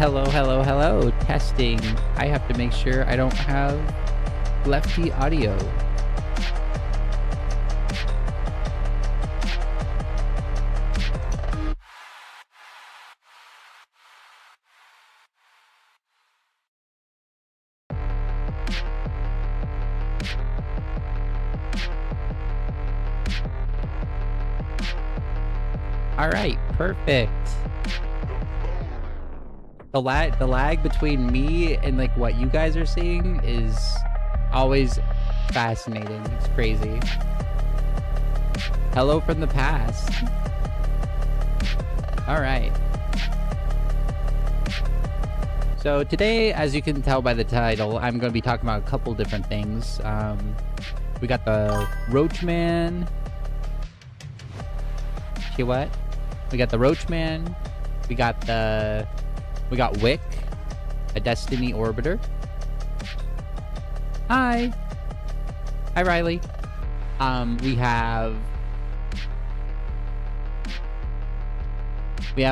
Hello, hello, hello. Testing. I have to make sure I don't have lefty audio. All right, perfect. The lag between me and like what you guys are seeing is always fascinating. It's crazy. Hello from the past. All right. So today, as you can tell by the title, I'm going to be talking about a couple different things. We got the Roach Man. See what? We got the Roach Man. We got Whick, a Destiny Orbiter. Hi, Riley. We have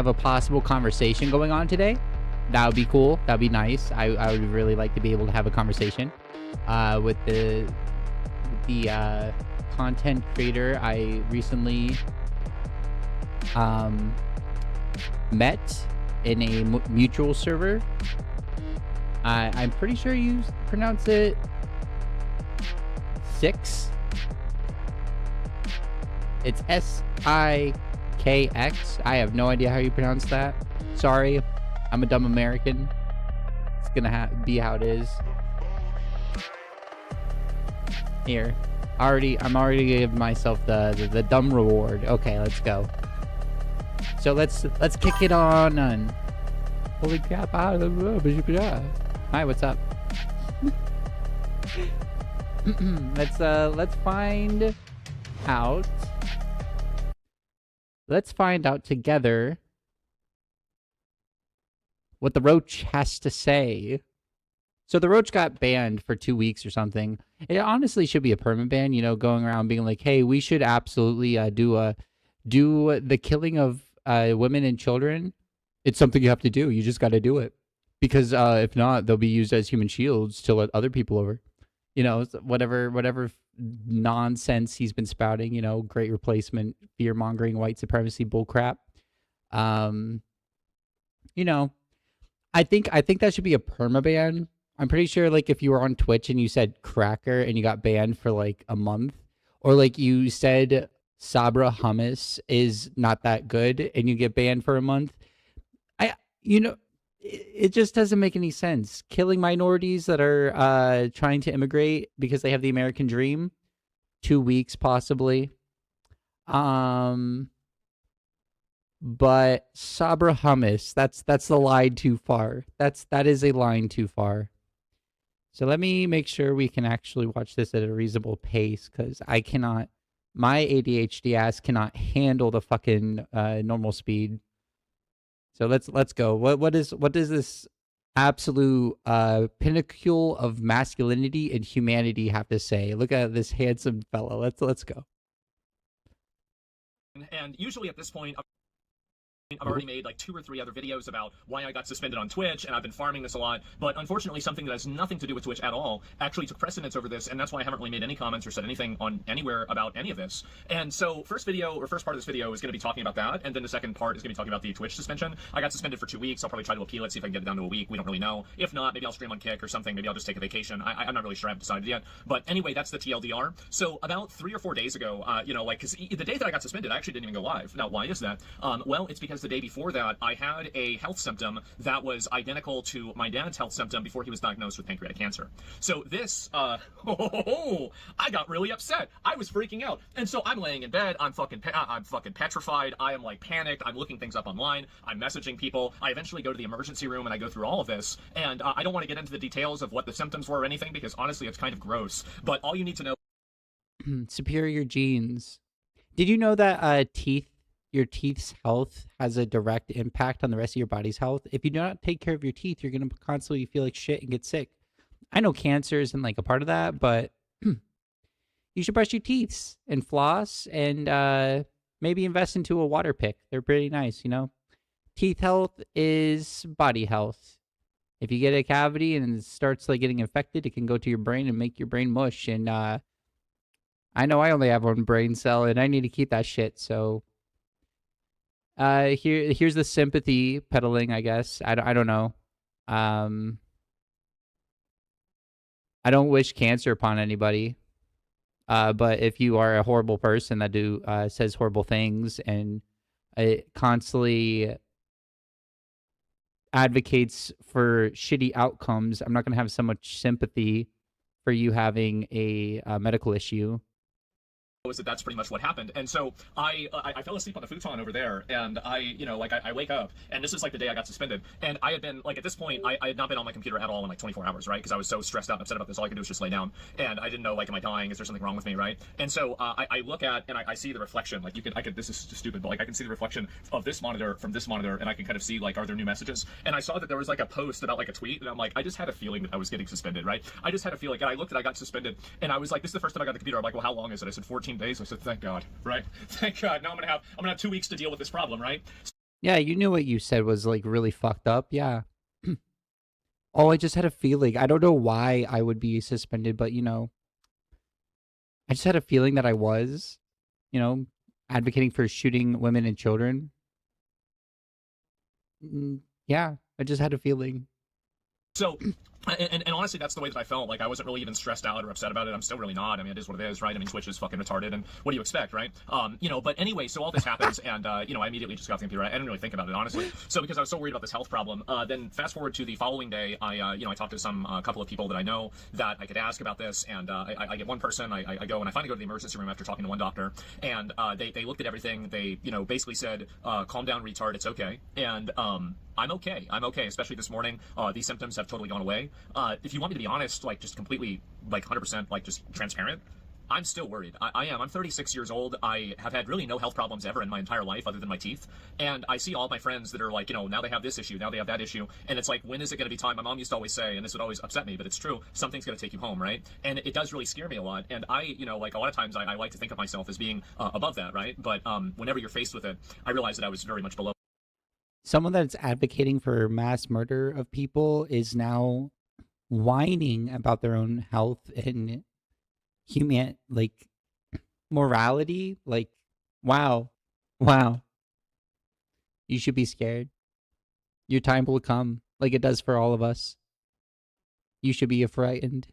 a possible conversation going on today. That would be cool. That would be nice. I would really like to be able to have a conversation with the content creator I recently met in a mutual server. I'm pretty sure you pronounce it Sikx. It's S-I-K-X. I have no idea how you pronounce that. Sorry, I'm a dumb American. It's gonna be how it is. Here, I'm already giving myself the dumb reward. Okay, let's go. So let's kick it on. Holy crap! Hi, what's up? Let's find out. Let's find out together what the Roach has to say. So the Roach got banned for 2 weeks or something. It honestly should be a permanent ban. You know, going around being like, "Hey, we should absolutely do the killing of women and children. It's something you have to do. You just got to do it, because if not, they'll be used as human shields to let other people over." You know, whatever nonsense he's been spouting. You know, great replacement, fear mongering, white supremacy bullcrap. You know, I think that should be a permaban. I'm pretty sure, like, if you were on Twitch and you said cracker and you got banned for like a month, or like you said Sabra hummus is not that good and you get banned for a month, it just doesn't make any sense. Killing minorities that are trying to immigrate because they have the American dream, 2 weeks possibly. But Sabra hummus, that's the line too far. That is a line too far. So let me make sure we can actually watch this at a reasonable pace, because I cannot. My ADHD ass cannot handle the fucking normal speed. So let's go. What does this absolute pinnacle of masculinity and humanity have to say? Look at this handsome fella. Let's go. And usually at this point, I've already made like 2 or 3 other videos about why I got suspended on Twitch, and I've been farming this a lot, but unfortunately something that has nothing to do with Twitch at all actually took precedence over this, and that's why I haven't really made any comments or said anything on anywhere about any of this. And so first part of this video is going to be talking about that, and then the second part is going to be talking about the Twitch suspension. I got suspended for 2 weeks. I'll probably try to appeal it, see if I can get it down to a week. We don't really know. If not, maybe I'll stream on Kick or something. Maybe I'll just take a vacation. I'm not really sure. I haven't decided yet. But anyway, that's the TLDR. So about 3 or 4 days ago, you know, like, because the day that I got suspended, I actually didn't even go live. Now, why is that? Well, it's because the day before that, I had a health symptom that was identical to my dad's health symptom before he was diagnosed with pancreatic cancer. So this, I got really upset. I was freaking out. And so I'm laying in bed. I'm fucking petrified. I am like panicked. I'm looking things up online. I'm messaging people. I eventually go to the emergency room and I go through all of this. And I don't want to get into the details of what the symptoms were or anything, because honestly, it's kind of gross. But all you need to know. Superior genes. Did you know that your teeth's health has a direct impact on the rest of your body's health? If you do not take care of your teeth, you're going to constantly feel like shit and get sick. I know cancer isn't like a part of that, but you should brush your teeth and floss, and maybe invest into a water pick. They're pretty nice, you know? Teeth health is body health. If you get a cavity and it starts like getting infected, it can go to your brain and make your brain mush. And I know I only have one brain cell, and I need to keep that shit. So here's the sympathy peddling, I guess. I don't know. I don't wish cancer upon anybody. But if you are a horrible person that says horrible things and constantly advocates for shitty outcomes, I'm not going to have so much sympathy for you having a medical issue. Was that's pretty much what happened. And so I fell asleep on the futon over there, and I wake up, and this is like the day I got suspended, and I had been like, at this point I had not been on my computer at all in like 24 hours, right? Because I was so stressed out and upset about this. All I could do was just lay down, and I didn't know, like, am I dying? Is there something wrong with me, right? And so I look at, and I see the reflection, like, this is stupid, but like I can see the reflection of this monitor from this monitor, and I can kind of see, like, are there new messages? And I saw that there was like a post about like a tweet, and I'm like, I just had a feeling that I was getting suspended, right? I just had a feeling, and I looked and I got suspended, and I was like, this is the first time I got the computer. I'm like, well, how long is it? I said 14 days. I said, thank God, right? Thank God. Now I'm gonna have 2 weeks to deal with this problem, right? Yeah, you knew what you said was like really fucked up. Yeah. Oh, I just had a feeling. I don't know why I would be suspended, but I just had a feeling that I was, advocating for shooting women and children. Yeah, I just had a feeling. So, and honestly, that's the way that I felt. Like, I wasn't really even stressed out or upset about it. I'm still really not. I mean, it is what it is, right? I mean, Twitch is fucking retarded, and what do you expect, right? But anyway, so all this happens, and, I immediately just got the computer. I didn't really think about it, honestly. So, because I was so worried about this health problem, then fast forward to the following day, I talked to some couple of people that I know that I could ask about this, and I get one person, I go, and I finally go to the emergency room after talking to one doctor, and they looked at everything. They, basically said, calm down, retard, it's okay. And, I'm okay. I'm okay, especially this morning. These symptoms have totally gone away. If you want me to be honest, like, just completely, like, 100%, like, just transparent, I'm still worried. I am. I'm 36 years old. I have had really no health problems ever in my entire life other than my teeth. And I see all my friends that are like, now they have this issue, now they have that issue. And it's like, when is it going to be time? My mom used to always say, and this would always upset me, but it's true, something's going to take you home, right? And it does really scare me a lot. And I, like, a lot of times I like to think of myself as being above that, right? But whenever you're faced with it, I realize that I was very much below. Someone that's advocating for mass murder of people is now whining about their own health and morality. Like, wow. You should be scared. Your time will come, like it does for all of us. You should be frightened.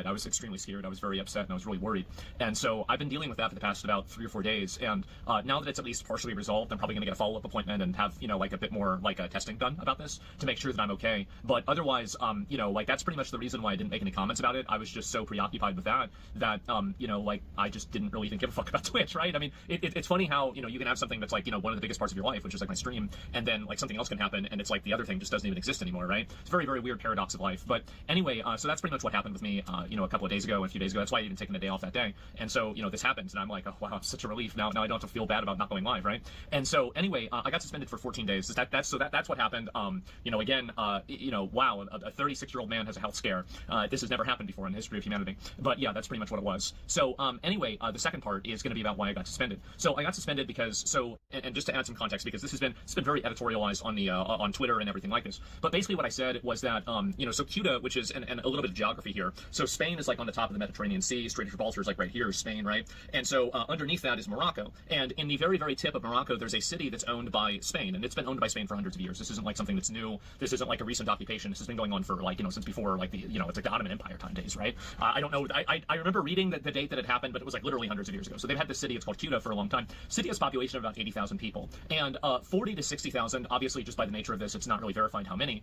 I was extremely scared. I was very upset, and I was really worried. And so I've been dealing with that for the past about 3 or 4 days. And now that it's at least partially resolved, I'm probably going to get a follow-up appointment and have, like, a bit more, like, testing done about this to make sure that I'm okay. But otherwise, like, that's pretty much the reason why I didn't make any comments about it. I was just so preoccupied with that, like, I just didn't really even give a fuck about Twitch, right? I mean, it's funny how, you can have something that's, like, one of the biggest parts of your life, which is, like, my stream, and then, like, something else can happen, and it's like the other thing just doesn't even exist anymore, right? It's a very, very weird paradox of life. But anyway, so that's pretty much what happened with me, a couple of days ago. A few days ago. That's why I even taken a day off that day. And so, this happens, and I'm like, oh wow, it's such a relief. Now I don't have to feel bad about not going live, right? And so anyway, I got suspended for 14 days. That's what happened. Again, wow, a 36-year-old man has a health scare. This has never happened before in the history of humanity. But yeah, that's pretty much what it was. So anyway, the second part is going to be about why I got suspended. So I got suspended because and just to add some context, because it's been very editorialized on the on Twitter and everything like this. But basically what I said was that so Cuba, which is and a little bit of geography here. So Spain is like on the top of the Mediterranean Sea. Strait of Gibraltar is like right here, Spain, right? And so underneath that is Morocco. And in the very, very tip of Morocco, there's a city that's owned by Spain, and it's been owned by Spain for hundreds of years. This isn't like something that's new. This isn't like a recent occupation. This has been going on for like, since before like the, it's like the Ottoman Empire time days, right? I don't know. I remember reading the date that it happened, but it was like literally hundreds of years ago. So they've had this city. It's called Cuba for a long time. City has a population of about 80,000 people, and 40 to 60,000. Obviously, just by the nature of this, it's not really verified how many.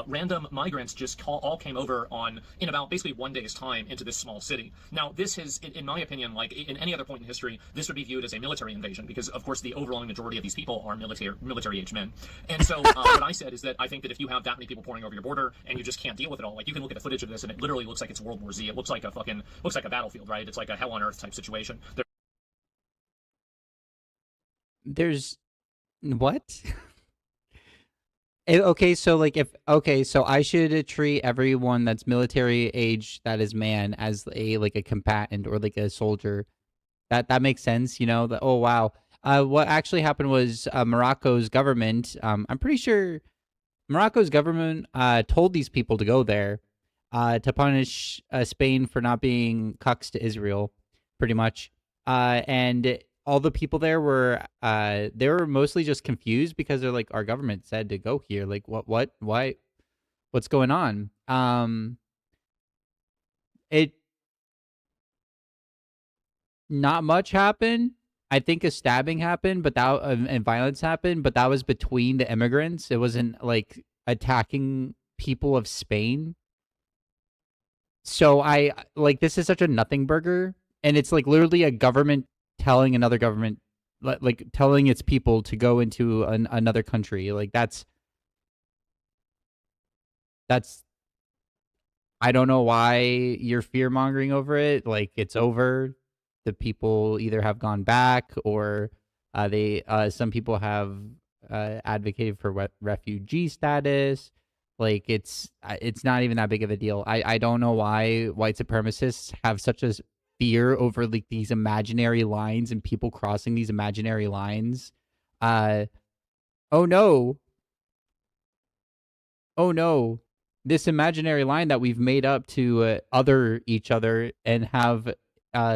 Random migrants just all came over in about basically 1 day's time into this small city. Now, this has, in my opinion, like in any other point in history, this would be viewed as a military invasion because, of course, the overwhelming majority of these people are military-age men. And so what I said is that I think that if you have that many people pouring over your border and you just can't deal with it all, like you can look at the footage of this and it literally looks like it's World War Z. It looks like a battlefield, right? It's like a hell on earth type situation. There's what? Okay, so so I should treat everyone that's military age that is man as a combatant or like a soldier. That makes sense, that, oh wow. What actually happened was Morocco's government. I'm pretty sure Morocco's government told these people to go there to punish Spain for not being cucks to Israel, pretty much. And all the people there were they were mostly just confused because they're like, our government said to go here. Like, why, what's going on? It Not much happened. I think a stabbing happened, but that and violence happened, but that was between the immigrants. It wasn't like attacking people of Spain. So I like this is such a nothing burger, and it's like literally a government telling another government, like telling its people to go into another country. Like that's I don't know why you're fear mongering over it. Like it's over. The people either have gone back or they some people have advocated for refugee status. Like it's not even that big of a deal. I don't know why white supremacists have such a fear over like these imaginary lines and people crossing these imaginary lines. Uh oh no. Oh no. This imaginary line that we've made up to other each other and have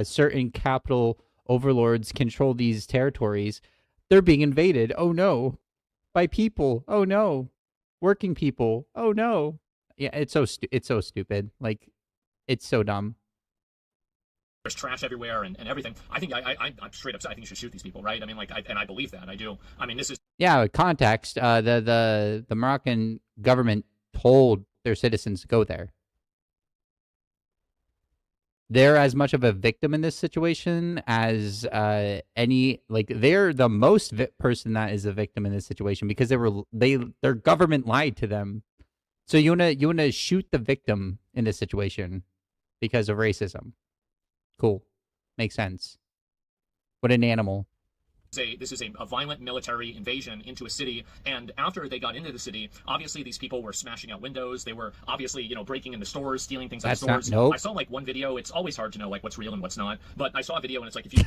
certain capital overlords control these territories. They're being invaded. Oh no. By people. Oh no. Working people. Oh no. Yeah, it's so stupid. Like it's so dumb. There's trash everywhere and everything. I think I'm straight up. I think you should shoot these people, right? I mean, like, and I believe that. I do. I mean, this is Yeah, context. The Moroccan government told their citizens to go there. They're as much of a victim in this situation as any, like they're the most person that is a victim in this situation because their government lied to them. So you wanna shoot the victim in this situation because of racism. Cool, makes sense. What an animal. this is a violent military invasion into a city, and after they got into the city, obviously these people were smashing out windows. They were obviously, you know, breaking into stores, stealing things out of stores. Nope. I saw like one video. It's always hard to know like what's real and what's not, but I saw a video and it's like if you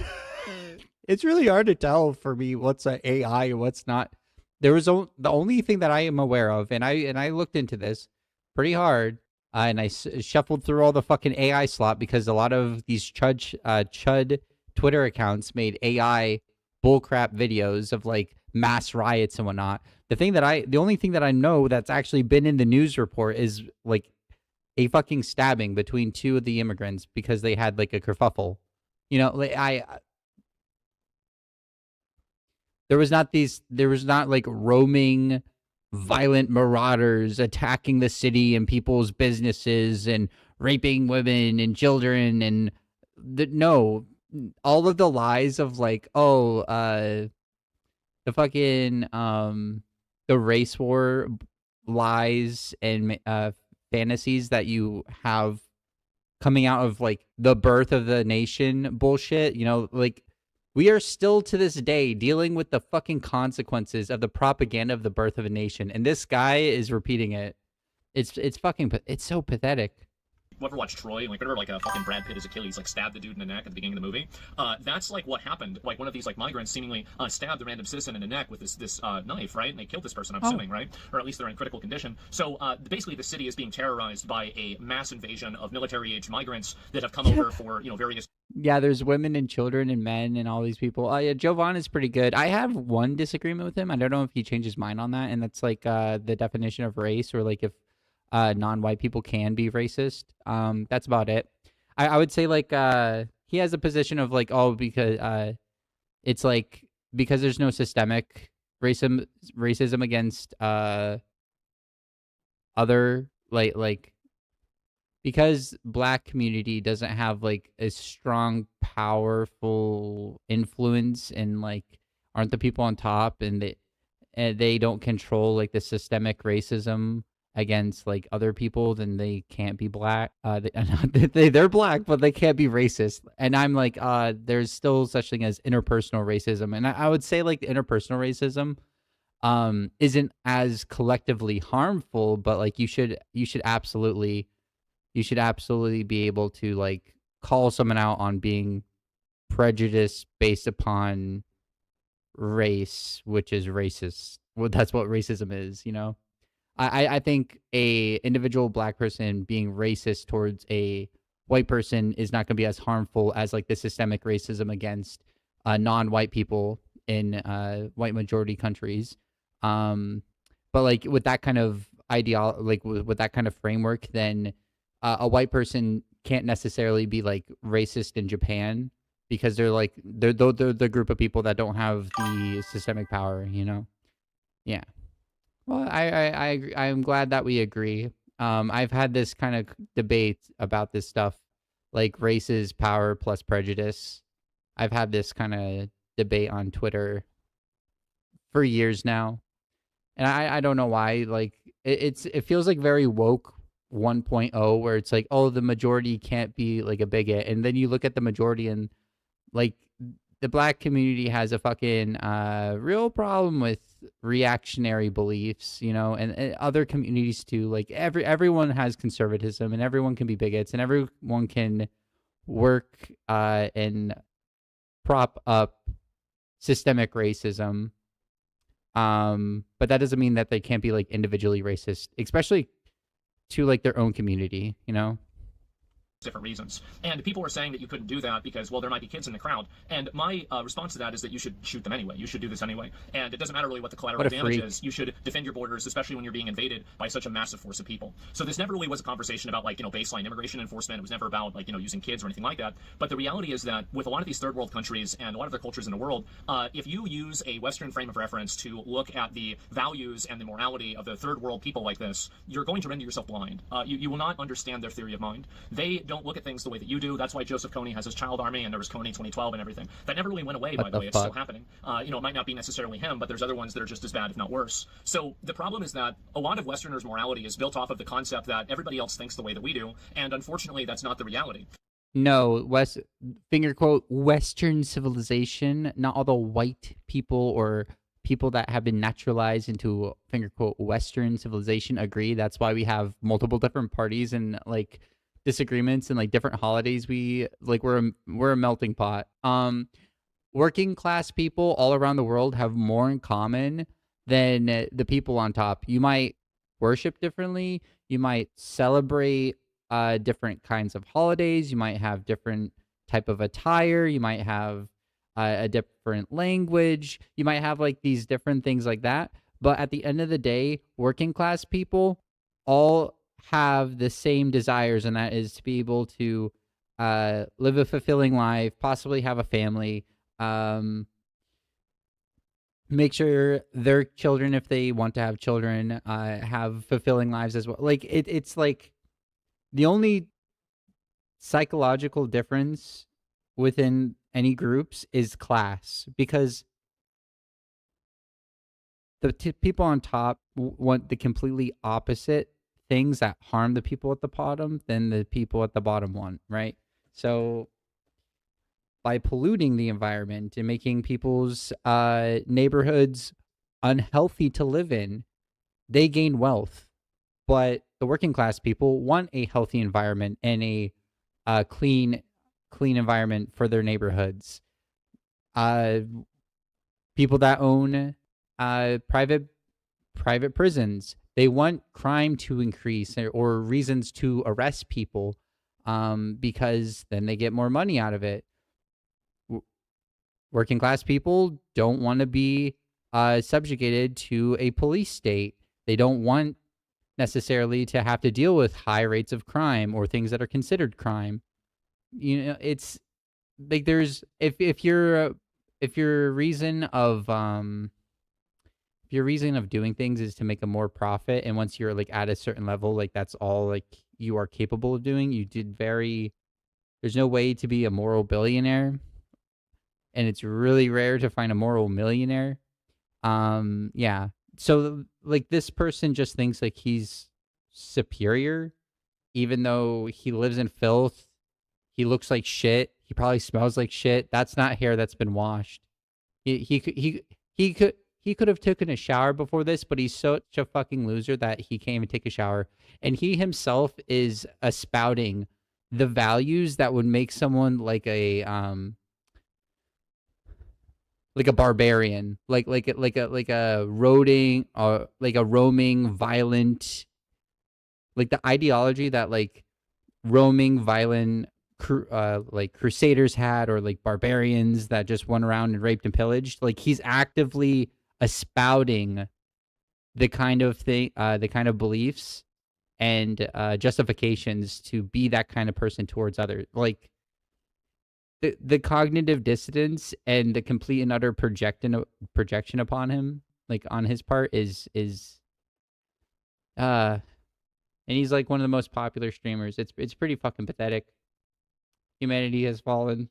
it's really hard to tell for me what's an AI and what's not. There was the only thing that I am aware of, and I looked into this pretty hard, and I shuffled through all the fucking AI slop because a lot of these chud Twitter accounts made AI bullcrap videos of like mass riots and whatnot. The only thing that I know that's actually been in the news report is like a fucking stabbing between two of the immigrants because they had like a kerfuffle. You know, like there was not like roaming violent marauders attacking the city and people's businesses and raping women and children and no, all of the lies of like, oh, the fucking the race war lies and fantasies that you have coming out of like the birth of the nation bullshit, you know, like we are still to this day dealing with the fucking consequences of the propaganda of the birth of a nation, and this guy is repeating it. It's so pathetic. ever watched Troy? Like, whenever like a fucking Brad Pitt as Achilles like stabbed the dude in the neck at the beginning of the movie, that's like what happened. Like one of these like migrants seemingly stabbed a random citizen in the neck with this knife, right? And they killed this person, I'm assuming, right? Or at least they're in critical condition. So basically, the city is being terrorized by a mass invasion of military-age migrants that have come over for various. Yeah, there's women and children and men and all these people. Yeah, Jovan is pretty good. I have one disagreement with him. I don't know if he changed his mind on that, and that's like the definition of race, or like if non-white people can be racist. That's about it. I would say like he has a position of like, oh, because it's like because there's no systemic racism against other like because black community doesn't have like a strong powerful influence and like aren't the people on top, and they don't control like the systemic racism against like other people, then they can't be black. They're black, but they can't be racist. And I'm like, there's still such thing as interpersonal racism, and I would say like the interpersonal racism isn't as collectively harmful, but like you should absolutely be able to like call someone out on being prejudiced based upon race, which is racist. Well, that's what racism is, you know? I think a individual black person being racist towards a white person is not going to be as harmful as like the systemic racism against non-white people in white majority countries. Um, but like with that kind of like with that kind of framework, then a white person can't necessarily be like racist in Japan because they're the group of people that don't have the systemic power, you know? Yeah. Well, I'm glad that we agree. I've had this kind of debate about this stuff, like races, power plus prejudice. I've had this kind of debate on Twitter for years now, and I don't know why. Like it feels like very woke 1.0, where it's like, oh, the majority can't be like a bigot, and then you look at the majority and like the black community has a fucking real problem with reactionary beliefs, you know, and other communities too. Like everyone has conservatism, and everyone can be bigots, and everyone can work and prop up systemic racism. But that doesn't mean that they can't be like individually racist, especially to like their own community, you know. Different reasons. And people were saying that you couldn't do that because, well, there might be kids in the crowd. And my response to that is that you should shoot them anyway. You should do this anyway. And it doesn't matter really what the collateral damage is. You should defend your borders, especially when you're being invaded by such a massive force of people. So this never really was a conversation about, like, you know, baseline immigration enforcement. It was never about, like, you know, using kids or anything like that. But the reality is that with a lot of these third world countries and a lot of their cultures in the world, if you use a Western frame of reference to look at the values and the morality of the third world people like this, you're going to render yourself blind. You will not understand their theory of mind. They don't look at things the way that you do. That's why Joseph Kony has his child army, and there was Kony 2012 and everything. That never really went away, by the way. It's still happening. You know, it might not be necessarily him, but there's other ones that are just as bad, if not worse. So the problem is that a lot of Westerners' morality is built off of the concept that everybody else thinks the way that we do, and unfortunately, that's not the reality. No, finger quote Western civilization. Not all the white people or people that have been naturalized into finger quote Western civilization agree. That's why we have multiple different parties and like disagreements and like different holidays. We're a melting pot. Working class people all around the world have more in common than the people on top. You might worship differently, you might celebrate different kinds of holidays, you might have different type of attire, you might have a different language, you might have like these different things like that, but at the end of the day, working class people all have the same desires, and that is to be able to live a fulfilling life, possibly have a family, make sure their children, if they want to have children, have fulfilling lives as well. Like it's like the only psychological difference within any groups is class, because the people on top want the completely opposite things that harm the people at the bottom than the people at the bottom want, right? So by polluting the environment and making people's neighborhoods unhealthy to live in, they gain wealth. But the working class people want a healthy environment and a clean environment for their neighborhoods. People that own private prisons, they want crime to increase or reasons to arrest people, because then they get more money out of it. Working class people don't want to be subjugated to a police state. They don't want necessarily to have to deal with high rates of crime or things that are considered crime. You know, it's like there's if your reason of doing things is to make a more profit, and once you're like at a certain level, like that's all like you are capable of doing, there's no way to be a moral billionaire, and it's really rare to find a moral millionaire. Yeah. So like this person just thinks like he's superior, even though he lives in filth. He looks like shit. He probably smells like shit. That's not hair that's been washed. He could have taken a shower before this, but he's such a fucking loser that he can't even take a shower. And he himself is espouting the values that would make someone like a like a barbarian, like a roaming violent, like the ideology that like roaming violent like crusaders had, or like barbarians that just went around and raped and pillaged. Like he's actively espouting the kind of thing, the kind of beliefs and justifications to be that kind of person towards others. Like the cognitive dissonance and the complete and utter projection upon him, like on his part, is and he's like one of the most popular streamers. It's pretty fucking pathetic. Humanity has fallen.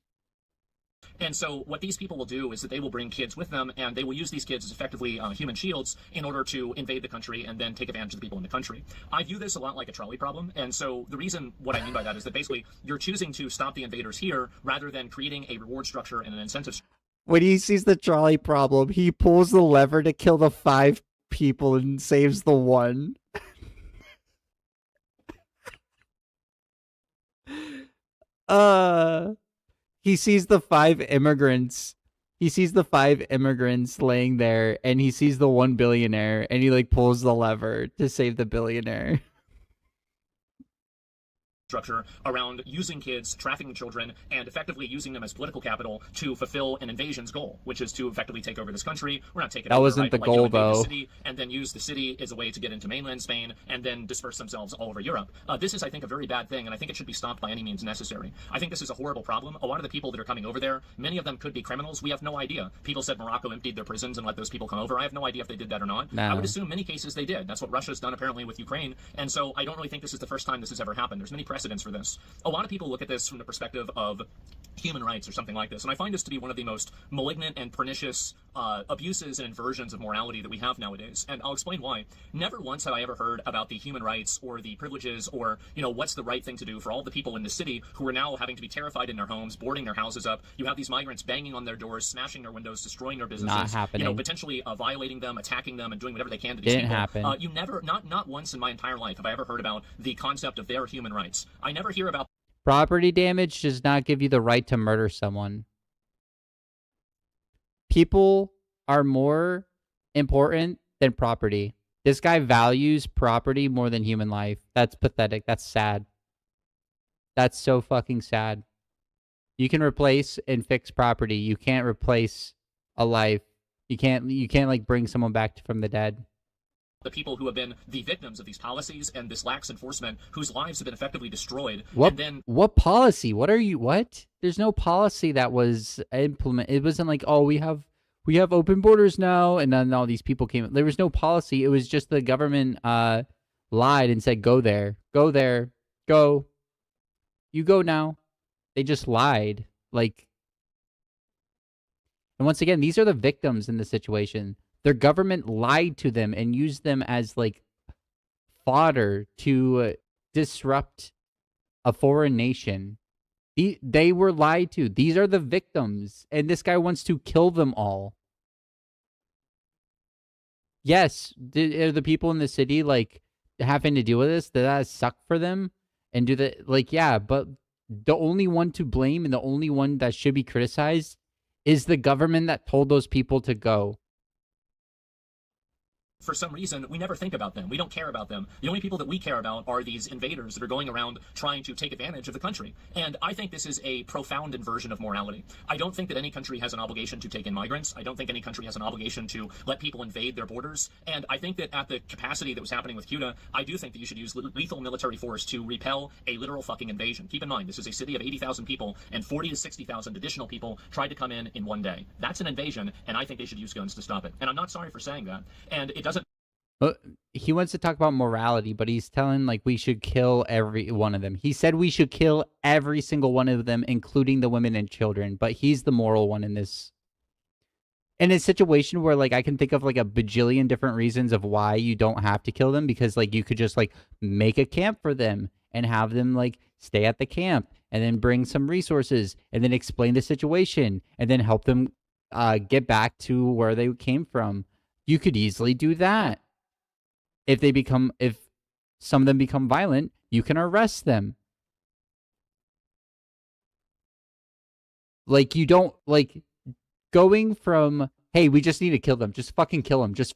And so what these people will do is that they will bring kids with them, and they will use these kids as effectively human shields in order to invade the country and then take advantage of the people in the country. I view this a lot like a trolley problem. And so the reason, what I mean by that is that basically you're choosing to stop the invaders here rather than creating a reward structure and an incentive. When he sees the trolley problem, he pulls the lever to kill the 5 people and saves the 1. He sees the 5 immigrants. He sees the 5 immigrants laying there, and he sees the 1 billionaire, and he like pulls the lever to save the billionaire. Structure around using kids, trafficking children, and effectively using them as political capital to fulfill an invasion's goal, which is to effectively take over this country. We're not taking that over, wasn't right? the Like, goal, invade though. the city and then use the city as a way to get into mainland Spain and then disperse themselves all over Europe. This is, I think, a very bad thing, and I think it should be stopped by any means necessary. I think this is a horrible problem. A lot of the people that are coming over there, many of them could be criminals. We have no idea. People said Morocco emptied their prisons and let those people come over. I have no idea if they did that or not. No. I would assume many cases they did. That's what Russia's done apparently with Ukraine, and so I don't really think this is the first time this has ever happened. There's many precedents for this. A lot of people look at this from the perspective of human rights or something like this, and I find this to be one of the most malignant and pernicious abuses and inversions of morality that we have nowadays, and I'll explain why. Never once have I ever heard about the human rights or the privileges or, you know, what's the right thing to do for all the people in the city who are now having to be terrified in their homes, boarding their houses up. You have these migrants banging on their doors, smashing their windows, destroying their businesses. Not happening. You know, potentially violating them, attacking them, and doing whatever they can to these Didn't people. happen. You never, not once in my entire life have I ever heard about the concept of their human rights. I never hear about Property damage does not give you the right to murder someone. People are more important than property. This guy values property more than human life. That's pathetic. That's sad. That's so fucking sad. You can replace and fix property. You can't replace a life. You can't like bring someone back from the dead. the people who have been the victims of these policies and this lax enforcement, whose lives have been effectively destroyed. What? And then What policy? What are you? What? There's no policy that was implemented. It wasn't like, oh, we have open borders now, and then all these people came. There was no policy. It was just the government lied and said, go there, go there, go. You go now. They just lied. Like, and once again, these are the victims in the situation. Their government lied to them and used them as like fodder to disrupt a foreign nation. They were lied to. These are the victims, and this guy wants to kill them all. Yes, are the people in the city like having to deal with this? Does that suck for them? And do the like, yeah, but the only one to blame and the only one that should be criticized is the government that told those people to go. for some reason, we never think about them. We don't care about them. The only people that we care about are these invaders that are going around trying to take advantage of the country. And I think this is a profound inversion of morality. I don't think that any country has an obligation to take in migrants. I don't think any country has an obligation to let people invade their borders. And I think that at the capacity that was happening with Cuba, I do think that you should use lethal military force to repel a literal fucking invasion. Keep in mind, this is a city of 80,000 people, and 40 to 60,000 additional people tried to come in one day. That's an invasion, and I think they should use guns to stop it. And I'm not sorry for saying that. And it doesn't... He wants to talk about morality, but he's telling like we should kill every one of them. He said we should kill every single one of them, including the women and children, but he's the moral one in this. In a situation where like I can think of like a bajillion different reasons of why you don't have to kill them, because like you could just like make a camp for them and have them like stay at the camp and then bring some resources and then explain the situation and then help them get back to where they came from. You could easily do that. If some of them become violent, you can arrest them. Like you don't like going from, hey, we just need to kill them, just fucking kill them, just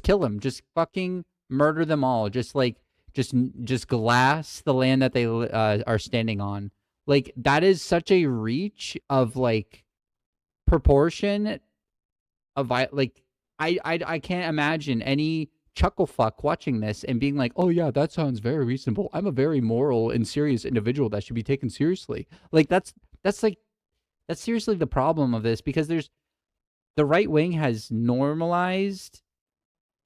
kill them, just fucking murder them all, just like just glass the land that they are standing on. Like that is such a reach of like proportion of like I can't imagine any chuckle fuck watching this and being like, oh yeah, that sounds very reasonable. I'm a very moral and serious individual that should be taken seriously. Like that's like that's seriously the problem of this, because there's the right wing has normalized,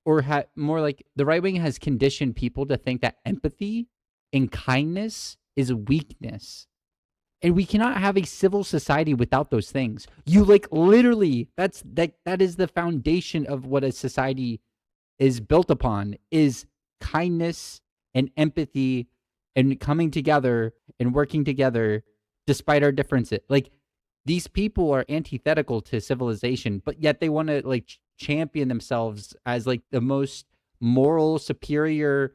or more like the right wing has conditioned people to think that empathy and kindness is weakness. And we cannot have a civil society without those things. You like literally, that is the foundation of what a society is built upon, is kindness and empathy and coming together and working together despite our differences. Like these people are antithetical to civilization, but yet they want to like champion themselves as like the most moral, superior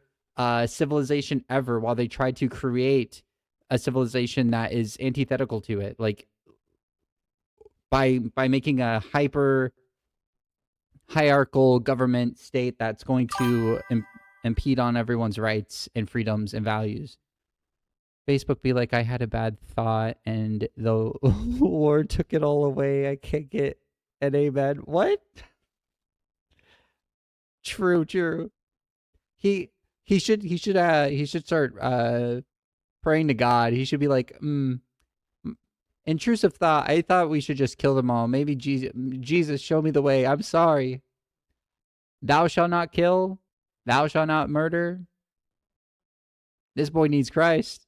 civilization ever, while they try to create a civilization that is antithetical to it, like by making a hyper hierarchical government state that's going to impede on everyone's rights and freedoms and values. Facebook be like, I had a bad thought and the Lord took it all away. I can't get an amen. What? True. He should start praying to God. He should be like, intrusive thought. I thought we should just kill them all. Maybe Jesus, show me the way. I'm sorry. Thou shalt not kill. Thou shalt not murder. This boy needs Christ.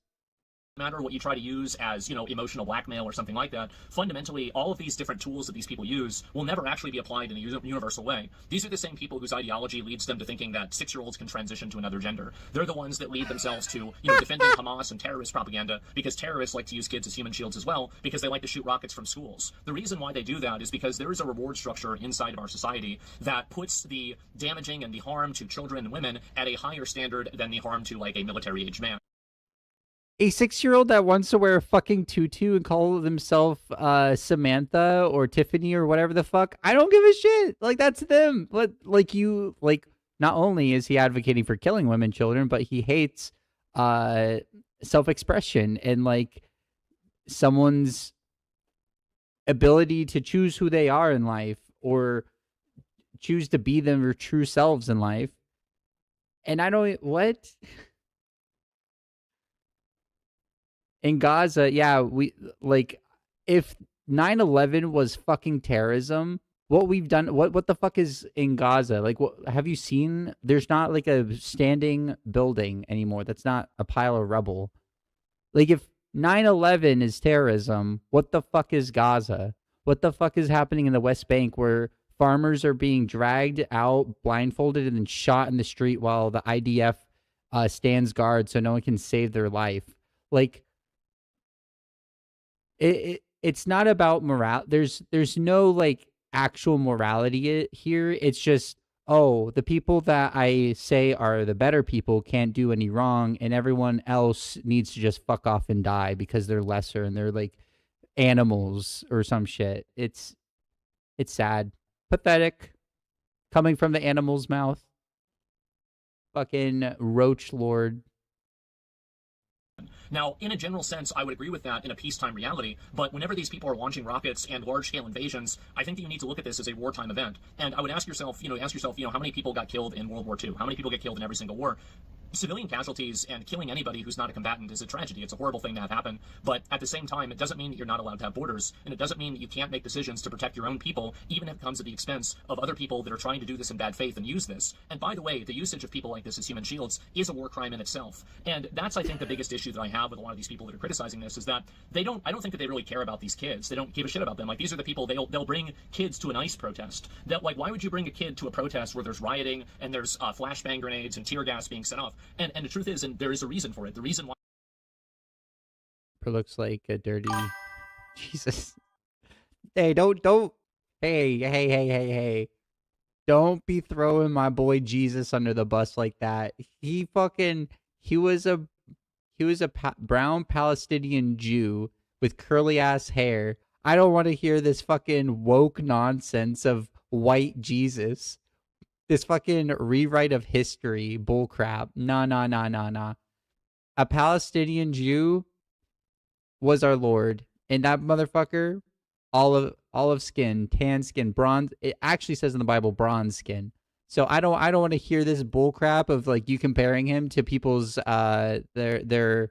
Matter what you try to use as, emotional blackmail or something like that, fundamentally, all of these different tools that these people use will never actually be applied in a universal way. These are the same people whose ideology leads them to thinking that 6-year-olds can transition to another gender. They're the ones that lead themselves to, defending Hamas and terrorist propaganda, because terrorists like to use kids as human shields as well, because they like to shoot rockets from schools. The reason why they do that is because there is a reward structure inside of our society that puts the damaging and the harm to children and women at a higher standard than the harm to, like, a military-aged man. A 6-year-old that wants to wear a fucking tutu and call themselves Samantha or Tiffany or whatever the fuck, I don't give a shit. Like, that's them. But not only is he advocating for killing women, children, but he hates self-expression and like someone's ability to choose who they are in life or choose to be their true selves in life. And I don't, what? In Gaza, yeah, we like if 9/11 was fucking terrorism, what we've done, what the fuck is in Gaza? Like, what have you seen? There's not like a standing building anymore. That's not a pile of rubble. Like, if 9/11 is terrorism, what the fuck is Gaza? What the fuck is happening in the West Bank, where farmers are being dragged out, blindfolded, and then shot in the street while the IDF stands guard so no one can save their life? Like, it's not about morale. There's no like actual morality here. It's just, oh, the people that I say are the better people can't do any wrong, and everyone else needs to just fuck off and die because they're lesser and they're like animals or some shit. It's sad, pathetic, coming from the animal's mouth. Fucking Roach Lord. Now, in a general sense, I would agree with that in a peacetime reality, but whenever these people are launching rockets and large-scale invasions, I think that you need to look at this as a wartime event. And I would ask yourself, how many people got killed in World War II? How many people get killed in every single war? Civilian casualties and killing anybody who's not a combatant is a tragedy. It's a horrible thing to have happen. But at the same time, it doesn't mean that you're not allowed to have borders, and it doesn't mean that you can't make decisions to protect your own people, even if it comes at the expense of other people that are trying to do this in bad faith and use this. And by the way, the usage of people like this as human shields is a war crime in itself. And that's, I think, the biggest issue that I have with a lot of these people that are criticizing this, is that I don't think that they really care about these kids. They don't give a shit about them. Like, these are the people, they'll bring kids to an ICE protest. That, like, why would you bring a kid to a protest where there's rioting and there's flashbang grenades and tear gas being set off? And the truth is, and there is a reason for it. The reason why looks like a dirty Jesus. Hey, don't hey. Don't be throwing my boy Jesus under the bus like that. He was a brown Palestinian Jew with curly ass hair. I don't want to hear this fucking woke nonsense of white Jesus. This fucking rewrite of history bullcrap. Nah, nah, nah, nah, nah. A Palestinian Jew was our Lord, and that motherfucker, olive skin, tan skin, bronze. It actually says in the Bible bronze skin. So I don't want to hear this bullcrap of like you comparing him to people's their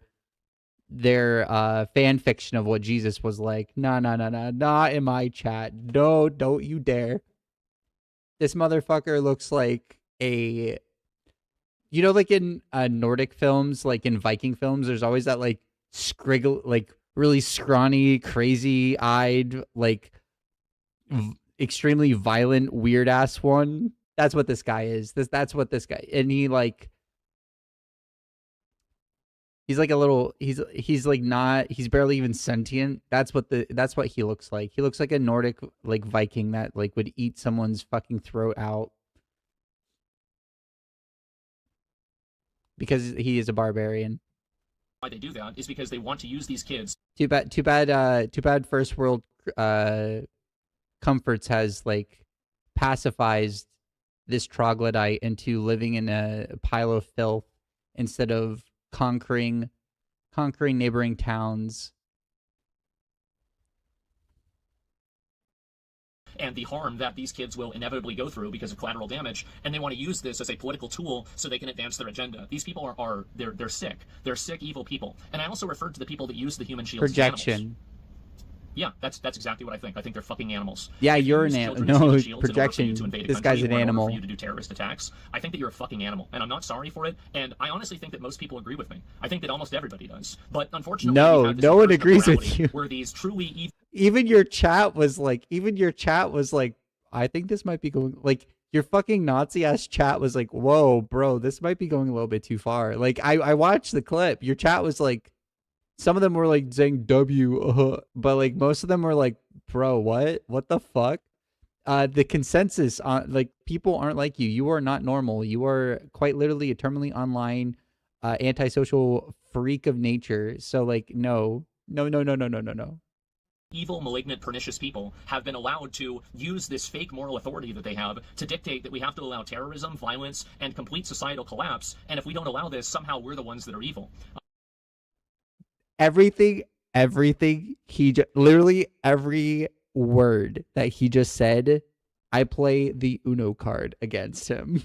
fan fiction of what Jesus was like. Nah, nah, nah, nah, not in my chat. No, don't you dare. This motherfucker looks like a, like in Nordic films, like in Viking films, there's always that like scriggle, like really scrawny, crazy eyed, like extremely violent, weird ass one. That's what this guy is. That's what this guy, and he's like a little, he's like not, he's barely even sentient. That's what he looks like. He looks like a Nordic like Viking that like would eat someone's fucking throat out because he is a barbarian. Why they do that is because they want to use these kids. Too bad first world comforts has like pacified this troglodyte into living in a pile of filth instead of conquering neighboring towns. And the harm that these kids will inevitably go through because of collateral damage, and they want to use this as a political tool so they can advance their agenda. These people are they're sick. They're sick, evil people. And I also referred to the people that use the human shields Projection. as animals. Yeah, that's exactly what I think. I think they're fucking animals. Yeah, you're an animal. No, projection. This guy's an animal. For you to do terrorist attacks. I think that you're a fucking animal, and I'm not sorry for it. And I honestly think that most people agree with me. I think that almost everybody does. But unfortunately, no one agrees with you. Where these truly evil. Even your chat was like, I think this might be going like. Your fucking Nazi ass chat was like, whoa, bro, this might be going a little bit too far. Like, I watched the clip. Your chat was like, some of them were like saying W, but like most of them were like, bro, what the fuck? The consensus on like people aren't like you. You are not normal. You are quite literally a terminally online, antisocial freak of nature. So like, no. Evil, malignant, pernicious people have been allowed to use this fake moral authority that they have to dictate that we have to allow terrorism, violence, and complete societal collapse. And if we don't allow this, somehow we're the ones that are evil. Everything literally every word that he just said, I play the Uno card against him.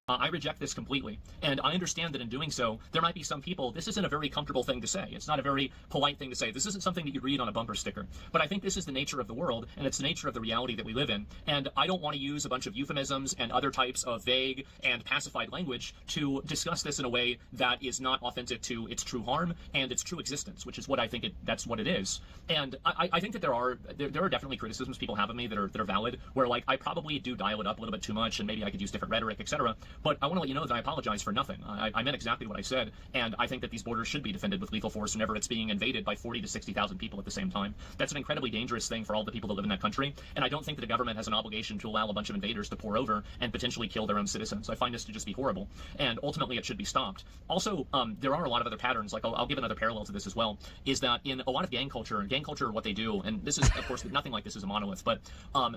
I reject this completely, and I understand that in doing so, there might be some people, this isn't a very comfortable thing to say. It's not a very polite thing to say. This isn't something that you read on a bumper sticker, but I think this is the nature of the world, and it's the nature of the reality that we live in, and I don't want to use a bunch of euphemisms and other types of vague and pacified language to discuss this in a way that is not authentic to its true harm and its true existence, which is what I think that's what it is. And I think that there are definitely criticisms people have of me that are valid, where like I probably do dial it up a little bit too much, and maybe I could use different rhetoric, etc. But I want to let you know that I apologize for nothing. I meant exactly what I said, and I think that these borders should be defended with lethal force whenever it's being invaded by 40 to 60,000 people at the same time. That's an incredibly dangerous thing for all the people that live in that country, and I don't think that the government has an obligation to allow a bunch of invaders to pour over and potentially kill their own citizens. I find this to just be horrible, and ultimately it should be stopped. Also, there are a lot of other patterns, like I'll give another parallel to this as well, is that in a lot of gang culture, what they do, and this is, of course, nothing like this is a monolith, but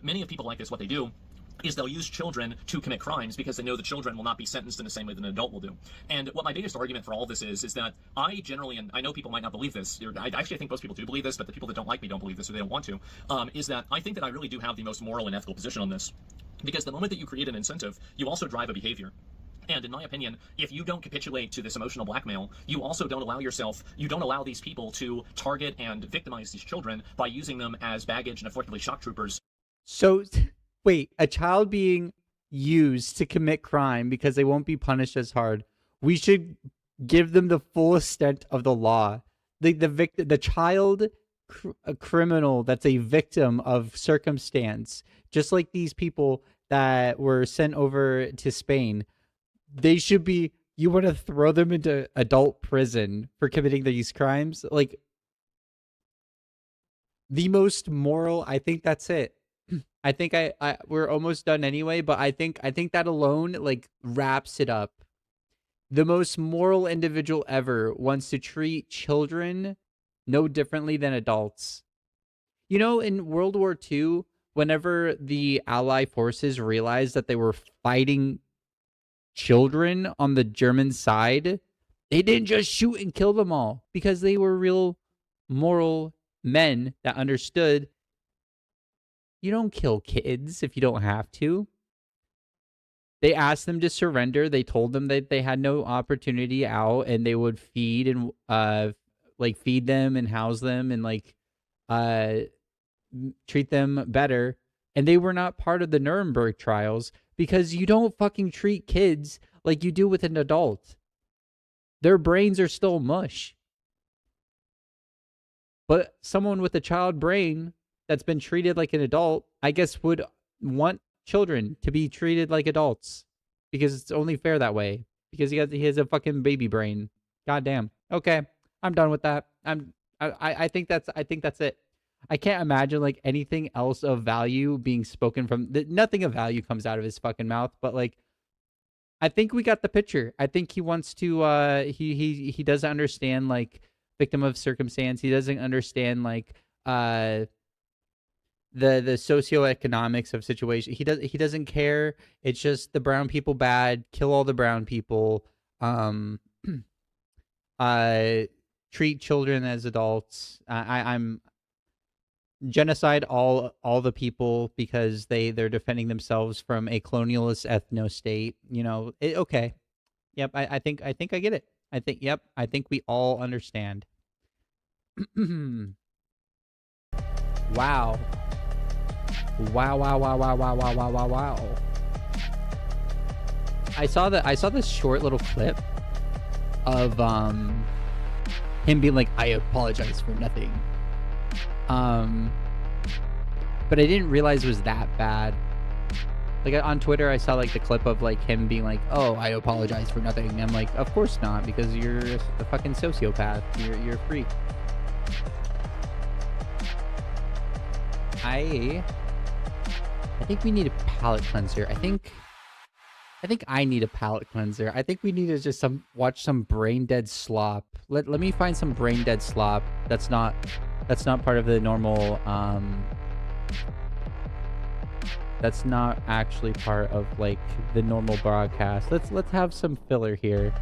many of people like this, what they do is they'll use children to commit crimes because they know the children will not be sentenced in the same way that an adult will do. And what my biggest argument for all of this is that I generally, and I know people might not believe this, I actually think most people do believe this, but the people that don't like me don't believe this or they don't want to, is that I think that I really do have the most moral and ethical position on this. Because the moment that you create an incentive, you also drive a behavior. And in my opinion, if you don't capitulate to this emotional blackmail, you also don't allow these people to target and victimize these children by using them as baggage and effectively shock troopers. So, wait, a child being used to commit crime because they won't be punished as hard. We should give them the full extent of the law. The child, a criminal that's a victim of circumstance, just like these people that were sent over to Spain. They should be, you want to throw them into adult prison for committing these crimes? Like, the most moral, I think that's it. I think we're almost done anyway, but I think that alone like wraps it up. The most moral individual ever wants to treat children no differently than adults. You know, in World War II, whenever the Allied forces realized that they were fighting children on the German side, they didn't just shoot and kill them all because they were real moral men that understood you don't kill kids if you don't have to. They asked them to surrender. They told them that they had no opportunity out, and they would feed and like feed them and house them and like uh treat them better. And they were not part of the Nuremberg trials because you don't fucking treat kids like you do with an adult. Their brains are still mush. But someone with a child brain that's been treated like an adult, I guess, would want children to be treated like adults because it's only fair that way. Because he has a fucking baby brain. Goddamn. Okay, I'm done with that. I think that's it. I can't imagine like anything else of value being spoken from. Nothing of value comes out of his fucking mouth. But like, I think we got the picture. I think he wants to. He doesn't understand like victim of circumstance. He doesn't understand like the socioeconomics of situation. He doesn't care. It's just the brown people bad. Kill all the brown people. Treat children as adults. I'm genocide all the people because they're defending themselves from a colonialist ethno state. You know, okay. Yep, I think I get it. I think we all understand. Wow. Wow. I saw this short little clip of him being like, I apologize for nothing. But I didn't realize it was that bad. Like on Twitter, I saw like the clip of like him being like, "Oh, I apologize for nothing." And I'm like, "Of course not, because you're a fucking sociopath. You're a freak." I think we need a palate cleanser. I think I need a palate cleanser. I think we need to just watch some brain dead slop. Let me find some brain dead slop. That's not part of the normal that's not actually part of like the normal broadcast. Let's have some filler here,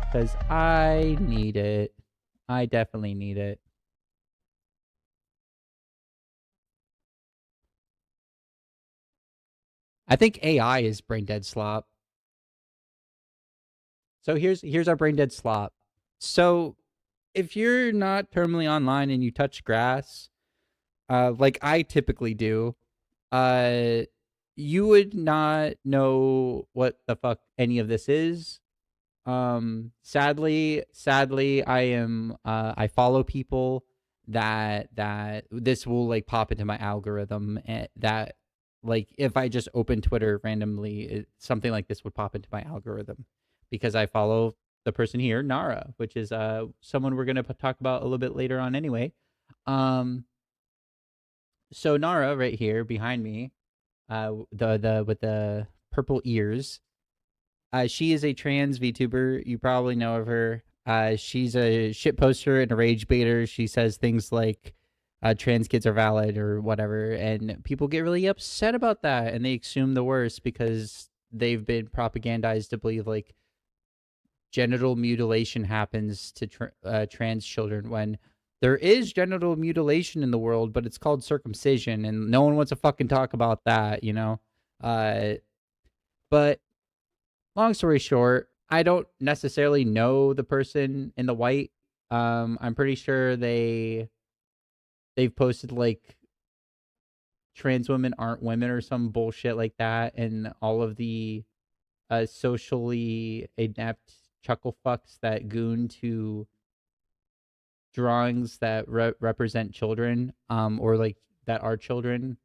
because I need it. I definitely need it. I think AI is brain dead slop. So here's our brain dead slop. So if you're not terminally online and you touch grass, like I typically do, you would not know what the fuck any of this is. Sadly, I follow people that this will like pop into my algorithm, and that like if I just open Twitter randomly, something like this would pop into my algorithm because I follow the person here, Nara, which is someone we're gonna talk about a little bit later on anyway. So Nara right here behind me, the with the purple ears, she is a trans VTuber. You probably know of her. She's a shit poster and a rage baiter. She says things like trans kids are valid or whatever, and people get really upset about that, and they assume the worst because they've been propagandized to believe like genital mutilation happens to trans children when there is genital mutilation in the world, but it's called circumcision, and no one wants to fucking talk about that, you know? But long story short, I don't necessarily know the person in the white. I'm pretty sure they've posted like trans women aren't women or some bullshit like that, and all of the socially inept chuckle fucks that goon to drawings that represent children, or like that are children,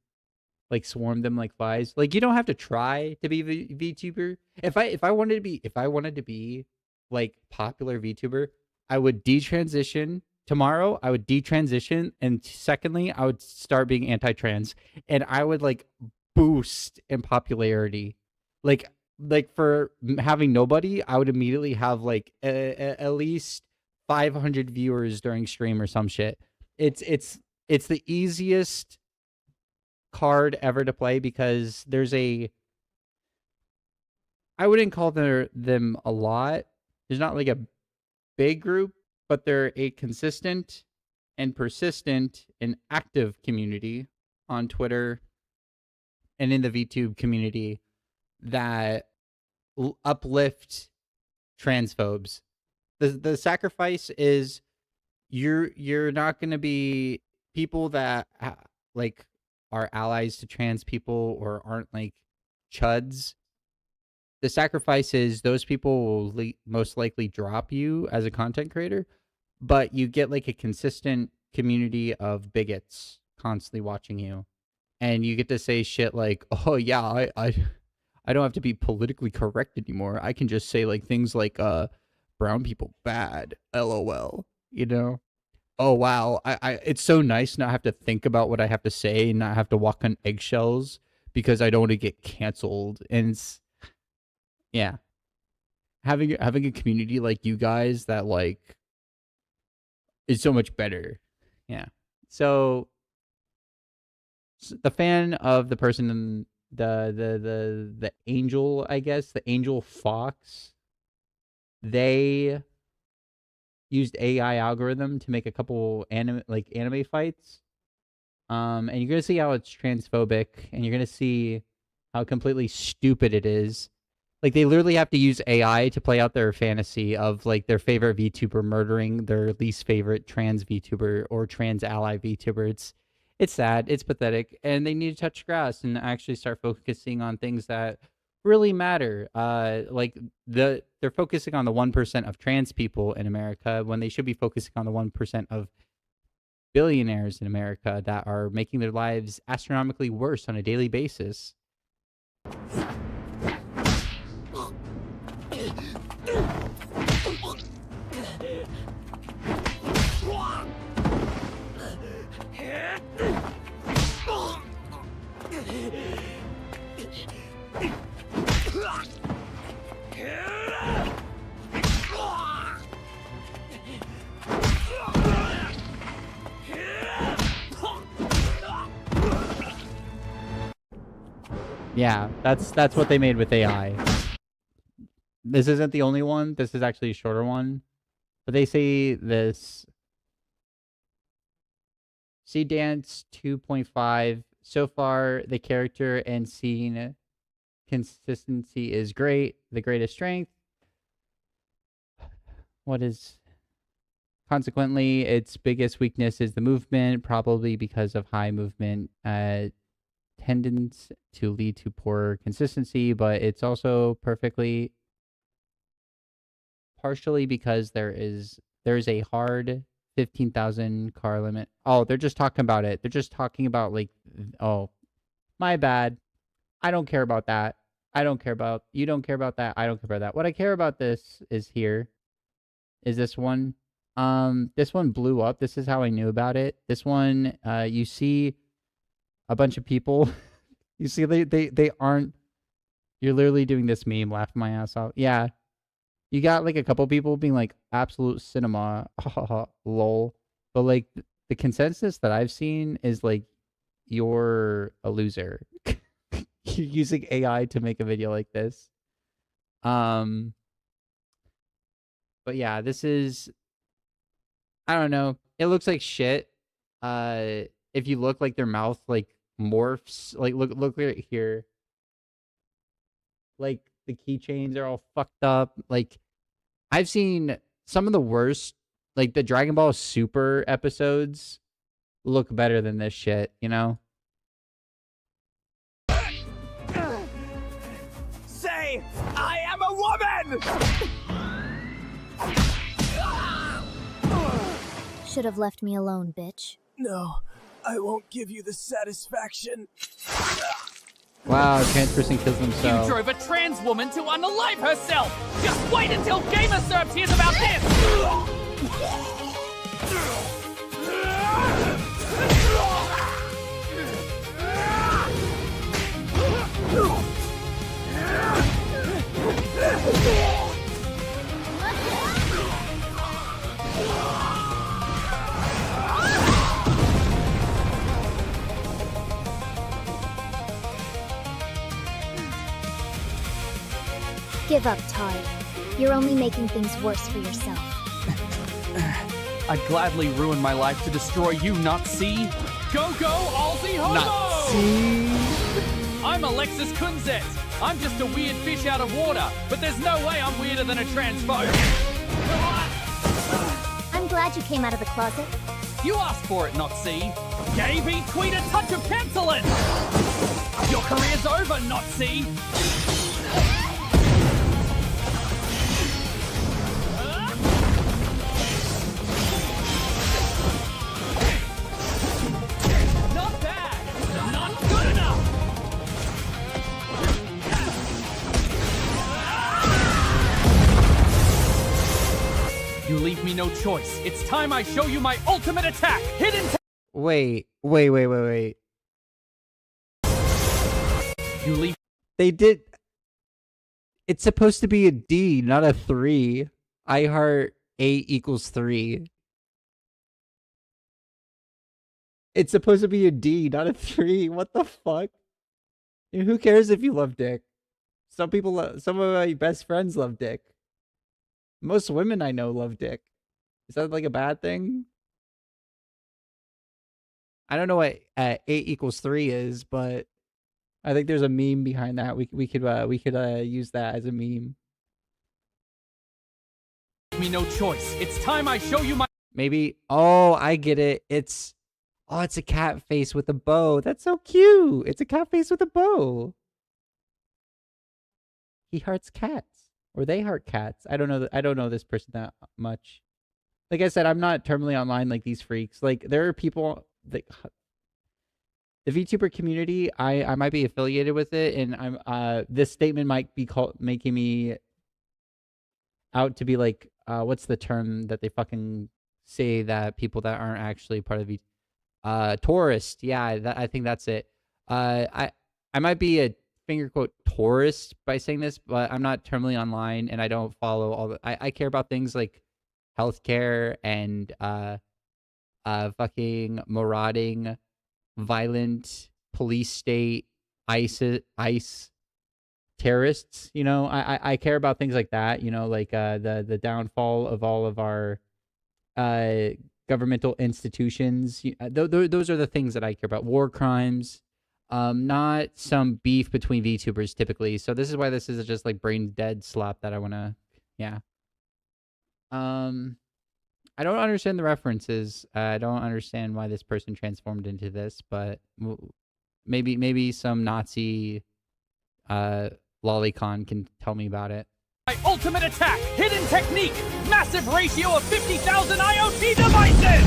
like swarm them like flies. Like you don't have to try to be VTuber. If I wanted to be like popular VTuber, I would detransition tomorrow. I would detransition, and secondly, I would start being anti-trans, and I would like boost in popularity. Like for having nobody, I would immediately have like at least 500 viewers during stream or some shit. It's it's the easiest card ever to play because there's I wouldn't call them a lot. There's not like a big group, but they're a consistent and persistent and active community on Twitter and in the VTube community that uplift transphobes. The sacrifice is you're not going to be people that like are allies to trans people or aren't like chuds. The sacrifice is those people will most likely drop you as a content creator, but you get like a consistent community of bigots constantly watching you, and you get to say shit like, "Oh yeah, I don't have to be politically correct anymore. I can just say like things like brown people bad, LOL." You know? Oh wow, I it's so nice not have to think about what I have to say and not have to walk on eggshells because I don't want to get canceled. And yeah, having a community like you guys that like is so much better. Yeah. So the fan of the person in the angel, I guess, the angel fox, they used AI algorithm to make a couple anime fights. And you're gonna see how it's transphobic, and you're gonna see how completely stupid it is. Like, they literally have to use AI to play out their fantasy of like their favorite VTuber murdering their least favorite trans VTuber or trans ally VTuber. It's sad, it's pathetic, and they need to touch grass and actually start focusing on things that really matter. Like they're focusing on the 1% of trans people in America when they should be focusing on the 1% of billionaires in America that are making their lives astronomically worse on a daily basis. Yeah, that's what they made with AI. This isn't the only one. This is actually a shorter one. But they say this. See Dance 2.5. So far, the character and scene consistency is great. The greatest strength. Consequently, its biggest weakness is the movement, probably because of high movement tendence to lead to poor consistency, but it's also partially because there is a hard 15,000 car limit. Oh, they're just talking about it. They're just talking about like, oh, my bad. I don't care about that. You don't care about that. I don't care about that. What I care about this is this one. This one blew up. This is how I knew about it. This one, you see a bunch of people. You see, they aren't. You're literally doing this meme, laughing my ass off. Yeah, you got like a couple people being like absolute cinema, lol. But like the consensus that I've seen is like you're a loser. You're using AI to make a video like this. But yeah, this is. I don't know. It looks like shit. If you look, like their mouth like morphs. Like look right here. Like the keychains are all fucked up. Like I've seen some of the worst, like the Dragon Ball Super episodes look better than this shit, you know? Say, I am a woman! Should have left me alone, bitch. No, I won't give you the satisfaction. Wow, trans person kills themselves. You drove a trans woman to unalive herself! Just wait until Gamer Serbs hears about this! Give up, Todd. You're only making things worse for yourself. I'd gladly ruin my life to destroy you, not see. Go, Aussie homo! Not see. I'm Alexis Kunzet. I'm just a weird fish out of water, but there's no way I'm weirder than a transphobe. I'm glad you came out of the closet. You asked for it, not see. Gay beat tweet a touch of cancelling. Your career's over, not see. Not bad. Not good enough. You leave me no choice. It's time I show you my ultimate attack. Hidden. Wait. You leave. They did. It's supposed to be a D, not a 3. I heart 8 equals 3. It's supposed to be a D, not a 3. What the fuck? And who cares if you love dick? Some people, some of my best friends love dick. Most women I know love dick. Is that like a bad thing? I don't know what 8 equals 3 is, but I think there's a meme behind that. We could use that as a meme. Me no choice. It's time I show you my. Maybe. Oh, I get it. It's a cat face with a bow. That's so cute. It's a cat face with a bow. He hearts cats, or they heart cats. I don't know. I don't know this person that much. Like I said, I'm not terminally online like these freaks. Like there are people that. The VTuber community, I might be affiliated with it, and I'm this statement might be making me out to be like what's the term that they fucking say that people that aren't actually part of tourist. Yeah, I think that's it. I might be a finger quote tourist by saying this, but I'm not terminally online and I don't follow all the I care about things like healthcare and fucking marauding, violent police state, ICE terrorists. You know, I care about things like that. You know, like the downfall of all of our governmental institutions. Those are the things that I care about. War crimes, not some beef between VTubers typically. So this is why this is just like brain dead slap that I want to, yeah. I don't understand the references. I don't understand why this person transformed into this, but maybe some Nazi lolicon can tell me about it. My ultimate attack, hidden technique, massive ratio of 50,000 IoT devices!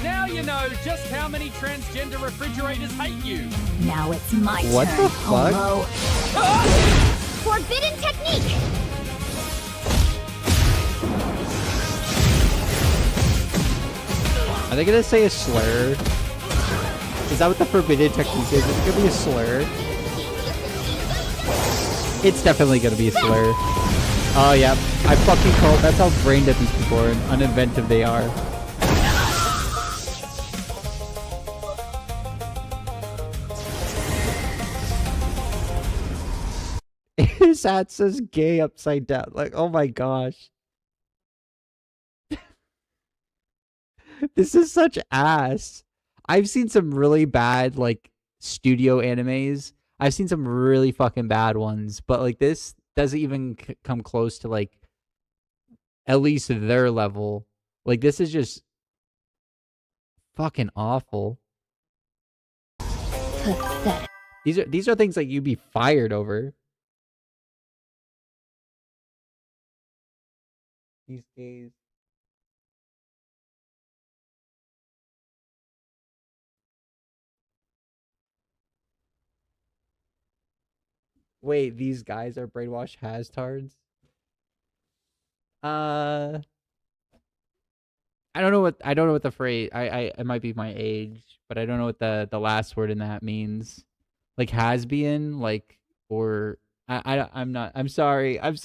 Now you know just how many transgender refrigerators hate you. Now it's my turn, What the fuck? homo. Forbidden technique! Are they gonna say a slur? Is that what the forbidden technique is? It's gonna be a slur. It's definitely gonna be a slur. Oh yeah, I fucking called. That's how brain dead these people are and uninventive they are. His hat says gay upside down. Like, oh my gosh. This is such ass. I've seen some really bad, like, studio animes. I've seen some really fucking bad ones. But, like, this doesn't even come close to, like, at least their level. Like, this is just fucking awful. Pathetic. These are things like you'd be fired over. These days. Wait, these guys are brainwashed hastards? I don't know what the phrase it might be my age, but I don't know what the last word in that means. Like has-been, like, or I'm not. I'm sorry. I'm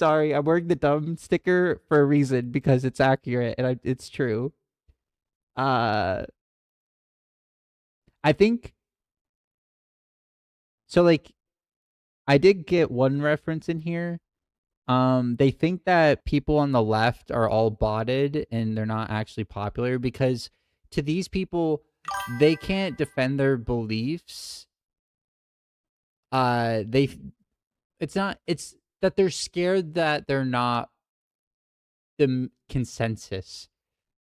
wearing the dumb sticker for a reason because it's accurate and it's true. I think so. Like, I did get one reference in here. They think that people on the left are all botted and they're not actually popular because to these people, they can't defend their beliefs. It's that they're scared that they're not the consensus.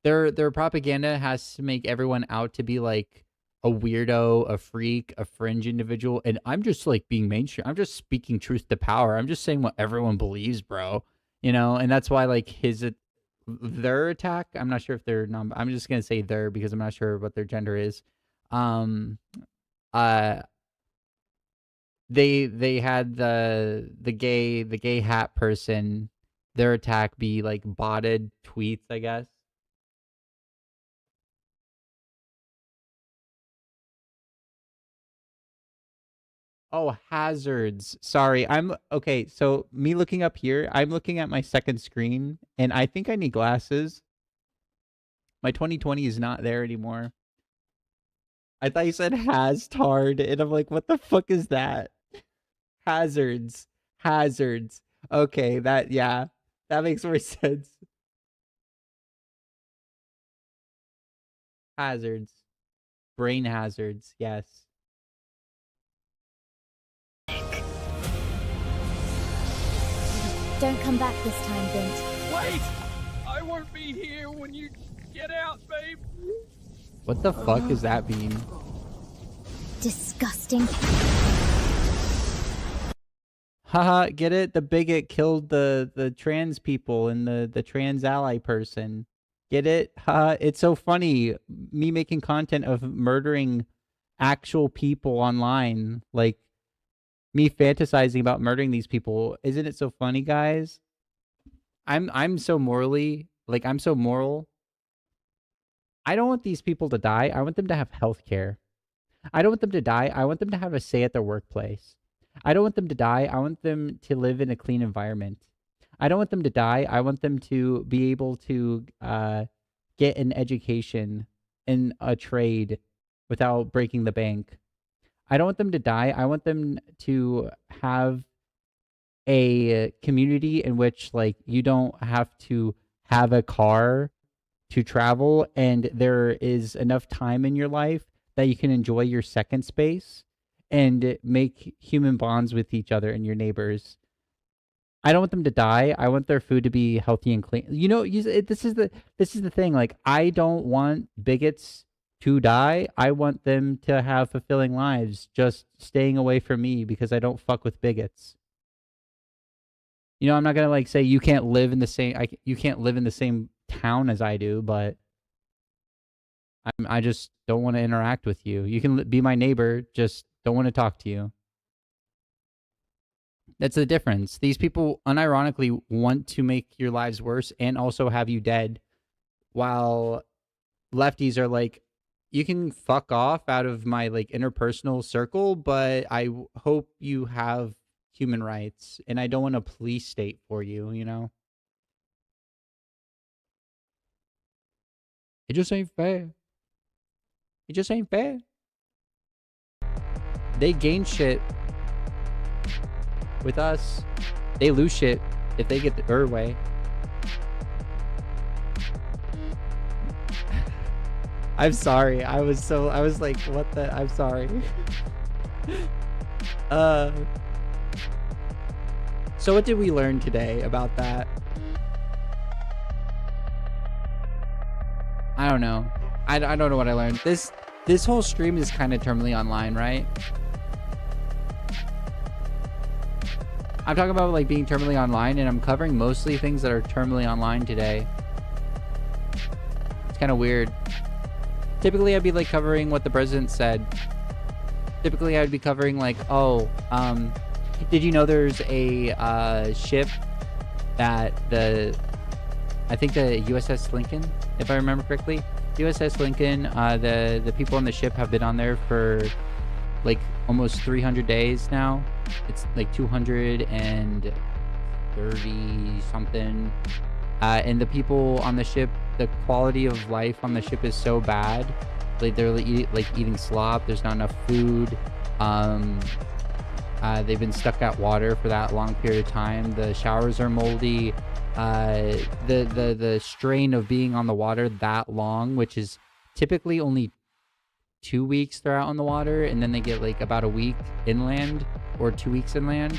Their propaganda has to make everyone out to be like a weirdo, a freak, a fringe individual, and I'm just like being mainstream. I'm just speaking truth to power. I'm just saying what everyone believes, bro. You know, and that's why like their attack. I'm not sure if they're I'm just gonna say their because I'm not sure what their gender is. They had the gay hat person. Their attack be like botted tweets, I guess. Oh, hazards. Sorry. Okay. So me looking up here, I'm looking at my second screen and I think I need glasses. My 2020 is not there anymore. I thought you said has-tard and I'm like, what the fuck is that? Hazards. Hazards. Okay. Yeah, that makes more sense. Hazards. Brain hazards. Yes. Don't come back this time, Bint. Wait! I won't be here when you get out, babe. What the fuck does that mean? Disgusting. Haha, get it? The bigot killed the trans people and the trans ally person. Get it? Haha, it's so funny. Me making content of murdering actual people online. Like, me fantasizing about murdering these people. Isn't it so funny, guys? I'm so morally, like, I'm so moral. I don't want these people to die. I want them to have health care. I don't want them to die. I want them to have a say at their workplace. I don't want them to die. I want them to live in a clean environment. I don't want them to die. I want them to be able to get an education in a trade without breaking the bank. I don't want them to die. I want them to have a community in which, like, you don't have to have a car to travel and there is enough time in your life that you can enjoy your second space and make human bonds with each other and your neighbors. I don't want them to die. I want their food to be healthy and clean. You know, this is the thing. Like, I don't want bigots to die. I want them to have fulfilling lives, just staying away from me because I don't fuck with bigots. You know, I'm not gonna like say you can't live in the same town as I do, but I just don't want to interact with you. You can be my neighbor, just don't want to talk to you. That's the difference. These people unironically want to make your lives worse and also have you dead, while lefties are like, you can fuck off out of my like interpersonal circle, but I hope you have human rights and I don't want a police state for you, you know? It just ain't fair. It just ain't fair. They gain shit with us. They lose shit if they get their way. I'm sorry. I was like, what the? I'm sorry. So what did we learn today about that? I don't know. I don't know what I learned. This whole stream is kind of terminally online, right? I'm talking about like being terminally online, and I'm covering mostly things that are terminally online today. It's kind of weird. Typically, I'd be like covering what the president said. Typically, I'd be covering like, did you know there's a ship that I think the USS Lincoln, if I remember correctly, USS Lincoln, the people on the ship have been on there for like almost 300 days now. It's like 230 something. And the people on the ship, the quality of life on the ship is so bad. Like they're eating slop. There's not enough food. They've been stuck at water for that long period of time. The showers are moldy. The strain of being on the water that long, which is typically only 2 weeks they're out on the water, and then they get like about a week inland or 2 weeks inland.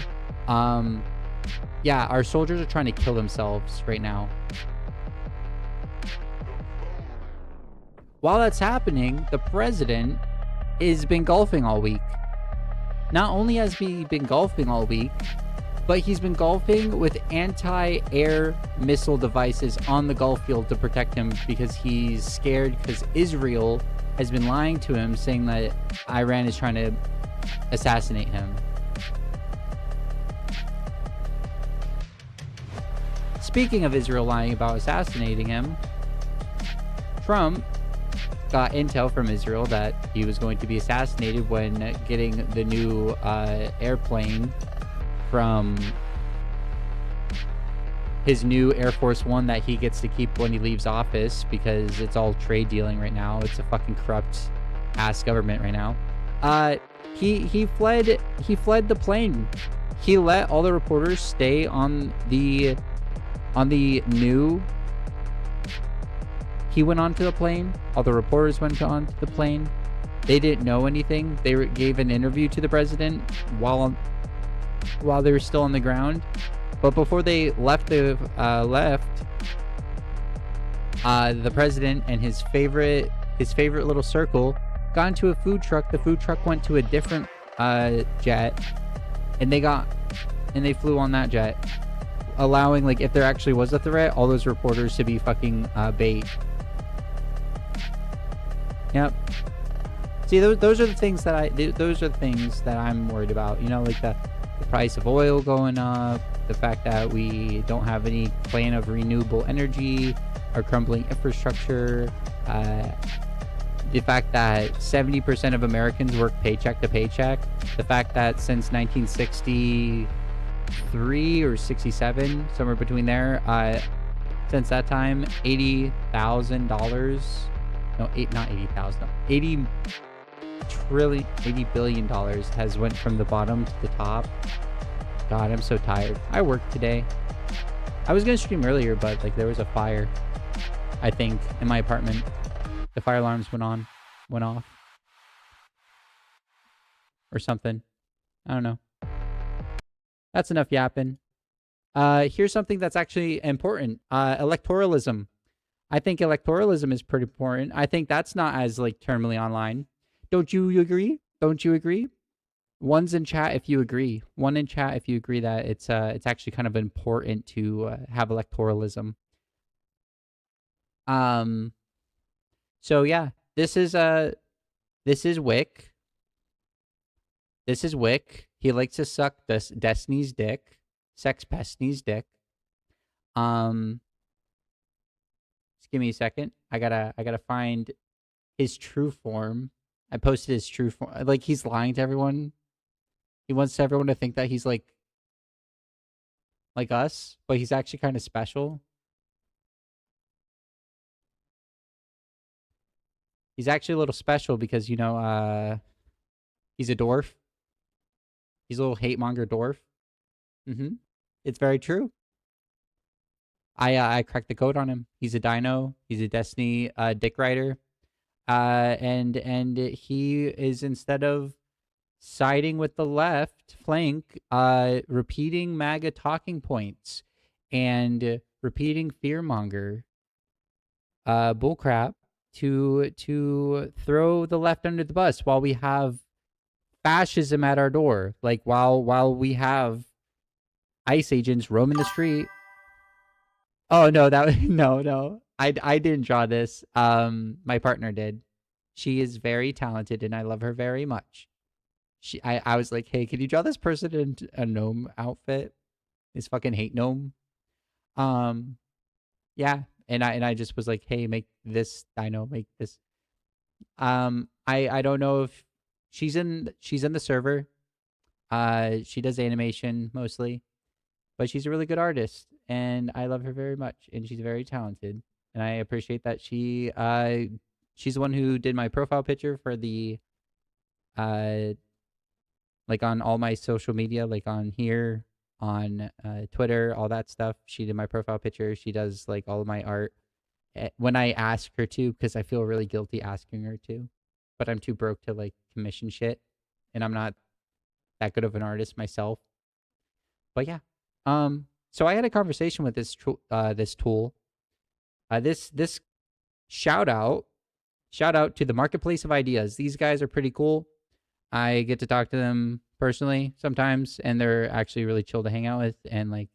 Yeah, our soldiers are trying to kill themselves right now. While that's happening, the president has been golfing all week. Not only has he been golfing all week, but he's been golfing with anti-air missile devices on the golf field to protect him because he's scared because Israel has been lying to him, saying that Iran is trying to assassinate him. Speaking of Israel lying about assassinating him, Trump got intel from Israel that he was going to be assassinated when getting the new airplane from his new Air Force One that he gets to keep when he leaves office, because it's all trade dealing right now. It's a fucking corrupt ass government right now. He fled the plane. He let all the reporters stay on the new. He went onto the plane. All the reporters went onto the plane. They didn't know anything. They gave an interview to the president while they were still on the ground. But before they left the president and his favorite little circle got into a food truck. The food truck went to a different jet, and they flew on that jet, allowing, like, if there actually was a threat, all those reporters to be fucking bait. Yep. See, those are the things that I'm worried about. You know, like the price of oil going up, the fact that we don't have any plan of renewable energy, our crumbling infrastructure, the fact that 70% of Americans work paycheck to paycheck, the fact that since 1963 or 67, somewhere between there, since that time, $80 billion has went from the bottom to the top. God, I'm so tired. I worked today. I was gonna stream earlier, but like there was a fire, I think, in my apartment. The fire alarms went off, or something. I don't know. That's enough yapping. Here's something that's actually important. Electoralism. I think electoralism is pretty important. I think that's not as like terminally online. Don't you agree? Don't you agree? One's in chat if you agree. One in chat if you agree that it's actually kind of important to have electoralism. So yeah, this is Whick. This is Whick. He likes to suck Destiny's dick. Sex Pestiny's dick. Just give me a second. I gotta find his true form. I posted his true form. Like, he's lying to everyone. He wants everyone to think that he's like us, but he's actually kind of special. He's actually a little special because, you know, he's a dwarf. He's a little hate monger dwarf. It's very true. I cracked the code on him. He's a dino. He's a Destiny dick rider. And he is, instead of siding with the left flank, repeating MAGA talking points and repeating fearmonger bullcrap to throw the left under the bus while we have fascism at our door. Like, while we have ICE agents roaming the street. Oh no, no. I didn't draw this. My partner did. She is very talented and I love her very much. I was like, hey, can you draw this person in a gnome outfit? This fucking hate gnome. Yeah. And I just was like, hey, make this dino, make this. I don't know if she's in the server. She does animation mostly, but she's a really good artist and I love her very much and she's very talented. And I appreciate that she's the one who did my profile picture for the like on all my social media, like on here, on Twitter, all that stuff. She did my profile picture. She does like all of my art when I ask her to, because I feel really guilty asking her to, but I'm too broke to like commission shit, and I'm not that good of an artist myself. But yeah, so I had a conversation with this this tool. This shout out to the Marketplace of Ideas. These guys are pretty cool. I get to talk to them personally sometimes, and they're actually really chill to hang out with and like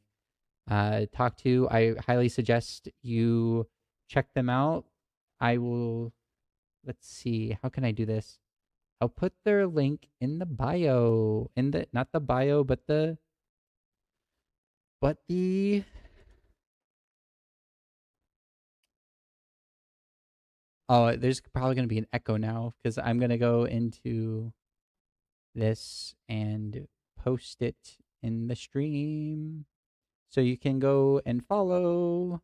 talk to. I highly suggest you check them out. I will. Let's see. How can I do this? I'll put their link in the bio. In the not the bio, but the Oh, there's probably going to be an echo now because I'm going to go into this and post it in the stream. So you can go and follow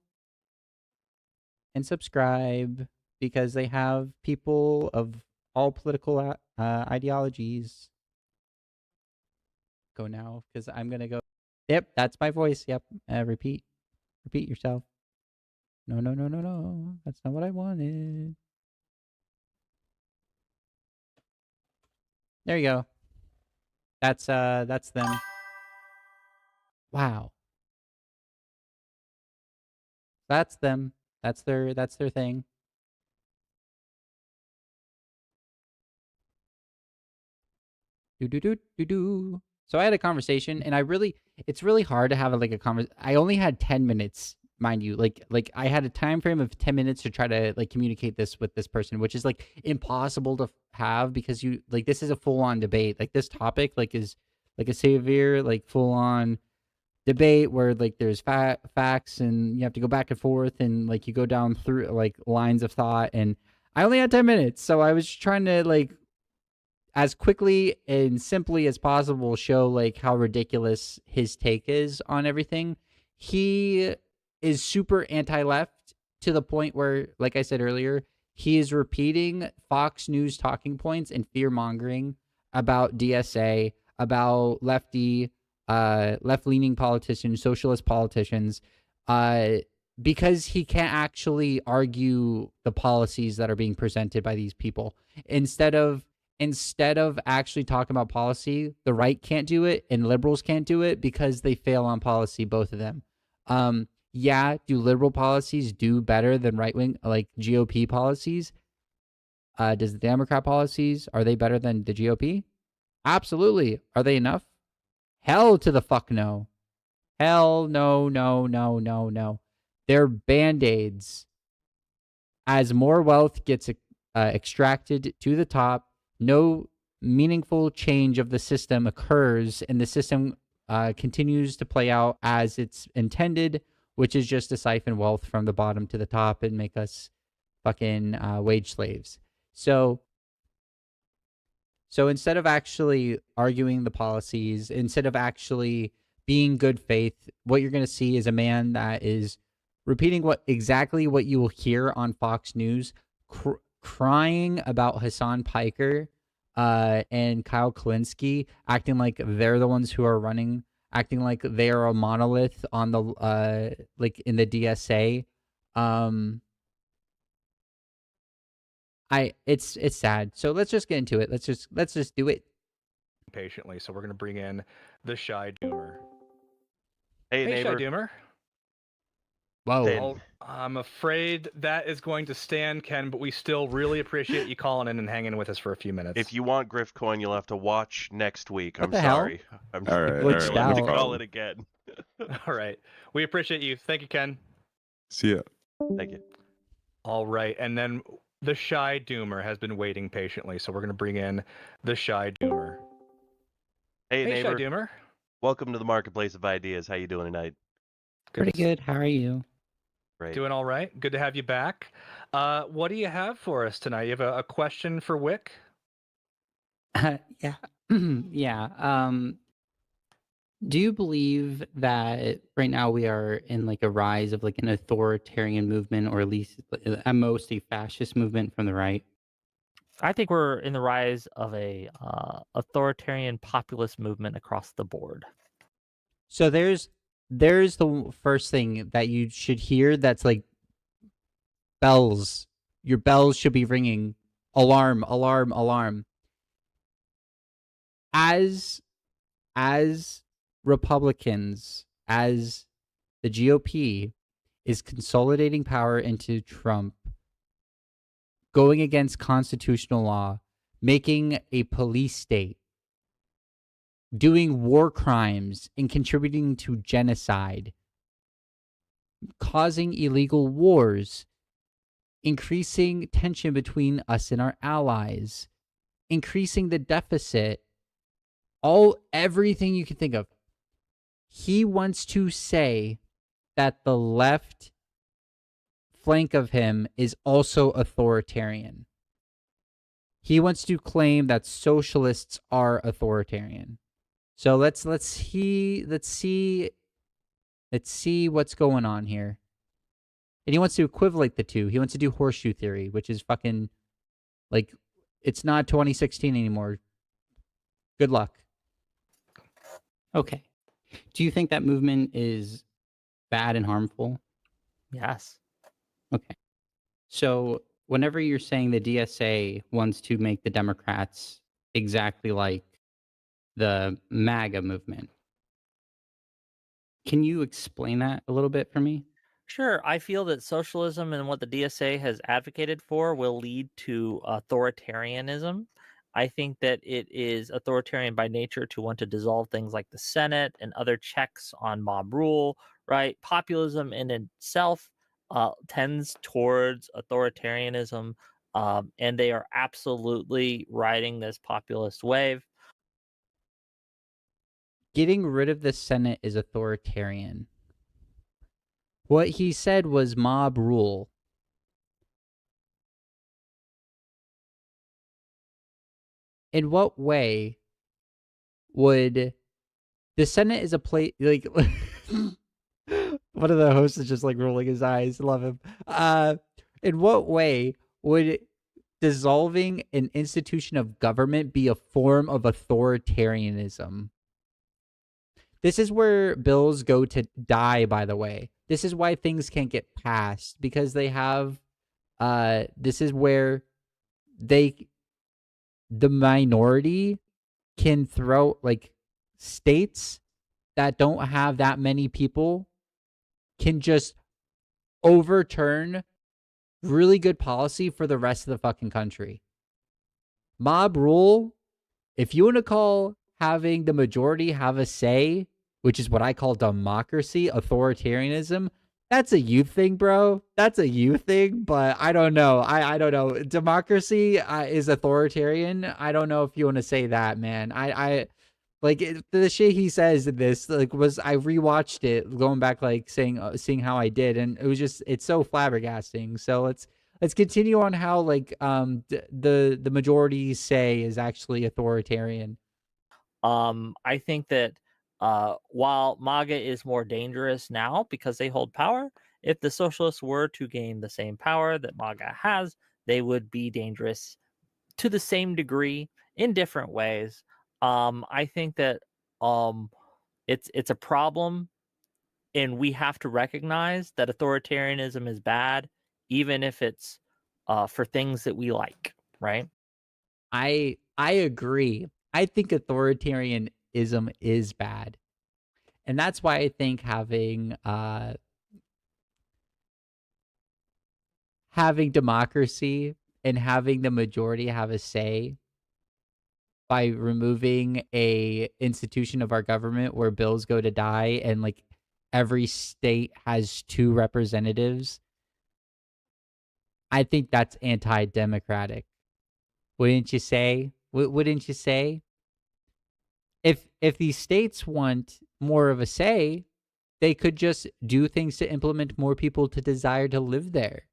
and subscribe because they have people of all political ideologies. Go now because I'm going to go. Yep, that's my voice. Yep. Repeat yourself. No. That's not what I wanted. There you go. That's them. Wow. That's them. That's their thing. Do. So I had a conversation, and it's really hard to have like a conversation. I only had 10 minutes, mind you. Like I had a time frame of 10 minutes to try to like communicate this with this person, which is like impossible to have because you like this is a full on debate. Like this topic like is like a severe like full on debate where like there's facts and you have to go back and forth and like you go down through like lines of thought, and I only had 10 minutes, so I was trying to like as quickly and simply as possible show like how ridiculous his take is on everything. He is super anti-left to the point where, like I said earlier, he is repeating Fox News talking points and fear-mongering about DSA, about left-leaning politicians, socialist politicians, because he can't actually argue the policies that are being presented by these people. Instead of actually talking about policy, the right can't do it and liberals can't do it because they fail on policy, both of them. Yeah, do liberal policies do better than right-wing, like GOP policies? Does the Democrat policies, are they better than the GOP? Absolutely. Are they enough? Hell to the fuck no. Hell no. They're Band-Aids. As more wealth gets extracted to the top, no meaningful change of the system occurs, and the system continues to play out as it's intended, which is just to siphon wealth from the bottom to the top and make us fucking wage slaves. So instead of actually arguing the policies, instead of actually being good faith, what you're going to see is a man that is repeating exactly what you will hear on Fox News, crying about Hassan Piker and Kyle Kalinske, acting like they're the ones who are running, acting like they are a monolith on the like in the DSA. It's sad. So let's just get into it. Let's just do it patiently. So we're gonna bring in the Shy Doomer. Hey neighbor. Shy Doomer. Whoa. Well, I'm afraid that is going to stand, Ken, but we still really appreciate you calling in and hanging with us for a few minutes. If you want Griff Coin, you'll have to watch next week. What I'm the hell? sorry. I'm All right, Glitched all right, out. to call it again. All right. We appreciate you. Thank you, Ken. See ya. Thank you. All right. And then the Shy Doomer has been waiting patiently, so we're going to bring in the Shy Doomer. Hey neighbor. Shy Doomer. Welcome to the Marketplace of Ideas. How you doing tonight? Pretty good. How are you? Great. Doing all right. Good to have you back. What do you have for us tonight? You have a question for Whick? Yeah. Yeah. Do you believe that right now we are in like a rise of like an authoritarian movement, or at least at most a fascist movement from the right? I think we're in the rise of a authoritarian populist movement across the board. So there's the first thing that you should hear that's like bells. Your bells should be ringing. Alarm, alarm, alarm. As Republicans, as the GOP is consolidating power into Trump, going against constitutional law, making a police state, doing war crimes and contributing to genocide, causing illegal wars, increasing tension between us and our allies, increasing the deficit, everything you can think of. He wants to say that the left flank of him is also authoritarian. He wants to claim that socialists are authoritarian. So let's see what's going on here. And he wants to equivalent the two. He wants to do horseshoe theory, which is fucking like it's not 2016 anymore. Good luck. Okay. Do you think that movement is bad and harmful? Yes. Okay. So whenever you're saying the DSA wants to make the Democrats exactly like the MAGA movement, can you explain that a little bit for me? Sure. I feel that socialism and what the DSA has advocated for will lead to authoritarianism. I think that it is authoritarian by nature to want to dissolve things like the Senate and other checks on mob rule, right? Populism in itself tends towards authoritarianism, and they are absolutely riding this populist wave. Getting rid of the Senate is authoritarian. What he said was mob rule. In what way would the Senate is a place like one of the hosts is just like rolling his eyes. Love him. In what way would dissolving an institution of government be a form of authoritarianism? This is where bills go to die, by the way. This is why things can't get passed, because they have this is where the minority can throw, like, states that don't have that many people can just overturn really good policy for the rest of the fucking country. Mob rule, if you want to call having the majority have a say, which is what I call democracy, authoritarianism, that's a you thing, bro. That's a you thing, but I don't know. I don't know. Democracy is authoritarian. I don't know if you want to say that, man. I like the shit he says in this, like, was I rewatched it going back, like seeing how I did, and it was just, it's so flabbergasting. So let's continue on how, like, the majority say is actually authoritarian. I think that while MAGA is more dangerous now because they hold power, if the socialists were to gain the same power that MAGA has, they would be dangerous to the same degree in different ways. I think that it's a problem, and we have to recognize that authoritarianism is bad, even if it's for things that we like, right? I agree. I think authoritarianism is bad. And that's why I think having democracy and having the majority have a say by removing a institution of our government where bills go to die and, like, every state has 2 representatives, I think that's anti-democratic. Wouldn't you say? Wouldn't you say? If these states want more of a say, they could just do things to implement more people to desire to live there.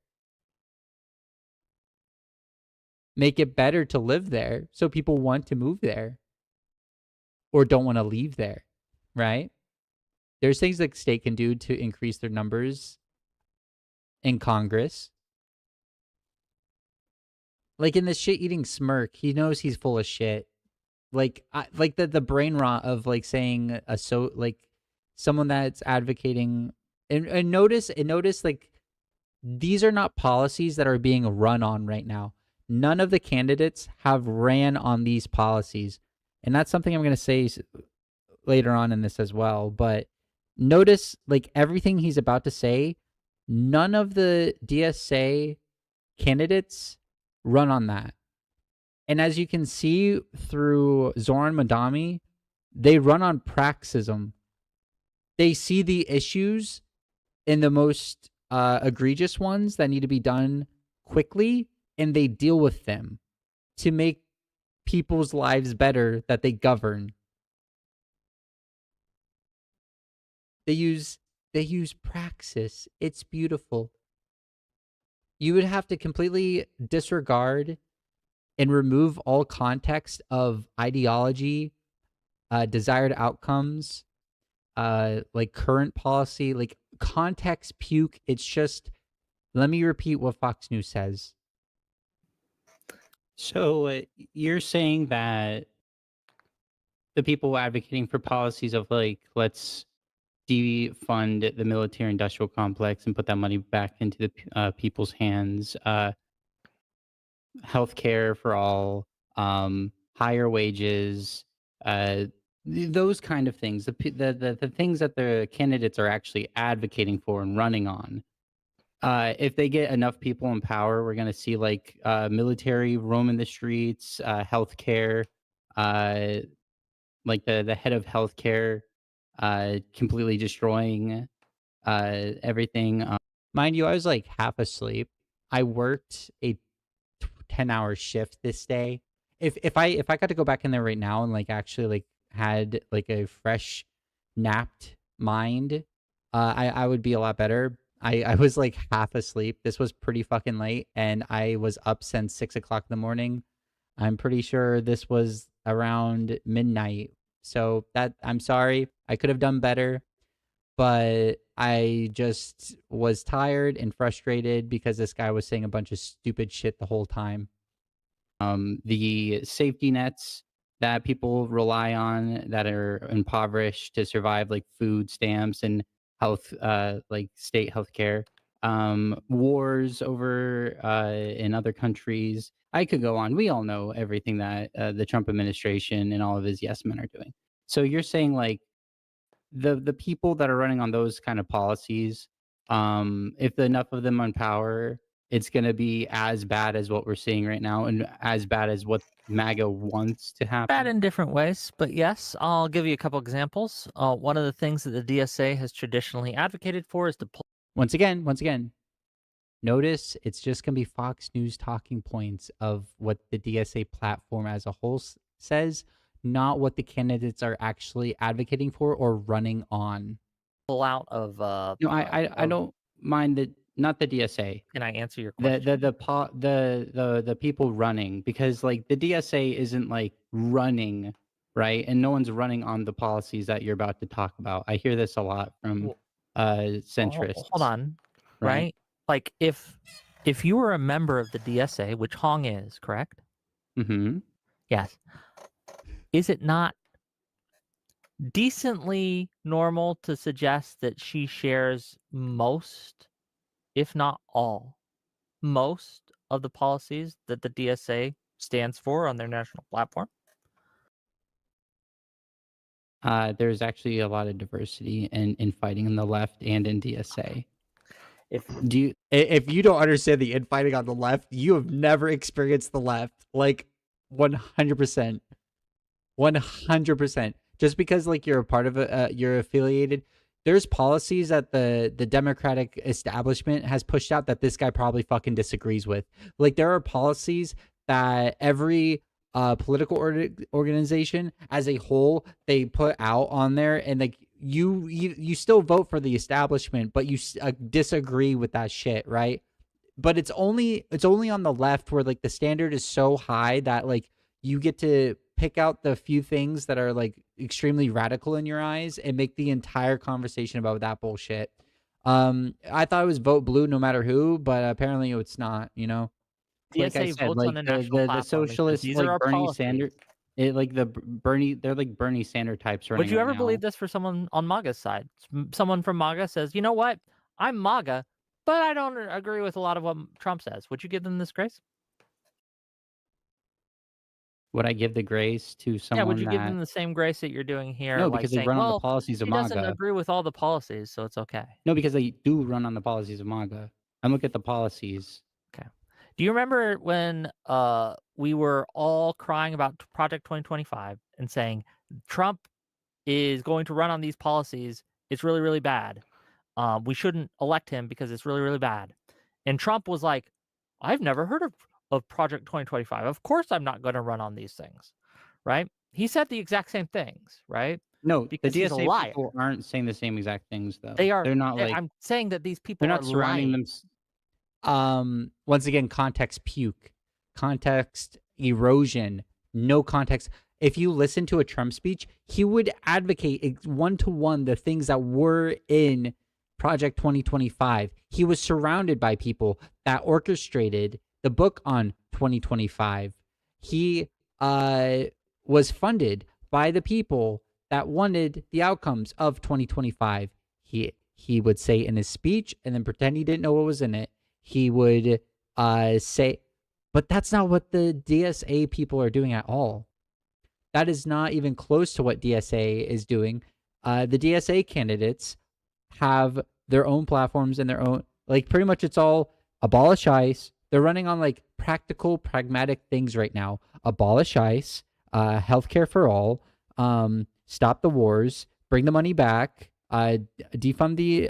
Make it better to live there so people want to move there or don't want to leave there, right? There's things that state can do to increase their numbers in Congress. like in the shit-eating smirk, he knows he's full of shit. Like, like the brain rot of like saying someone that's advocating and notice like these are not policies that are being run on right now. None of the candidates have ran on these policies, and that's something I'm going to say later on in this as well. But notice like everything he's about to say, none of the DSA candidates run on that. And as you can see through Zoran Madami, they run on praxism. They see the issues in the most egregious ones that need to be done quickly, and they deal with them to make people's lives better that they govern. They use praxis. It's beautiful. You would have to completely disregard and remove all context of ideology, desired outcomes, like current policy, like context puke. It's just, let me repeat what Fox News says. So you're saying that the people advocating for policies of like, let's defund the military industrial complex and put that money back into the people's hands, healthcare for all, higher wages, those kind of things, the things that the candidates are actually advocating for and running on. If they get enough people in power, we're going to see like military roam in the streets, healthcare, like the head of healthcare completely destroying everything. Mind you, I was like half asleep. I worked a 10-hour shift this day. If I got to go back in there right now and like actually like had like a fresh napped mind, I would be a lot better. I was like half asleep. This was pretty fucking late, and I was up since 6 o'clock in the morning. I'm pretty sure this was around midnight. So that, I'm sorry. I could have done better, but I just was tired and frustrated because this guy was saying a bunch of stupid shit the whole time. The safety nets that people rely on that are impoverished to survive, like food stamps and health, like state health care, wars over in other countries. I could go on. We all know everything that the Trump administration and all of his yes men are doing. So you're saying like the people that are running on those kind of policies, if enough of them on power, it's going to be as bad as what we're seeing right now and as bad as what MAGA wants to happen. Bad in different ways, but yes, I'll give you a couple examples. One of the things that the DSA has traditionally advocated for is to Once again, notice it's just going to be Fox News talking points of what the DSA platform as a whole says, not what the candidates are actually advocating for or running on. pull out of. No, I don't mind the, not the DSA. Can I answer your question? The people running, because like the DSA isn't like running, right? And no one's running on the policies that you're about to talk about. I hear this a lot from centrists. Hold on, right? Like if you were a member of the DSA, which Hong is, correct? Mm-hmm. Yes. Is it not decently normal to suggest that she shares most, if not all, most of the policies that the DSA stands for on their national platform? There's actually a lot of diversity in fighting in the left and in DSA. If you don't understand the infighting on the left, you have never experienced the left. Like 100%. 100%. Just because like you're a part of it, you're affiliated. There's policies that the Democratic establishment has pushed out that this guy probably fucking disagrees with. Like there are policies that every political organization as a whole they put out on there, and like you still vote for the establishment, but you disagree with that shit, right? But it's only on the left where like the standard is so high that like you get to pick out the few things that are like extremely radical in your eyes and make the entire conversation about that bullshit. I thought it was vote blue no matter who, but apparently it's not, you know? like I DSA said, votes on like a national the platform and says, socialists, "These like are our Bernie policies." Sanders, they're like Bernie Sanders types running Would you right ever now. believe this for someone on MAGA's side? Someone from MAGA says, "You know what? I'm MAGA, but I don't agree with a lot of what Trump says." Would you give them this grace? Would I give the grace to Yeah, someone would you give that? them the same grace that you're doing here, No, like because they saying, run on the "Well, policies of she doesn't MAGA. agree with all the policies, so it's okay." No, because they do run on the policies of MAGA. I'm looking at the policies. Okay. Do you remember when we were all crying about Project 2025 and saying Trump is going to run on these policies? It's really, really bad. We shouldn't elect him because it's really, really bad. And Trump was like, "I've never heard of Project 2025. Of course I'm not going to run on these things." Right? He said the exact same things, right? No, the Because he's a DSA liar. people aren't saying the same exact things though. They are. They're not like I'm saying that these people they're are not surrounding lying. them. Once again, context puke, context erosion, no context. If you listen to a Trump speech, he would advocate one-to-one the things that were in Project 2025. He was surrounded by people that orchestrated the book on 2025. He was funded by the people that wanted the outcomes of 2025. He would say in his speech and then pretend he didn't know what was in it. He would say, but that's not what the DSA people are doing at all. That is not even close to what DSA is doing. The DSA candidates have their own platforms and their own, like, pretty much it's all abolish ICE. They're running on like practical, pragmatic things right now. Abolish ICE, healthcare for all, stop the wars, bring the money back, defund the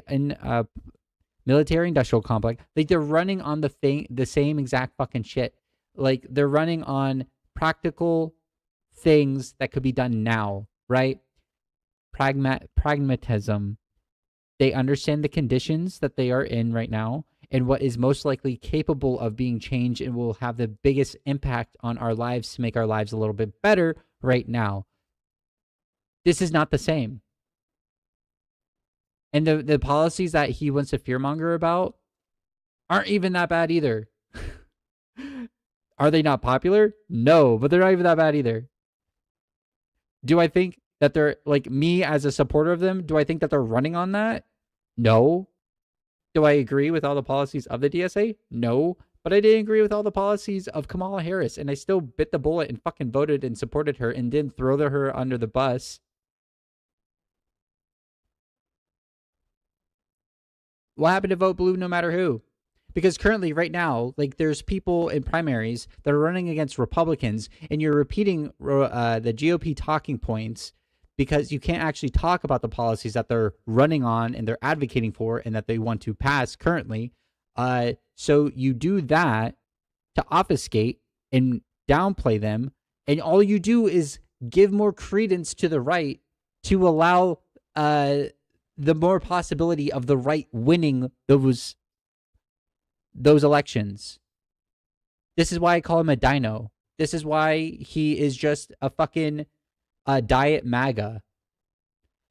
military industrial complex. Like, they're running on the same exact fucking shit. Like, they're running on practical things that could be done now, right? Pragmatism. They understand the conditions that they are in right now and what is most likely capable of being changed and will have the biggest impact on our lives to make our lives a little bit better right now. This is not the same. And the policies that he wants to fearmonger about aren't even that bad either. Are they not popular? No, but they're not even that bad either. Do I think that they're, like, me as a supporter of them, do I think that they're running on that? No. Do I agree with all the policies of the DSA? No. But I didn't agree with all the policies of Kamala Harris, and I still bit the bullet and fucking voted and supported her and didn't throw her under the bus. What happened to vote blue no matter who? Because currently, right now, like, there's people in primaries that are running against Republicans, and you're repeating the GOP talking points because you can't actually talk about the policies that they're running on and they're advocating for and that they want to pass currently. So you do that to obfuscate and downplay them, and all you do is give more credence to the right to allow the more possibility of the right winning those elections. This is why I call him a dino. This is why he is just a fucking diet MAGA.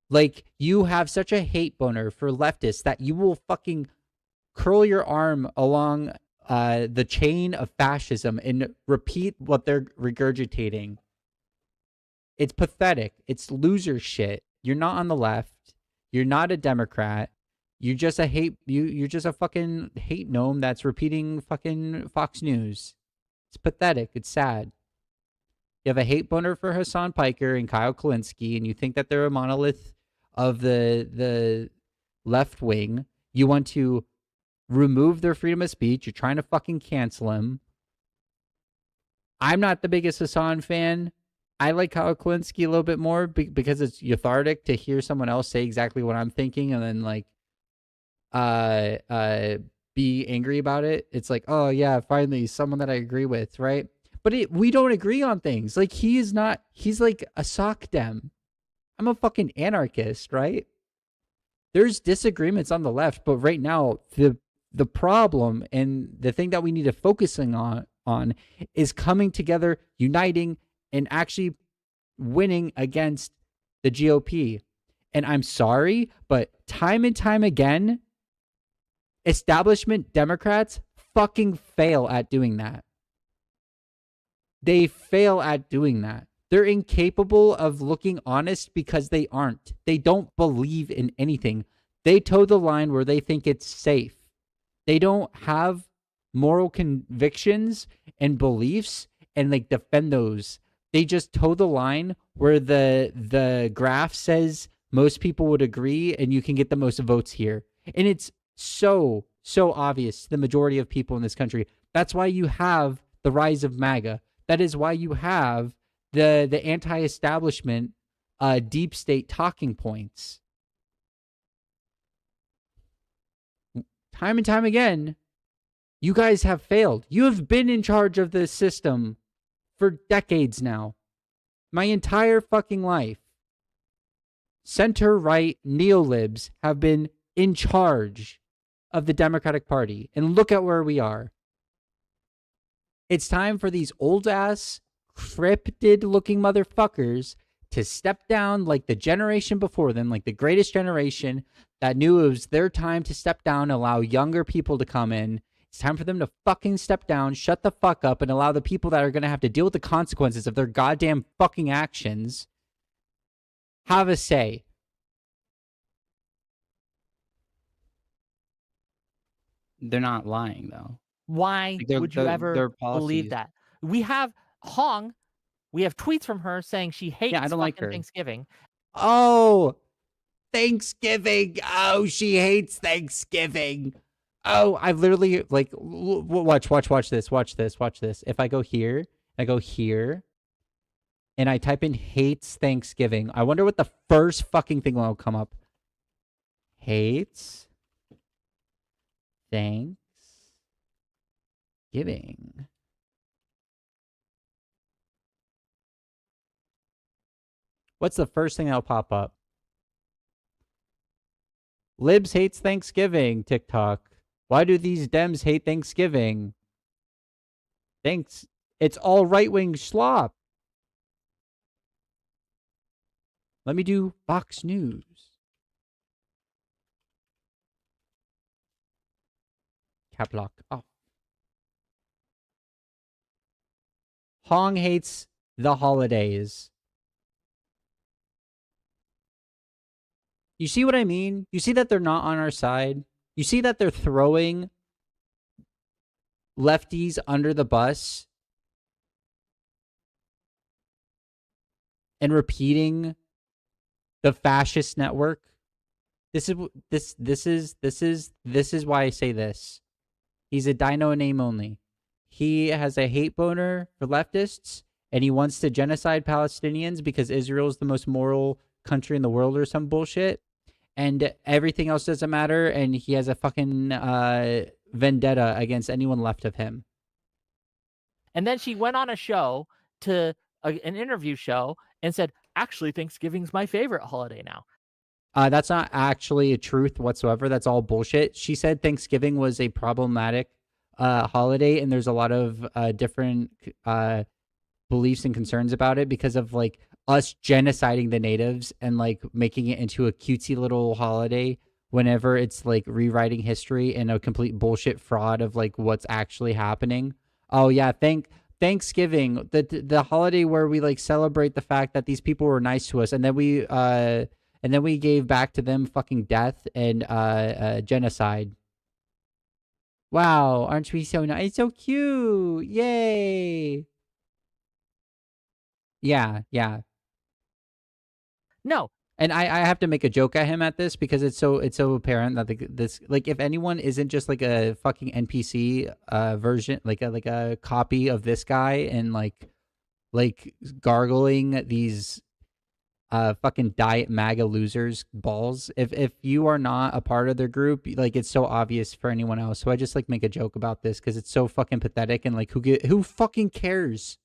Like, you have such a hate boner for leftists that you will fucking curl your arm along the chain of fascism and repeat what they're regurgitating. It's pathetic. It's loser shit. You're not on the left. You're not a Democrat. You're just a you're just a fucking hate gnome that's repeating fucking Fox News. It's pathetic. It's sad. You have a hate boner for Hassan Piker and Kyle Kalinske, and you think that they're a monolith of the left wing. You want to remove their freedom of speech. You're trying to fucking cancel him. I'm not the biggest Hassan fan. I like Kyle Kalinske a little bit more because it's cathartic to hear someone else say exactly what I'm thinking and then, like, be angry about it. It's like, oh yeah, finally someone that I agree with, right? But we don't agree on things. Like, he's like a sock dem. I'm a fucking anarchist, right? There's disagreements on the left, but right now the problem and the thing that we need to focusing on is coming together, uniting, and actually winning against the GOP. And I'm sorry, but time and time again, establishment Democrats fucking fail at doing that. They fail at doing that. They're incapable of looking honest because they aren't. They don't believe in anything. They toe the line where they think it's safe. They don't have moral convictions and beliefs and like defend those. They just toe the line where the graph says most people would agree and you can get the most votes here. And it's so obvious to the majority of people in this country. That's why you have the rise of MAGA. That is why you have the anti-establishment deep state talking points. Time and time again, you guys have failed. You have been in charge of this system for decades now. My entire fucking life. Center-right neolibs have been in charge of the Democratic Party. And look at where we are. It's time for these old-ass, cryptid-looking motherfuckers to step down like the generation before them, like the greatest generation that knew it was their time to step down, allow younger people to come in. It's time for them to fucking step down, shut the fuck up, and allow the people that are going to have to deal with the consequences of their goddamn fucking actions have a say. They're not lying, though. Why Like, would you ever their believe policies. that? We have Hong. We have tweets from her saying she hates I don't like fucking her. Thanksgiving. Oh, Thanksgiving. Oh, she hates Thanksgiving. Oh, I've literally like watch this. Watch this. If I go here, and I type in hates Thanksgiving, I wonder what the first fucking thing will come up. Hates Thanksgiving. What's the first thing that'll pop up? Libs hates Thanksgiving, TikTok. Why do these Dems hate Thanksgiving? Thanks. It's all right-wing slop. Let me do Fox News. Cap lock off. Hong hates the holidays. You see what I mean? You see that they're not on our side? You see that they're throwing lefties under the bus and repeating the fascist network? This is why I say this. He's a dino in name only. He has a hate boner for leftists and he wants to genocide Palestinians because Israel is the most moral country in the world or some bullshit. And everything else doesn't matter, and he has a fucking vendetta against anyone left of him. And then she went on a show, an interview show, and said, actually, Thanksgiving's my favorite holiday now. That's not actually a truth whatsoever. That's all bullshit. She said Thanksgiving was a problematic holiday, and there's a lot of different beliefs and concerns about it because of, like, us genociding the natives and like making it into a cutesy little holiday whenever it's like rewriting history and a complete bullshit fraud of like what's actually happening. Oh yeah, Thanksgiving, the holiday where we like celebrate the fact that these people were nice to us and then we gave back to them fucking death and genocide. Wow, aren't we so nice? It's so cute. Yay. Yeah. No. And I have to make a joke at him at this because it's so apparent that this, like, if anyone isn't just like a fucking NPC version, like a copy of this guy and like gargling these fucking diet MAGA losers balls. If you are not a part of their group, like, it's so obvious for anyone else. So I just like make a joke about this because it's so fucking pathetic and like who fucking cares?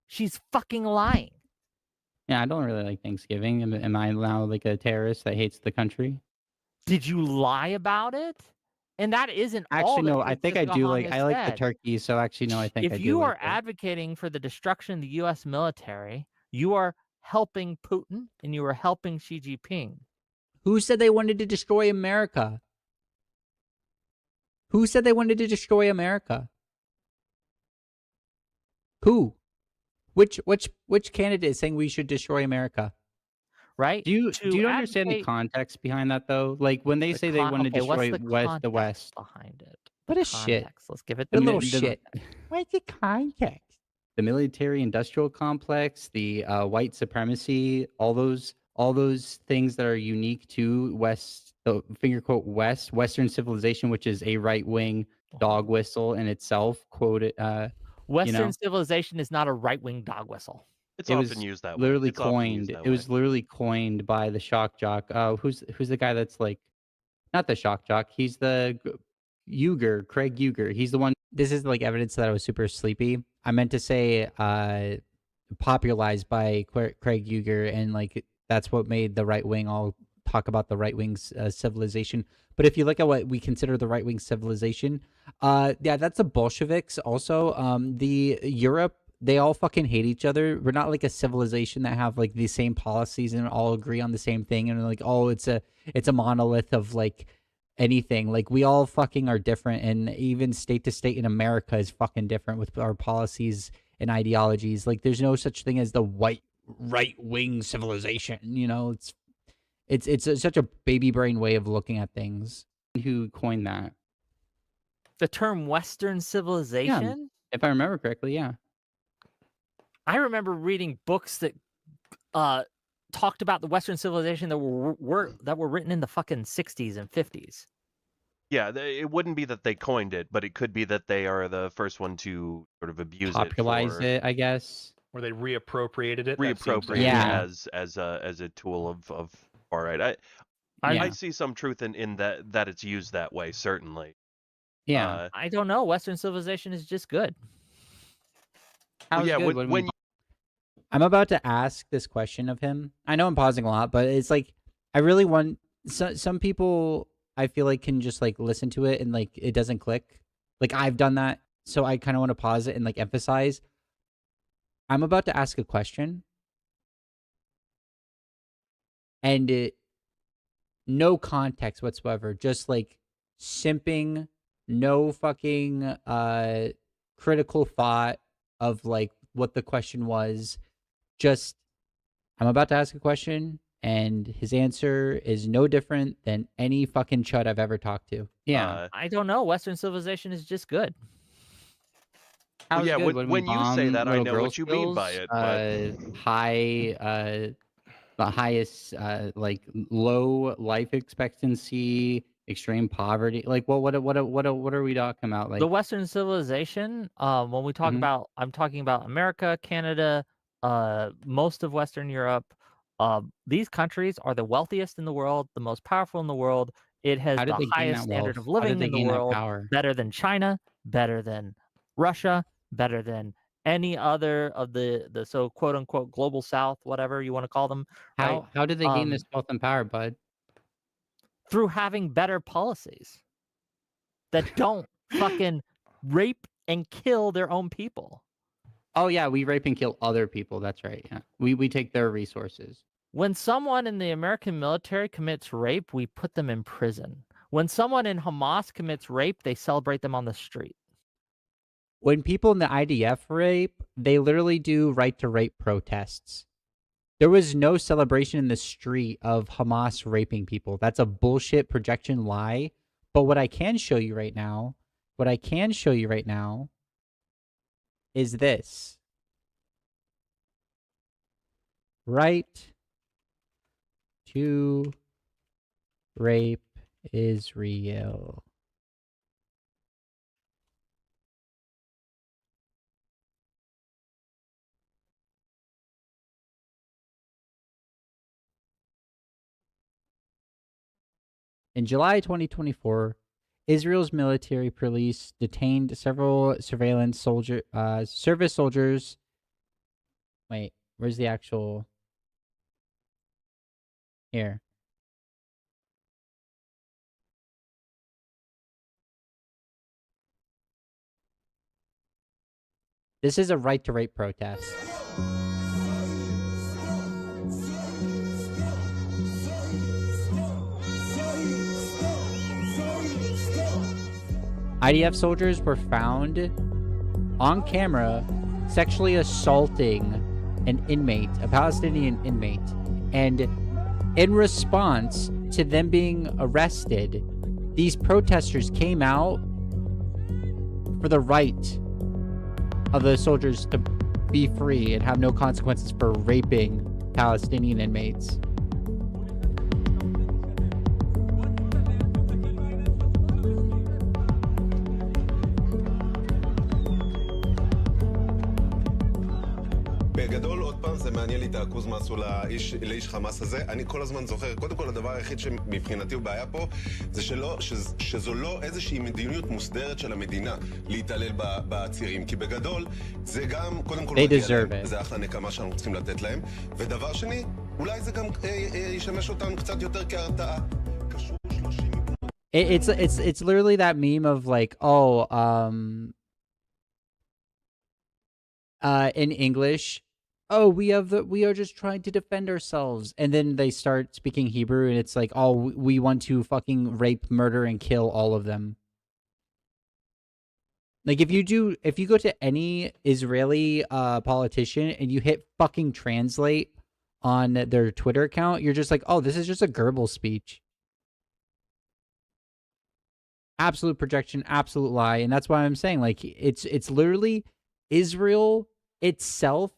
She's fucking lying. Yeah, I don't really like Thanksgiving. Am I now like a terrorist that hates the country? Did you lie about it? And that isn't all Actually, that no. I think I do like. I like the said. turkey. So actually, no. I think I If do you like are it. advocating for the destruction of the U.S. military, you are helping Putin and you are helping Xi Jinping. Who said they wanted to destroy America? Who said they wanted to destroy America? Who? Which candidate is saying we should destroy America? right? Do you To understand the advocate context behind that though? Like when they the say they con- want to okay, what's destroy the context West, behind it? What The a shit. context. Let's give it What a the little the- shit. What's the context? the military-industrial complex, the white supremacy, all those things that are unique to West, the finger quote Western civilization, which is a right-wing dog whistle in itself. Quoted, Western know? civilization is not a right-wing dog whistle. It's it often was used that way. literally It's often used coined. that It was way. literally coined by the shock jock. Who's the guy that's like, not the shock jock. He's the Uger, Craig Uger. He's the one. This is like evidence that I was super sleepy. I meant to say popularized by Craig Uger, and like that's what made the right wing all talk about the right wing's civilization. But if you look at what we consider the right wing civilization, yeah, that's the Bolsheviks. Also, the Europe, they all fucking hate each other. We're not like a civilization that have like the same policies and all agree on the same thing, and like, oh, it's a monolith of like anything. Like we all fucking are different, and even state to state in America is fucking different with our policies and ideologies. Like there's no such thing as the right wing civilization. You know, it's such a baby brain way of looking at things. Who coined that? The term Western civilization? If I remember correctly, yeah. I remember reading books that talked about the Western civilization that were written in the fucking 60s and 50s. Yeah, it wouldn't be that they coined it, but it could be that they are the first one to sort of abuse Popularize it, I guess. Or they reappropriated it. That seems reappropriate like- Yeah. as a tool of far right. Yeah. I see some truth in that it's used that way, certainly. Yeah. I don't know. Western civilization is just good. How's yeah, good when I'm about to ask this question of him. I know I'm pausing a lot, but it's like I really want some people. I feel like can just like listen to it and like it doesn't click. Like I've done that, so I kind of want to pause it and like emphasize. I'm about to ask a question, and no context whatsoever, just like simping, no fucking critical thought of like what the question was. Just, I'm about to ask a question, and his answer is no different than any fucking chud I've ever talked to. Yeah. I don't know. Western civilization is just good. How's yeah, good when we you say bomb that, I little know girl what you mean by schools, it, the highest like low life expectancy, extreme poverty. Like what are we talking about? Like The Western civilization, when we talk Mhm. about, I'm talking about America, Canada, most of Western Europe. These countries are the wealthiest in the world, the most powerful in the world. It has how did the they gain highest that standard wealth? of How did living they in the gain that world, power? better than China, better than Russia, better than any other of the so quote unquote global South, whatever you want to call them. Right? How did they gain this wealth and power, bud? Through having better policies that don't fucking rape and kill their own people. Oh yeah, we rape and kill other people. That's right. Yeah, we take their resources. When someone in the American military commits rape, we put them in prison. When someone in Hamas commits rape, they celebrate them on the street. When people in the IDF rape, they literally do right to rape protests. There was no celebration in the street of Hamas raping people. That's a bullshit projection lie. But what I can show you right now, is this. Right to rape Israel. In July 2024, Israel's military police detained several surveillance service soldiers. Wait, where's the actual? Here. This is a right to rape protest. IDF soldiers were found on camera sexually assaulting an inmate, a Palestinian inmate, and in response to them being arrested, these protesters came out for the right of the soldiers to be free and have no consequences for raping Palestinian inmates. בגדול, עוד פעם, זה מעניין לי את העכוז מה עשו לאיש חמאס הזה. אני כל הזמן זוכר, קודם כל הדבר היחיד שמבחינתי הוא בעיה פה, זה שזו לא איזושהי מדיניות מוסדרת של המדינה להתעלל בעצירים. כי בגדול, זה גם, קודם כל, זה אחלה נקמה שאנחנו צריכים לתת להם. ודבר שני, אולי זה גם ישמש אותנו קצת יותר כהרתעה. קשור 30... It's literally that meme of like, oh, in English, oh, we are just trying to defend ourselves, and then they start speaking Hebrew, and it's like, oh, we want to fucking rape, murder, and kill all of them. Like if you go to any Israeli politician and you hit fucking translate on their Twitter account, you're just like, oh, this is just a Goebbels speech. Absolute projection, absolute lie, and that's why I'm saying, like, it's literally Israel itself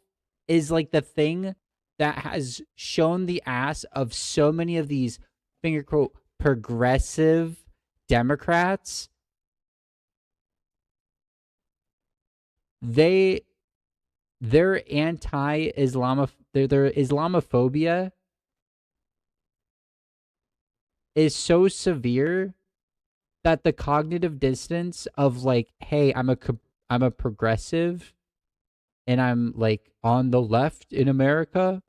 is like the thing that has shown the ass of so many of these finger quote progressive Democrats. Their Islamophobia is so severe that the cognitive dissonance of like, hey, I'm a progressive and I'm like on the left in America,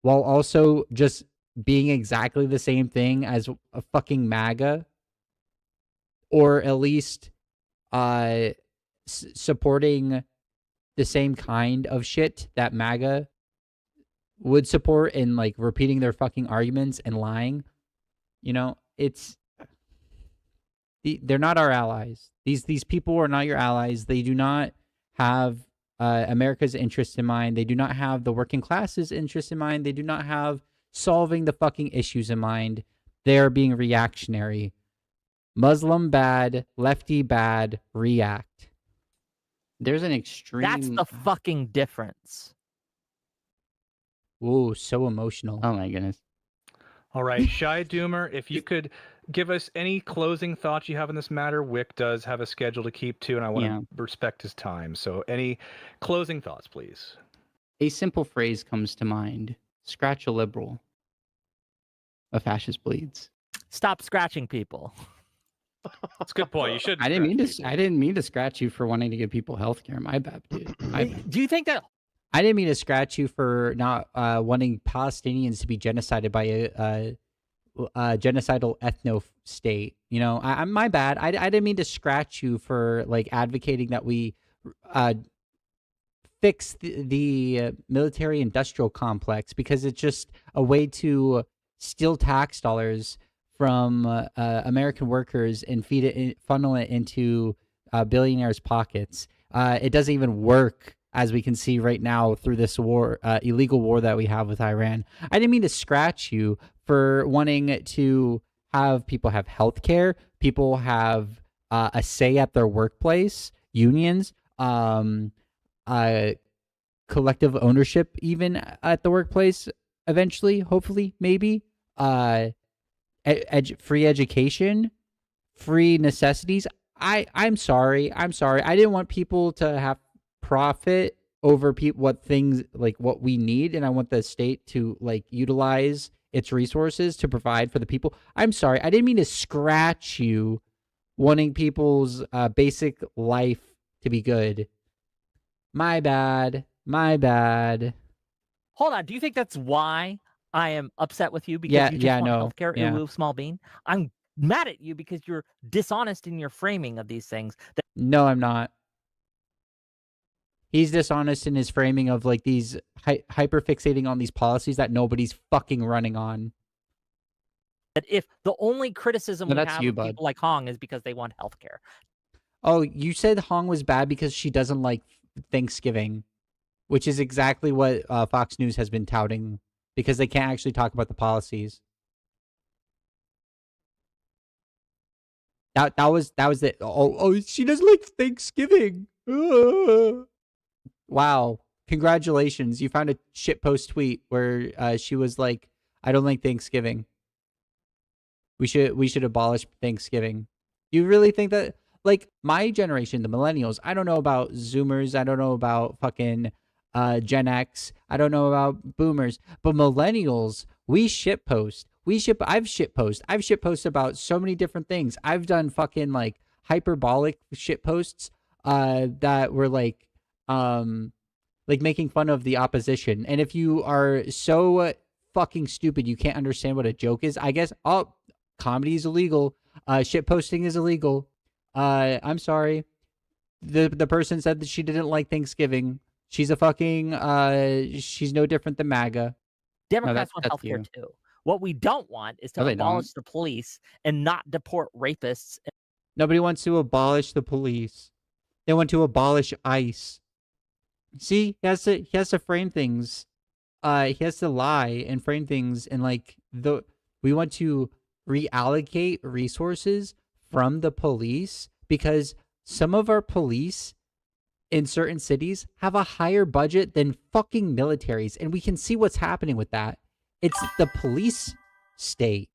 while also just being exactly the same thing as a fucking MAGA, or at least supporting the same kind of shit that MAGA would support, and like repeating their fucking arguments and lying. You know, they're not our allies. These people are not your allies. They do not have America's interest in mind. They do not have the working class's interest in mind. They do not have solving the fucking issues in mind. They are being reactionary. Muslim bad, lefty bad, react. There's an extreme... That's the fucking difference. Ooh, so emotional. Oh my goodness. All right, Shy Doomer, if you could give us any closing thoughts you have in this matter. Whick does have a schedule to keep to, and I want to respect his time. So any closing thoughts, please? A simple phrase comes to mind. Scratch a liberal. A fascist bleeds. Stop scratching people. That's a good point. You should. I didn't mean to scratch you for wanting to give people health care. My bad, dude. My bad. Do you think that... I didn't mean to scratch you for not wanting Palestinians to be genocided by a genocidal ethno state. You know, I'm my bad. I didn't mean to scratch you for like advocating that we fix the military industrial complex, because it's just a way to steal tax dollars from American workers and funnel it into billionaires' pockets. It doesn't even work, as we can see right now through this war, illegal war that we have with Iran. I didn't mean to scratch you for wanting to have people have health care, people have a say at their workplace, unions, collective ownership even at the workplace eventually, hopefully, maybe, free education, free necessities. I'm sorry. I didn't want people to have profit over what things like what we need, and I want the state to like utilize its resources to provide for the people. I'm sorry, I didn't mean to scratch you wanting people's basic life to be good. My bad. Hold on, do you think that's why I am upset with you? Because you just want healthcare, ooh, small bean? I'm mad at you because you're dishonest in your framing of these things. No, I'm not. He's dishonest in his framing of like these hyper fixating on these policies that nobody's fucking running on. That if the only criticism we have of people like Hong is because they want healthcare. Oh, you said Hong was bad because she doesn't like Thanksgiving, which is exactly what Fox News has been touting because they can't actually talk about the policies. That was it. Oh, she doesn't like Thanksgiving. Wow. Congratulations. You found a shitpost tweet where she was like, I don't like Thanksgiving. We should abolish Thanksgiving. You really think that, like, my generation, the millennials, I don't know about Zoomers, I don't know about fucking Gen X, I don't know about boomers, but millennials, we shitpost. I've shitposted about so many different things. I've done fucking like hyperbolic shitposts that were like making fun of the opposition. And if you are so fucking stupid you can't understand what a joke is, I guess comedy is illegal. Shitposting is illegal. I'm sorry. The person said that she didn't like Thanksgiving. She's a fucking she's no different than MAGA. Democrats want healthcare too. What we don't want is to abolish the police and not deport rapists. Nobody wants to abolish the police. They want to abolish ICE. See, he has to frame things. He has to lie and frame things, and like we want to reallocate resources from the police because some of our police in certain cities have a higher budget than fucking militaries, and we can see what's happening with that. It's the police state.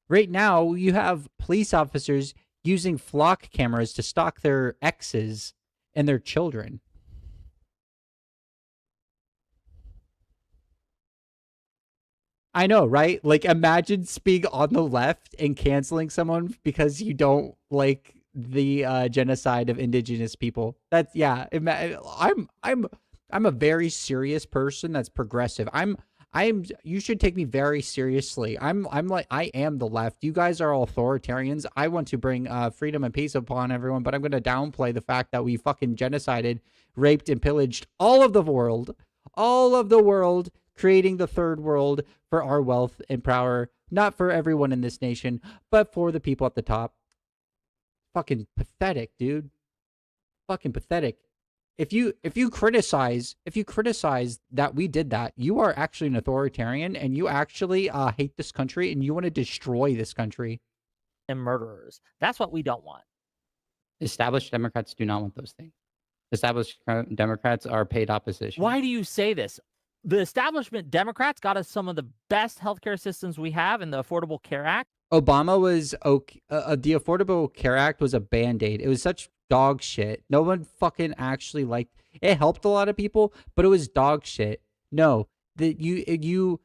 Right now, you have police officers using flock cameras to stalk their exes and their children. I know, right? Like, imagine being on the left and canceling someone because you don't like the genocide of indigenous people. That's I'm a very serious person that's progressive. You should take me very seriously. I'm like, I am the left. You guys are all authoritarians. I want to bring freedom and peace upon everyone, but I'm going to downplay the fact that we fucking genocided, raped, and pillaged all of the world, creating the third world for our wealth and power, not for everyone in this nation, but for the people at the top. Fucking pathetic, dude. Fucking pathetic. If you criticize that we did that, you are actually an authoritarian and you actually hate this country and you want to destroy this country. And murderers. That's what we don't want. Established Democrats do not want those things. Established Democrats are paid opposition. Why do you say this? The establishment Democrats got us some of the best healthcare systems we have in the Affordable Care Act. Obama was okay. The Affordable Care Act was a Band-Aid. It was such dog shit. No one fucking actually liked it. Helped a lot of people, but it was dog shit. No, that you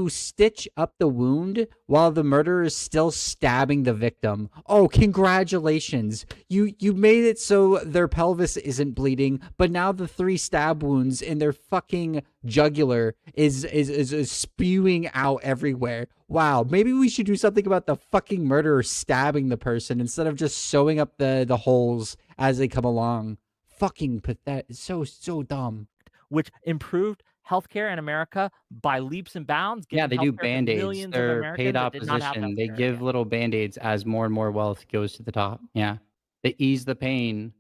stitch up the wound while the murderer is still stabbing the victim. Oh, congratulations. You made it so their pelvis isn't bleeding, but now the 3 stab wounds in their fucking jugular is spewing out everywhere. Wow, maybe we should do something about the fucking murderer stabbing the person instead of just sewing up the holes as they come along. Fucking pathetic. So dumb. Which improved healthcare in America by leaps and bounds. Yeah, they do Band-Aids. They're paid opposition. They give little Band-Aids as more and more wealth goes to the top. Yeah, they ease the pain.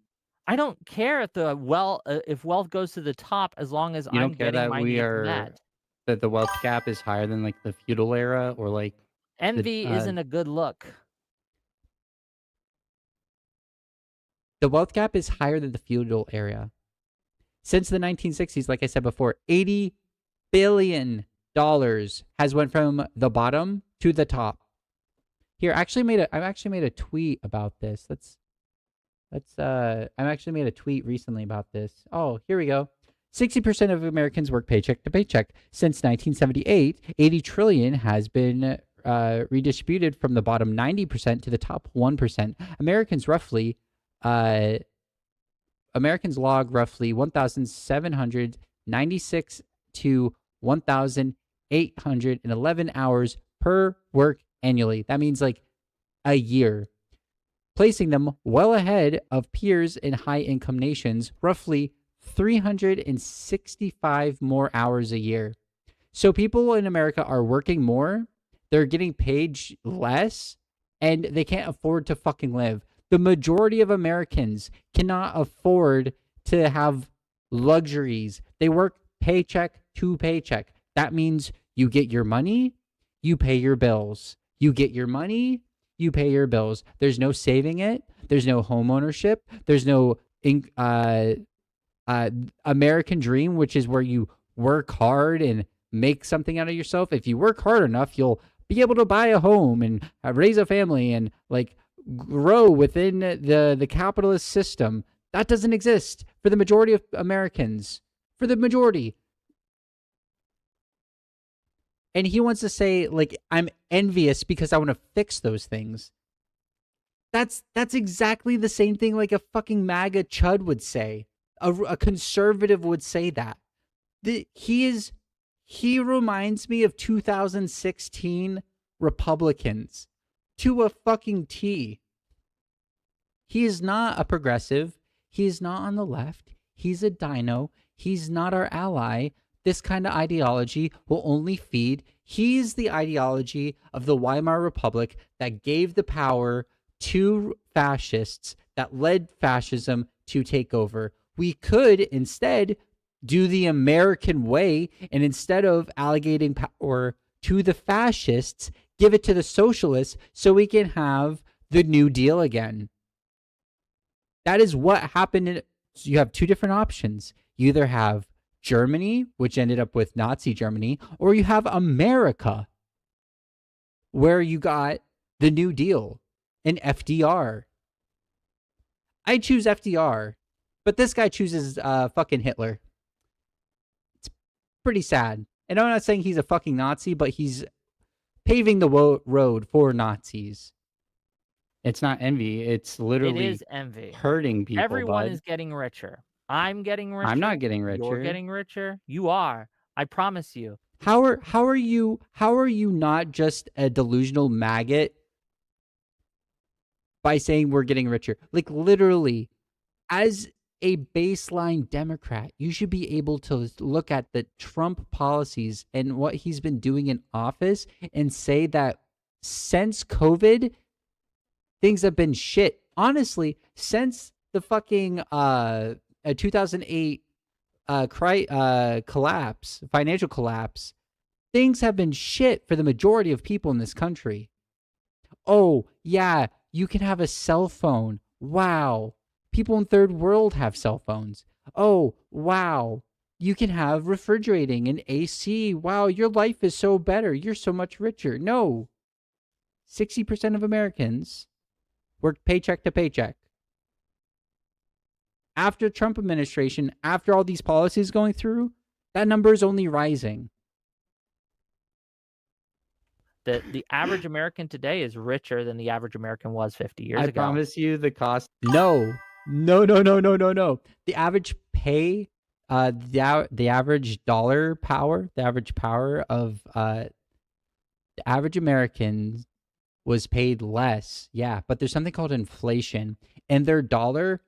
I don't care if if wealth goes to the top as long as I'm getting my needs met. That the wealth gap is higher than like the feudal era or like envy isn't a good look. The wealth gap is higher than the feudal era. Since the 1960s, like I said before, $80 billion has went from the bottom to the top. Here, I actually made a tweet about this. I actually made a tweet recently about this. Oh, here we go. 60% of Americans work paycheck to paycheck. Since 1978, $80 trillion has been redistributed from the bottom 90% to the top 1%. Americans log roughly 1,796 to 1,811 hours per work annually. That means like a year, placing them well ahead of peers in high-income nations, roughly 365 more hours a year. So people in America are working more, they're getting paid less, and they can't afford to fucking live. The majority of Americans cannot afford to have luxuries. They work paycheck to paycheck. That means you get your money, you pay your bills. You get your money, you pay your bills. There's no saving it. There's no home ownership. There's no American dream, which is where you work hard and make something out of yourself. If you work hard enough, you'll be able to buy a home and raise a family and like grow within the capitalist system. That doesn't exist for the majority of Americans. For the majority. And he wants to say, like, I'm envious because I want to fix those things. That's exactly the same thing like a fucking MAGA chud would say. A conservative would say that. He reminds me of 2016 Republicans to a fucking T. He is not a progressive. He is not on the left. He's a dino. He's not our ally. This kind of ideology will only feed. He's the ideology of the Weimar Republic that gave the power to fascists, that led fascism to take over. We could instead do the American way, and instead of allocating power to the fascists, give it to the socialists so we can have the New Deal again. That is what happened. You have two different options. You either have Germany, which ended up with Nazi Germany, or you have America, where you got the New Deal and FDR. I choose FDR, but this guy chooses fucking Hitler. It's pretty sad. And I'm not saying he's a fucking Nazi, but he's paving the road for Nazis. It's not envy. It's literally It is envy. hurting people. Everyone bud. is getting richer. I'm getting richer. I'm not getting richer. You're getting richer. You are. I promise you. How are you not just a delusional maggot by saying we're getting richer? Like literally, as a baseline Democrat, you should be able to look at the Trump policies and what he's been doing in office and say that since COVID, things have been shit. Honestly, since the fucking 2008 collapse, financial collapse, things have been shit for the majority of people in this country. Oh, yeah, you can have a cell phone. Wow. People in third world have cell phones. Oh, wow. You can have refrigerating and AC. Wow, your life is so better. You're so much richer. No. 60% of Americans work paycheck to paycheck. After Trump administration, after all these policies going through, that number is only rising. The average American today is richer than the average American was 50 years ago. I promise you the cost. No. The average pay, the average dollar power, the average power of the average American was paid less. Yeah, but there's something called inflation, and their dollar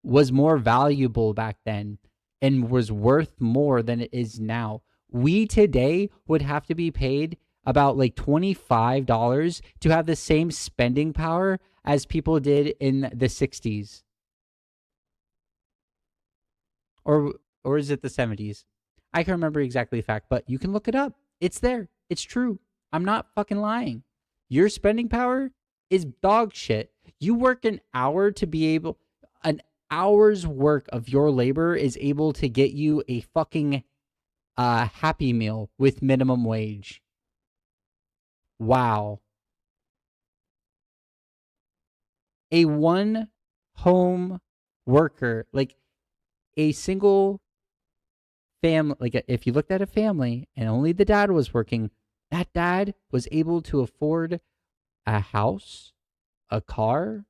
was more valuable back then and was worth more than it is now. We today would have to be paid about like $25 to have the same spending power as people did in the 60s. Or is it the 70s? I can't remember exactly the fact, but you can look it up. It's there. It's true. I'm not fucking lying. Your spending power is dog shit. You work an hour to be able... An hour's work of your labor is able to get you a fucking Happy Meal with minimum wage. Wow. A one home worker, like a single family, like if you looked at a family and only the dad was working, that dad was able to afford a house, a car,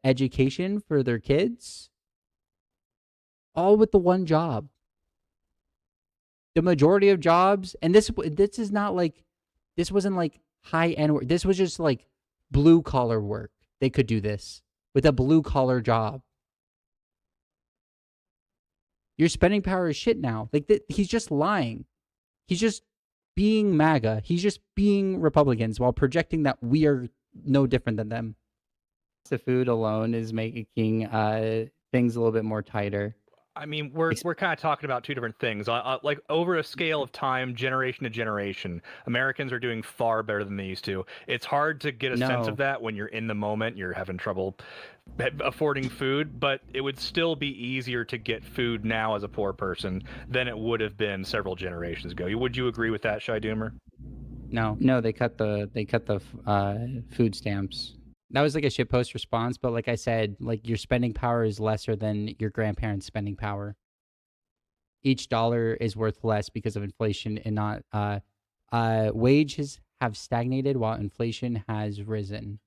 education for their kids, all with the one job. The majority of jobs, and this is not like, this wasn't like high end work. This was just like blue collar work. They could do this with a blue collar job. Your spending power is shit now. Like he's just lying. He's just being MAGA. He's just being Republicans while projecting that we are no different than them. The food alone is making things a little bit more tighter. I mean, we're kind of talking about two different things. Like over a scale of time, generation to generation, Americans are doing far better than they used to. It's hard to get a sense of that when you're in the moment. You're having trouble affording food, but it would still be easier to get food now as a poor person than it would have been several generations ago. Would you agree with that, Shy Doomer? No, they cut the food stamps. That was like a shitpost response, but like I said, like your spending power is lesser than your grandparents' spending power. Each dollar is worth less because of inflation and not wages have stagnated while inflation has risen.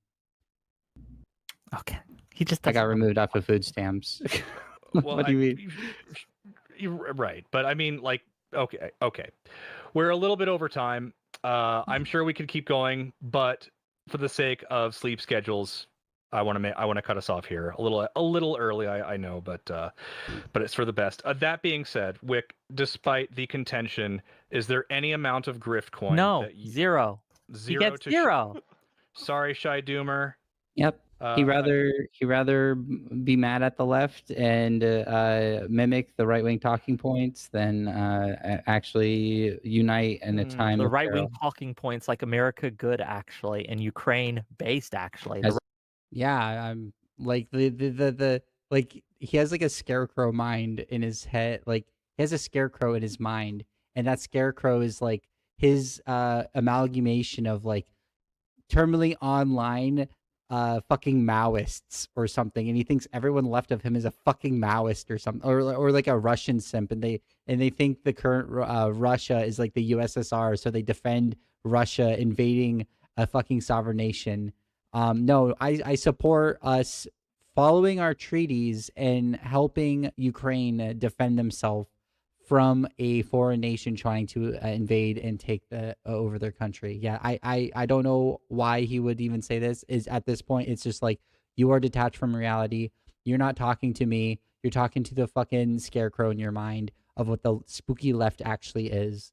Okay. He just I got removed off of food stamps. Well, what do you mean? You're right, but I mean, like, okay. We're a little bit over time. I'm sure we could keep going, but for the sake of sleep schedules, I want to cut us off here a little early. I know, but it's for the best. That being said, Whick, despite the contention, is there any amount of grift coin? No, zero. Zero. He gets zero. Sorry, Shy Doomer. Yep. He rather be mad at the left and mimic the right wing talking points than actually unite in a time. The right wing talking points like America good actually and Ukraine based actually. Yeah, I'm like the like he has like a scarecrow mind in his head. Like he has a scarecrow in his mind, and that scarecrow is like his amalgamation of like terminally online fucking Maoists or something, and he thinks everyone left of him is a fucking Maoist or something, or like a Russian simp, and they think the current Russia is like the USSR, so they defend Russia invading a fucking sovereign nation. No, I support us following our treaties and helping Ukraine defend themselves from a foreign nation trying to invade and take over their country. Yeah, I don't know why he would even say this. Is at this point, it's just like you are detached from reality. You're not talking to me. You're talking to the fucking scarecrow in your mind of what the spooky left actually is.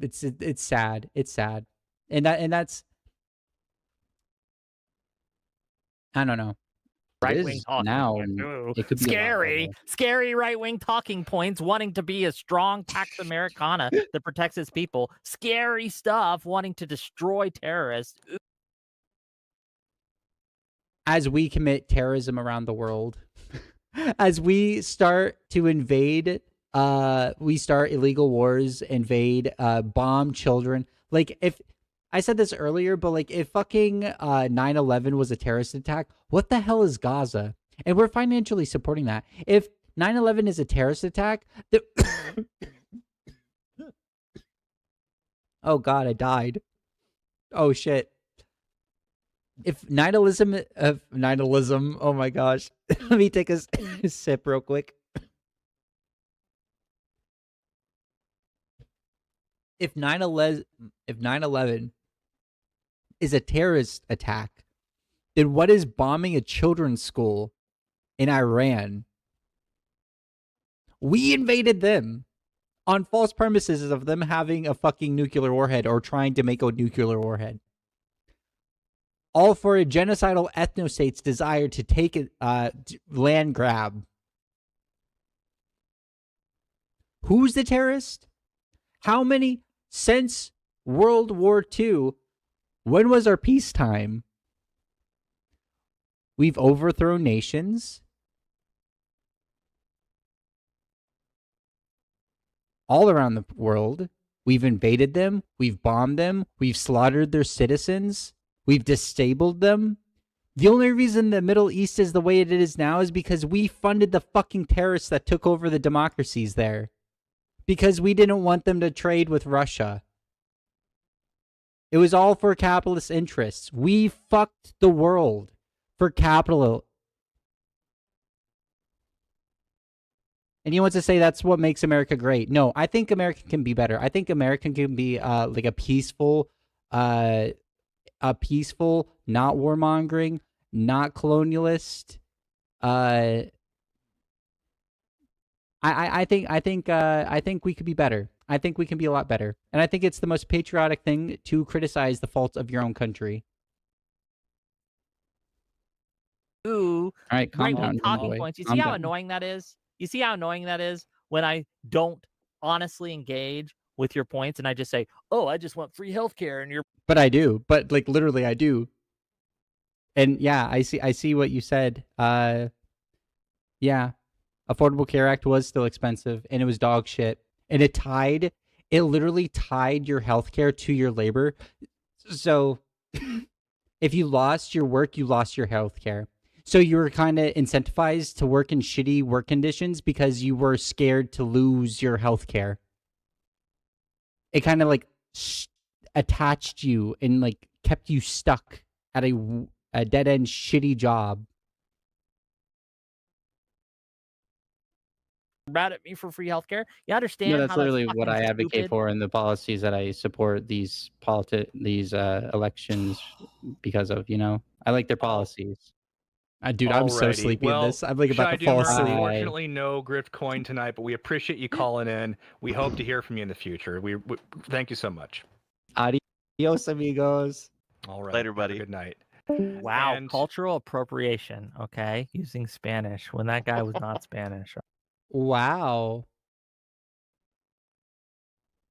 It's sad. It's sad, and that's I don't know. Right wing talking now. It could be scary right wing talking points, wanting to be a strong Pax Americana that protects its people. Scary stuff, wanting to destroy terrorists. As we commit terrorism around the world, as we start to invade, we start illegal wars, invade, bomb children. Like if I said this earlier, but like if fucking 9/11 was a terrorist attack, what the hell is Gaza? And we're financially supporting that. If 9/11 is a terrorist attack, oh god, I died. Oh shit. If 9/11, oh my gosh. Let me take a sip real quick. If 9/11 is a terrorist attack, then what is bombing a children's school in Iran? We invaded them on false premises of them having a fucking nuclear warhead or trying to make a nuclear warhead. All for a genocidal ethnostate's desire to take a land grab. Who's the terrorist? How many since World War II? When was our peacetime? We've overthrown nations. All around the world. We've invaded them. We've bombed them. We've slaughtered their citizens. We've disabled them. The only reason the Middle East is the way it is now is because we funded the fucking terrorists that took over the democracies there. Because we didn't want them to trade with Russia. It was all for capitalist interests. We fucked the world for capital. And he wants to say that's what makes America great. No, I think America can be better. I think America can be like a peaceful, not warmongering, not colonialist. I think we could be better. I think we can be a lot better. And I think it's the most patriotic thing to criticize the faults of your own country. Ooh, all right, calm right-wing down, talking boy. points. You Calm see how down. annoying that is? You see how annoying that is when I don't honestly engage with your points and I just say, "Oh, I just want free healthcare," and you're. But I do. But like literally, I do. And yeah, I see what you said. Yeah, Affordable Care Act was still expensive, and it was dog shit, and it literally tied your healthcare to your labor. So if you lost your work, you lost your healthcare. So you were kind of incentivized to work in shitty work conditions because you were scared to lose your healthcare. It kind of like attached you and like kept you stuck at a dead end shitty job. Mad at me for free healthcare. You understand? No, that's how literally that's what I advocate stupid? for in the policies that I support these elections because of. I like their policies. Dude, I'm so Alrighty. sleepy Well, in this. I'm like about Shy to fall Doomer, asleep. unfortunately, no Grift coin tonight, but we appreciate you calling in. We hope to hear from you in the future. We thank you so much. Adios, amigos. All right. Later, Have a buddy. good night. Wow, And- cultural appropriation. Okay, using Spanish when that guy was not Spanish. Wow.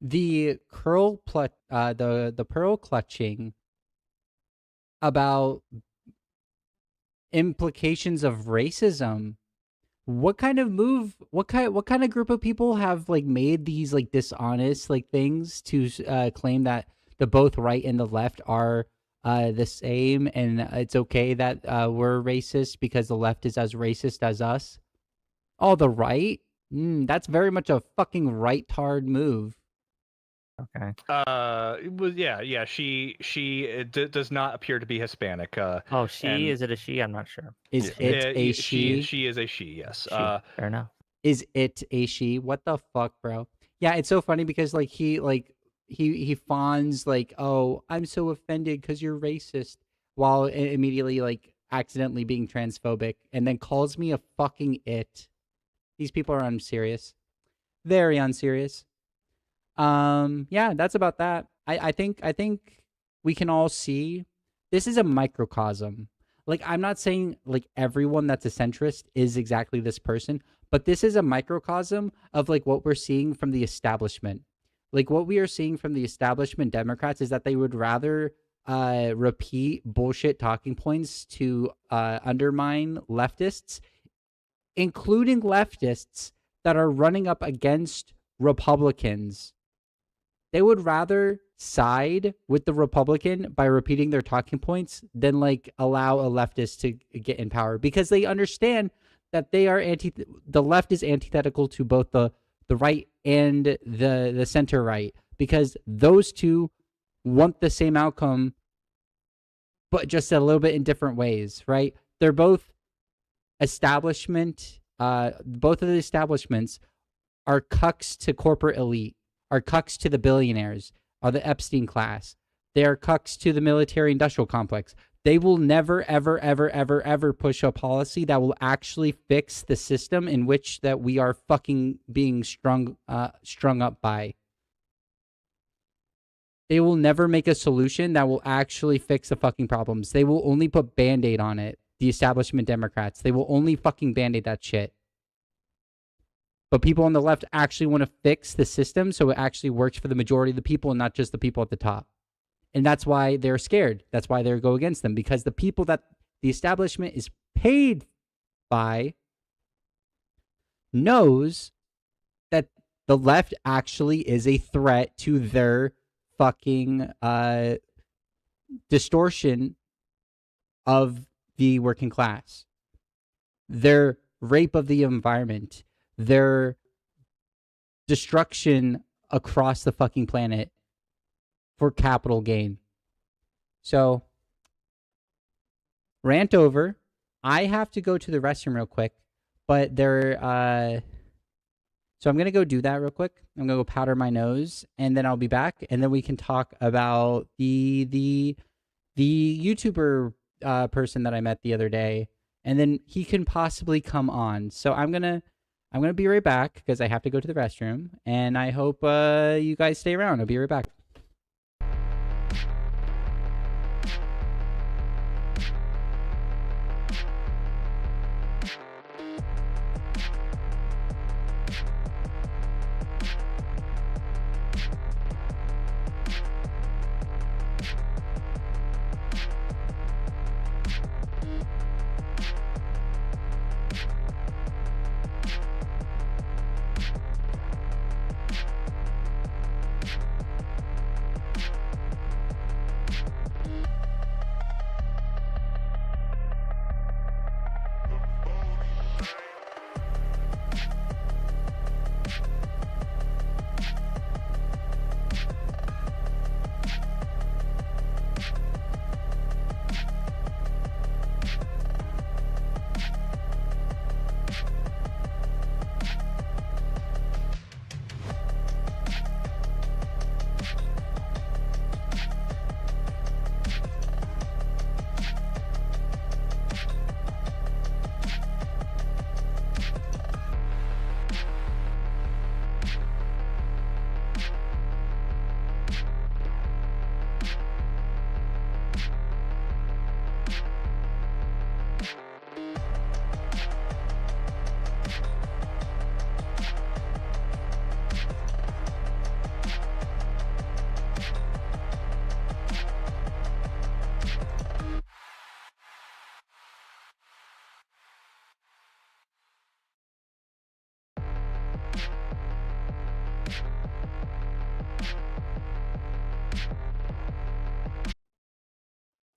The pearl clutching about implications of racism. What kind of group of people have like made these like dishonest like things to claim that the both right and the left are the same, and it's okay that we're racist because the left is as racist as us? Oh, the right? That's very much a fucking right-tard move. Okay. It was yeah. She does not appear to be Hispanic. Oh, she? Is it a she? I'm not sure. Is it a she? She is a she. Yes. She. Fair enough. Is it a she? What the fuck, bro? Yeah, it's so funny because like he fawns like, oh, I'm so offended because you're racist, while immediately like accidentally being transphobic, and then calls me a fucking it. These people are unserious, very unserious. Yeah, that's about that. I think we can all see this is a microcosm. Like, I'm not saying like everyone that's a centrist is exactly this person, but this is a microcosm of like what we're seeing from the establishment. Like what we are seeing from the establishment Democrats is that they would rather repeat bullshit talking points to undermine leftists, including leftists that are running up against Republicans. They would rather side with the Republican by repeating their talking points than like allow a leftist to get in power, because they understand that they are the left is antithetical to both the right and the center right, because those two want the same outcome, but just a little bit in different ways, right? They're both establishment. Both of the establishments are cucks to corporate elite, are cucks to the billionaires, are the Epstein class. They are cucks to the military industrial complex. They will never, ever, ever, ever, ever push a policy that will actually fix the system in which that we are fucking being strung up by. They will never make a solution that will actually fix the fucking problems. They will only put Band-Aid on it. The establishment Democrats. They will only fucking Band-Aid that shit. But people on the left actually want to fix the system so it actually works for the majority of the people and not just the people at the top. And that's why they're scared. That's why they go against them, because the people that the establishment is paid by knows that the left actually is a threat to their fucking distortion of the working class, their rape of the environment, their destruction across the fucking planet for capital gain. So, rant over. I have to go to the restroom real quick, but so I'm gonna go do that real quick. I'm gonna go powder my nose, and then I'll be back, and then we can talk about the YouTuber person that I met the other day, and then he can possibly come on. So I'm gonna be right back because I have to go to the restroom, and I hope you guys stay around. I'll be right back.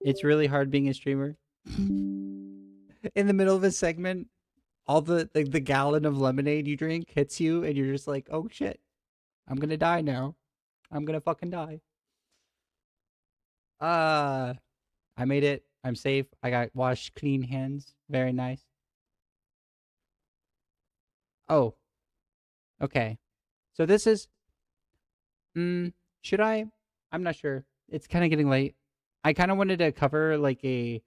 It's really hard being a streamer. In the middle of a segment, all the gallon of lemonade you drink hits you, and you're just like, oh shit, I'm gonna die now. I'm gonna fucking die. I made it. I'm safe. I got washed clean hands. Very nice. Oh. Okay. So this is... should I? I'm not sure. It's kind of getting late. I kind of wanted to cover like a...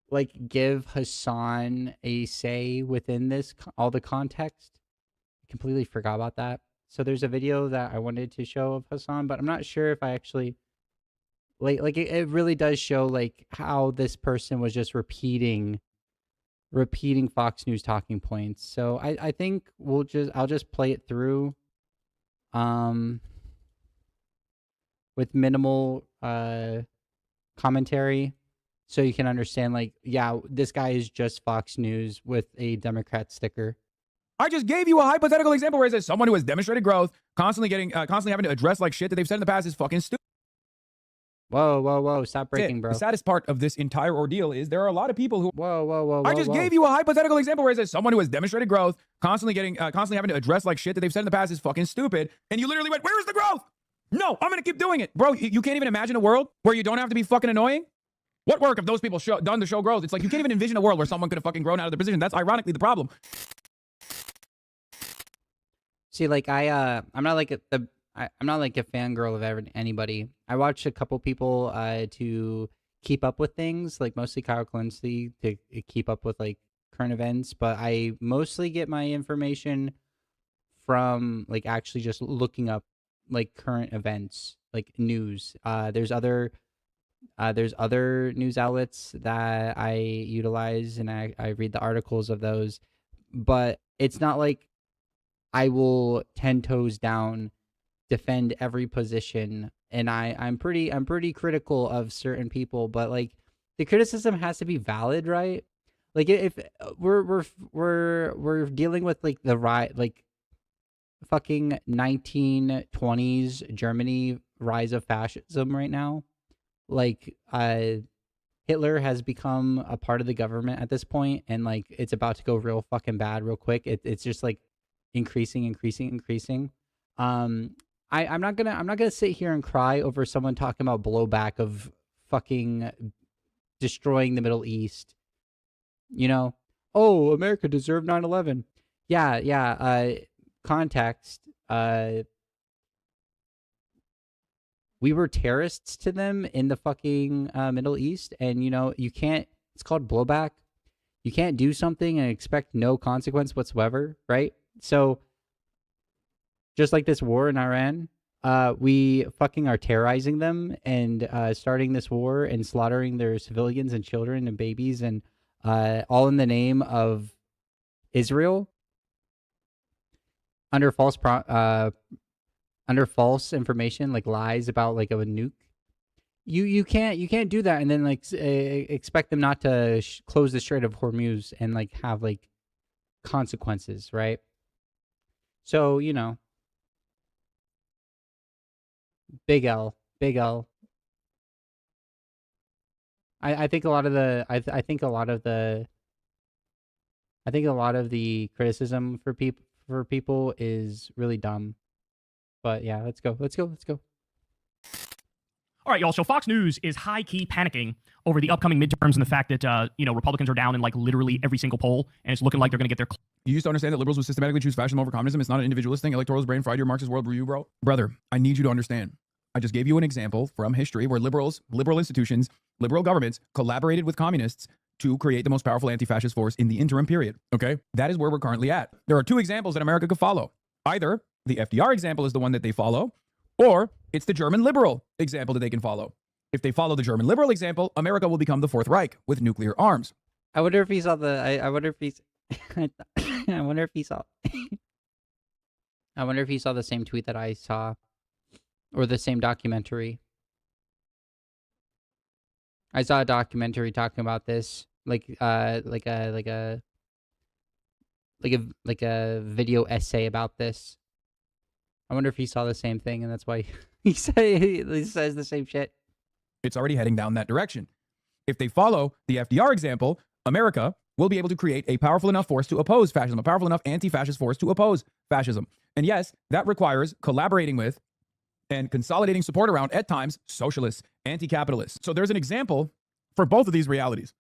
Like give Hassan a say within this, all the context. I completely forgot about that. So there's a video that I wanted to show of Hassan, but I'm not sure if I actually... Like it really does show like how this person was just repeating Fox News talking points. So I think I'll just play it through with minimal commentary so you can understand like, yeah, this guy is just Fox News with a Democrat sticker. I just gave you a hypothetical example where it says someone who has demonstrated growth, constantly having to address like shit that they've said in the past is fucking stupid. Whoa, stop breaking, bro. The saddest part of this entire ordeal is there are a lot of people who... Whoa. I just gave you a hypothetical example where it says someone who has demonstrated growth, constantly having to address like shit that they've said in the past is fucking stupid, and you literally went, where is the growth? No, I'm gonna keep doing it. Bro, you can't even imagine a world where you don't have to be fucking annoying? What work have those people done to show growth? It's like you can't even envision a world where someone could have fucking grown out of their position. That's ironically the problem. See, like I'm not like I'm not like a fangirl of anybody. I watch a couple people to keep up with things, like mostly Kyle Clancy to keep up with like current events, but I mostly get my information from like actually just looking up like current events, like news. There's other news outlets that I utilize, and I read the articles of those, but it's not like I will 10 toes down defend every position, and I'm pretty critical of certain people, but like the criticism has to be valid, right? Like if we're dealing with like the like fucking 1920s Germany rise of fascism right now, like Hitler has become a part of the government at this point, and like it's about to go real fucking bad real quick. It's just like increasing. I'm not gonna sit here and cry over someone talking about blowback of fucking destroying the Middle East. You know, oh, America deserved 9/11. Yeah. Context. We were terrorists to them in the fucking Middle East, and you know you can't. It's called blowback. You can't do something and expect no consequence whatsoever, right? So, just like this war in Iran, we fucking are terrorizing them and starting this war and slaughtering their civilians and children and babies, and all in the name of Israel under false information, like lies about like a nuke. You can't do that and then like expect them not to close the Strait of Hormuz and like have like consequences, right? So, you know, big L. I think a lot of the I think a lot of the criticism for people is really dumb. But yeah, let's go. All right, y'all. So Fox News is high-key panicking over the upcoming midterms and the fact that, Republicans are down in like literally every single poll, and it's looking like they're going to get their... You used to understand that liberals would systematically choose fascism over communism. It's not an individualist thing. Electoral's brain fried your Marxist worldview, bro. Brother, I need you to understand. I just gave you an example from history where liberal institutions, liberal governments collaborated with communists to create the most powerful anti-fascist force in the interim period, okay? That is where we're currently at. There are two examples that America could follow. Either the FDR example is the one that they follow, or it's the German liberal example that they can follow. If they follow the German liberal example, America will become the Fourth Reich with nuclear arms. I wonder if he saw the... I wonder if he's... I wonder if he saw... I wonder if he saw the same tweet that I saw, or the same documentary. I saw a documentary talking about this, like a video essay about this. I wonder if he saw the same thing, and that's why he says the same shit. It's already heading down that direction. If they follow the FDR example, America will be able to create a powerful enough force to oppose fascism, a powerful enough anti-fascist force to oppose fascism. And yes, that requires collaborating with and consolidating support around, at times, socialists, anti-capitalists. So there's an example for both of these realities.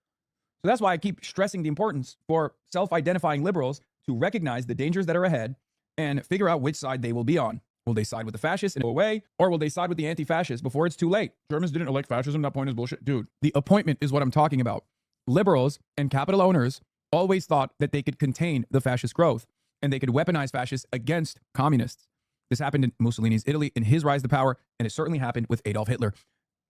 So that's why I keep stressing the importance for self-identifying liberals to recognize the dangers that are ahead and figure out which side they will be on. Will they side with the fascists and go away, or will they side with the anti-fascists before it's too late? Germans didn't elect fascism. That point is bullshit. Dude, the appointment is what I'm talking about. Liberals and capital owners always thought that they could contain the fascist growth and they could weaponize fascists against communists. This happened in Mussolini's Italy in his rise to power, and it certainly happened with Adolf Hitler.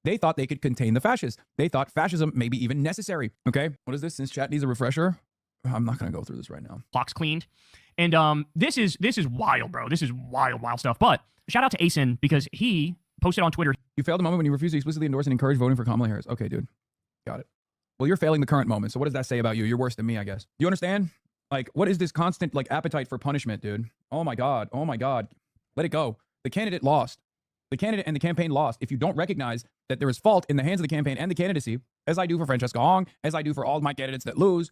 They thought they could contain the fascists. They thought fascism may be even necessary. Okay, what is this? Since chat needs a refresher, I'm not going to go through this right now. Clocks cleaned. And this is wild, bro. This is wild stuff. But shout out to Asen because he posted on Twitter. You failed a moment when you refused to explicitly endorse and encourage voting for Kamala Harris. Okay, dude. Got it. Well, you're failing the current moment. So what does that say about you? You're worse than me, I guess. Do you understand? Like, what is this constant, like, appetite for punishment, dude? Oh my God. Oh my God. Let it go. The candidate lost. The candidate and the campaign lost. If you don't recognize that there is fault in the hands of the campaign and the candidacy, as I do for Francesca Hong, as I do for all my candidates that lose,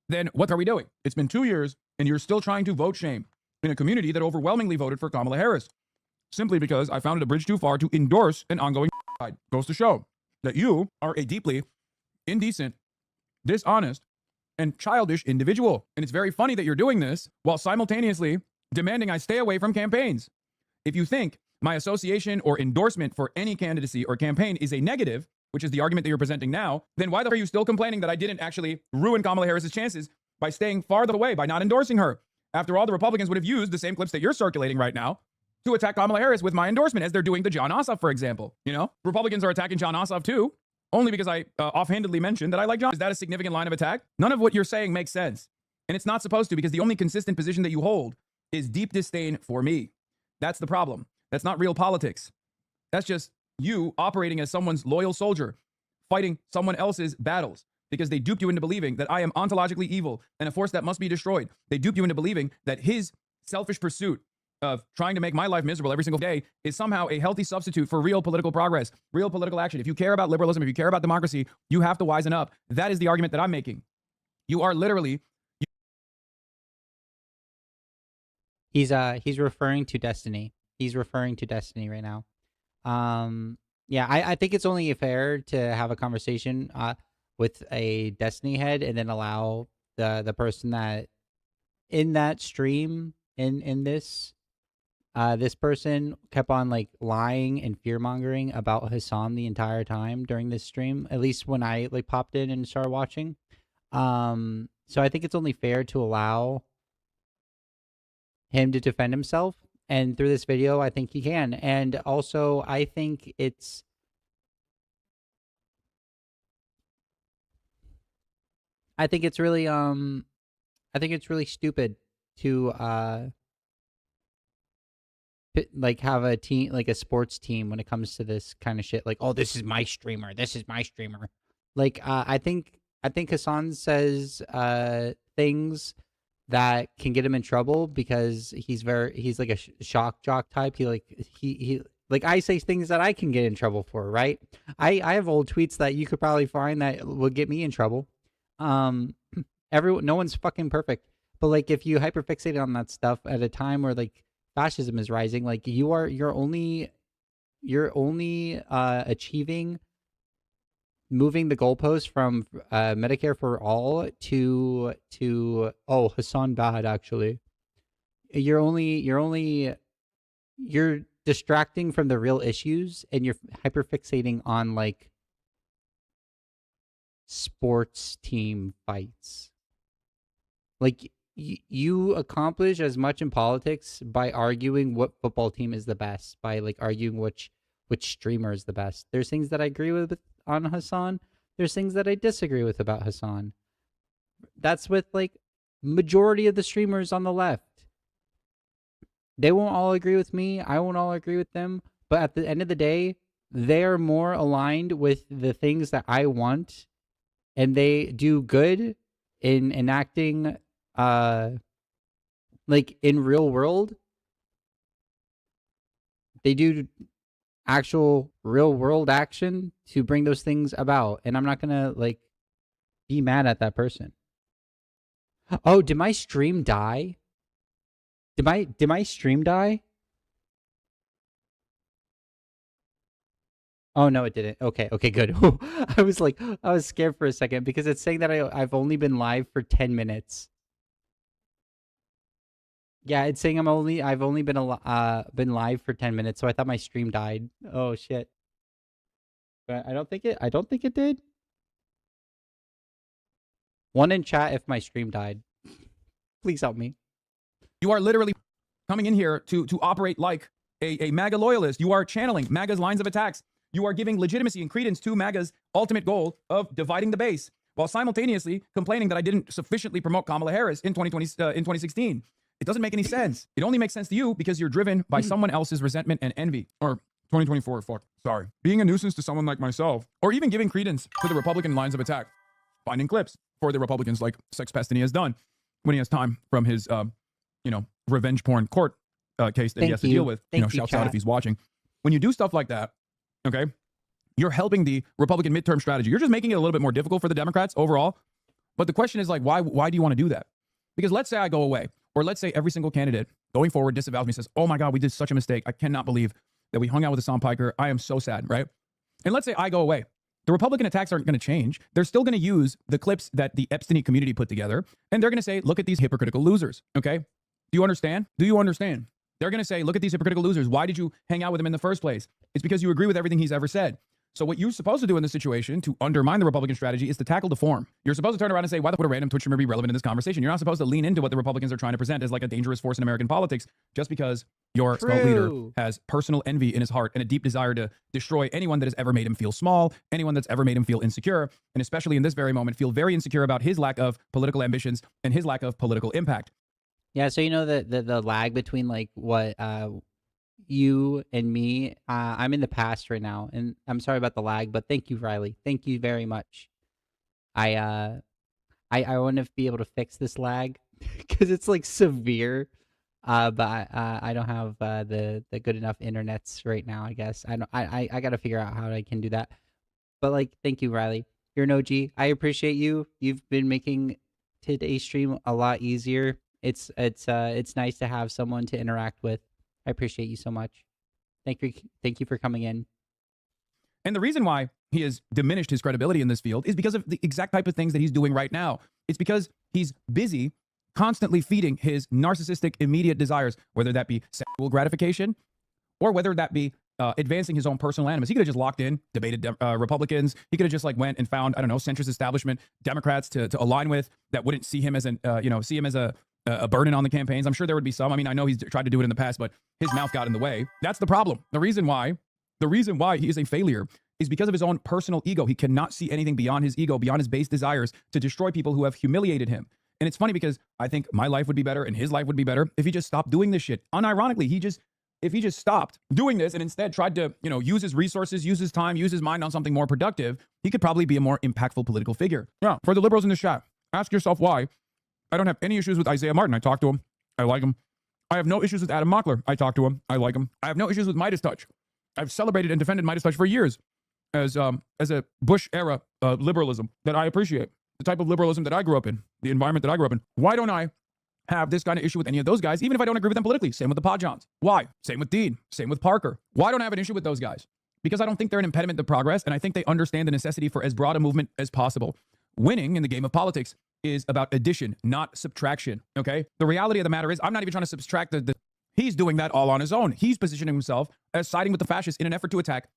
then what are we doing? It's been 2 years and you're still trying to vote shame in a community that overwhelmingly voted for Kamala Harris simply because I found it a bridge too far to endorse an ongoing fight. Goes to show that you are a deeply indecent, dishonest, and childish individual. And it's very funny that you're doing this while simultaneously demanding I stay away from campaigns. If you think my association or endorsement for any candidacy or campaign is a negative, which is the argument that you're presenting now, then why the are you still complaining that I didn't actually ruin Kamala Harris's chances by staying farther away, by not endorsing her? After all, the Republicans would have used the same clips that you're circulating right now to attack Kamala Harris with my endorsement, as they're doing to John Ossoff, for example. You know, Republicans are attacking John Ossoff too, only because I offhandedly mentioned that I like John. Is that a significant line of attack? None of what you're saying makes sense. And it's not supposed to, because the only consistent position that you hold is deep disdain for me. That's the problem. That's not real politics. That's just you operating as someone's loyal soldier, fighting someone else's battles, because they duped you into believing that I am ontologically evil and a force that must be destroyed. They duped you into believing that his selfish pursuit of trying to make my life miserable every single day is somehow a healthy substitute for real political progress, real political action. If you care about liberalism, if you care about democracy, you have to wisen up. That is the argument that I'm making. You are literally... He's referring to Destiny. He's referring to Destiny right now. Yeah, I think it's only fair to have a conversation with a Destiny head and then allow the person that in that stream in this this person kept on like lying and fear-mongering about Hassan the entire time during this stream, at least when I like popped in and started watching. So I think it's only fair to allow him to defend himself, and through this video I think he can. And also I think it's really stupid to like have a team, like a sports team, when it comes to this kind of shit. Like, oh, this is my streamer. Like, I think Hassan says things that can get him in trouble because he's like a shock jock type. He like, I say things that I can get in trouble for, right? I have old tweets that you could probably find that will get me in trouble. No one's fucking perfect, but like, if you hyperfixate on that stuff at a time where like fascism is rising, like you're only achieving moving the goalpost from Medicare for all to oh, Hassan bad, actually. You're distracting from the real issues, and you're hyperfixating on like sports team fights. Like, you accomplish as much in politics by arguing what football team is the best, by like arguing which streamer is the best. There's things that I agree with on Hassan. There's things that I disagree with about Hassan. That's with like majority of the streamers on the left. They won't all agree with me. I won't all agree with them. But at the end of the day, they're more aligned with the things that I want, and they do good in enacting like in real world. They do actual real world action to bring those things about. And I'm not gonna like be mad at that person. Oh, did my stream die? Did my stream die? Oh no, it didn't. Okay, good. I was scared for a second because it's saying that I've only been live for 10 minutes. Yeah, it's saying I've only been live for 10 minutes, so I thought my stream died. Oh shit. But I don't think it did. One in chat if my stream died. Please help me. You are literally coming in here to operate like a MAGA loyalist. You are channeling MAGA's lines of attacks. You are giving legitimacy and credence to MAGA's ultimate goal of dividing the base, while simultaneously complaining that I didn't sufficiently promote Kamala Harris in 2016. It doesn't make any sense. It only makes sense to you because you're driven by someone else's resentment and envy. Or 2024, fuck, sorry. Being a nuisance to someone like myself, or even giving credence to the Republican lines of attack. Finding clips for the Republicans like Sikx has done when he has time from his, revenge porn court case that he has to deal with. Shouts out if he's watching. When you do stuff like that, okay, you're helping the Republican midterm strategy. You're just making it a little bit more difficult for the Democrats overall. But the question is like, why do you want to do that? Because let's say I go away, or let's say every single candidate going forward disavows me, says, oh my God, we did such a mistake. I cannot believe that we hung out with Hassan Piker. I am so sad, right? And let's say I go away. The Republican attacks aren't going to change. They're still going to use the clips that the Epstein community put together. And they're going to say, look at these hypocritical losers, okay? Do you understand? Do you understand? They're going to say, look at these hypocritical losers. Why did you hang out with him in the first place? It's because you agree with everything he's ever said. So what you're supposed to do in this situation to undermine the Republican strategy is to tackle the form. You're supposed to turn around and say, why would a random Twitch streamer be relevant in this conversation? You're not supposed to lean into what the Republicans are trying to present as like a dangerous force in American politics just because your cult leader has personal envy in his heart and a deep desire to destroy anyone that has ever made him feel small, anyone that's ever made him feel insecure, and especially in this very moment, feel very insecure about his lack of political ambitions and his lack of political impact. Yeah, so the lag between like what you and me, I'm in the past right now, and I'm sorry about the lag, but thank you, Riley. Thank you very much. I want to be able to fix this lag because it's like severe. But I don't have the good enough internets right now. I guess I got to figure out how I can do that. But like, thank you, Riley. You're an OG. I appreciate you. You've been making today's stream a lot easier. It's nice to have someone to interact with. I appreciate you so much. Thank you for coming in. And the reason why he has diminished his credibility in this field is because of the exact type of things that he's doing right now. It's because he's busy constantly feeding his narcissistic immediate desires, whether that be sexual gratification or whether that be advancing his own personal animus. He could have just locked in, debated Republicans. He could have just like went and found, I don't know, centrist establishment Democrats to align with that wouldn't see him as a burden on the campaigns. I'm sure there would be some. I mean, I know he's tried to do it in the past, but his mouth got in the way. That's the problem. The reason why he is a failure is because of his own personal ego. He cannot see anything beyond his ego, beyond his base desires to destroy people who have humiliated him. And it's funny because I think my life would be better and his life would be better if he just stopped doing this shit. Unironically, if he just stopped doing this and instead tried to, use his resources, use his time, use his mind on something more productive, he could probably be a more impactful political figure. Yeah, for the liberals in the chat, ask yourself why. I don't have any issues with Isaiah Martin. I talk to him. I like him. I have no issues with Adam Mockler. I talk to him. I like him. I have no issues with Midas Touch. I've celebrated and defended Midas Touch for years as a Bush era liberalism that I appreciate. The type of liberalism that I grew up in, the environment that I grew up in. Why don't I have this kind of issue with any of those guys, even if I don't agree with them politically? Same with the Podjons. Why? Same with Dean. Same with Parker. Why don't I have an issue with those guys? Because I don't think they're an impediment to progress, and I think they understand the necessity for as broad a movement as possible. Winning in the game of politics is about addition, not subtraction, okay? The reality of the matter is I'm not even trying to subtract he's doing that all on his own. He's positioning himself as siding with the fascists in an effort to attack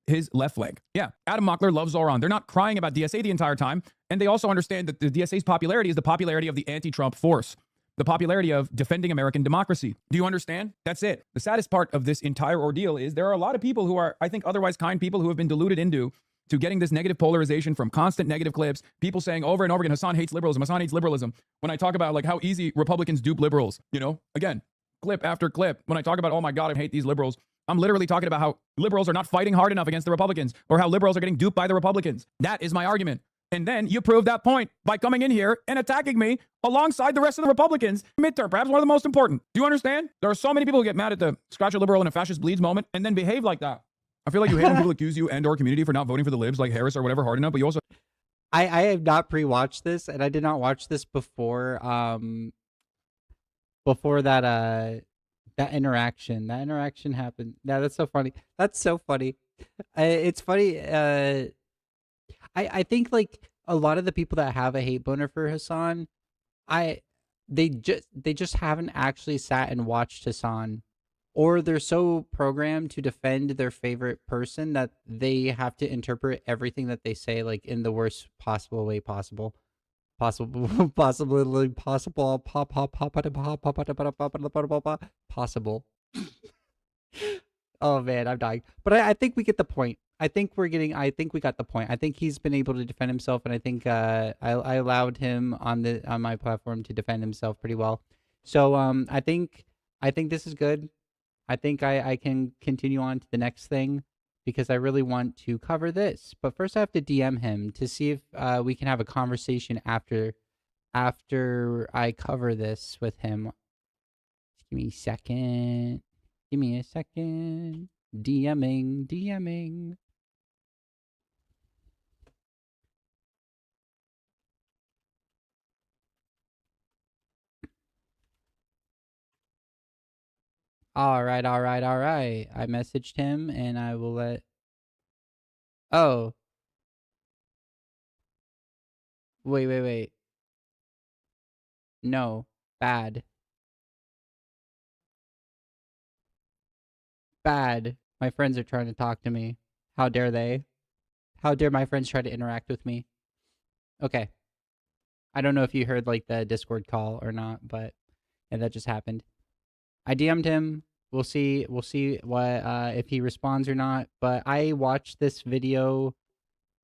his left flank. Yeah, Adam Mockler loves Zoran. They're not crying about DSA the entire time, and they also understand that the DSA's popularity is the popularity of the anti-Trump force, the popularity of defending American democracy. Do you understand? That's it. The saddest part of this entire ordeal is there are a lot of people who are, I think, otherwise kind people who have been deluded into getting this negative polarization from constant negative clips, people saying over and over again, Hassan hates liberalism, Hassan hates liberalism. When I talk about like how easy Republicans dupe liberals, again, clip after clip. When I talk about, oh my God, I hate these liberals, I'm literally talking about how liberals are not fighting hard enough against the Republicans or how liberals are getting duped by the Republicans. That is my argument. And then you prove that point by coming in here and attacking me alongside the rest of the Republicans. Midterm, perhaps one of the most important. Do you understand? There are so many people who get mad at the scratch a liberal and a fascist bleeds moment and then behave like that. I feel like you hate when people accuse you and or community for not voting for the libs like Harris or whatever hard enough, but you also I have not pre-watched this, and I did not watch this before before that interaction. That interaction happened. Yeah, that's so funny. That's so funny. It's funny. I think like a lot of the people that have a hate boner for Hassan, they just haven't actually sat and watched Hassan, or they're so programmed to defend their favorite person that they have to interpret everything that they say like in the worst possible way possible. Possible. Oh man, I'm dying. But I think we get the point. I think we got the point. I think he's been able to defend himself, and I think I allowed him on my platform to defend himself pretty well. So I think this is good. I think I can continue on to the next thing because I really want to cover this. But first I have to DM him to see if we can have a conversation after I cover this with him. Just give me a second. Give me a second. DMing. All right. I messaged him and I will let... Oh. Wait. No. Bad. My friends are trying to talk to me. How dare they? How dare my friends try to interact with me? Okay. I don't know if you heard like the Discord call or not, but yeah, that just happened. I DM'd him. We'll see what if he responds or not. But I watched this video,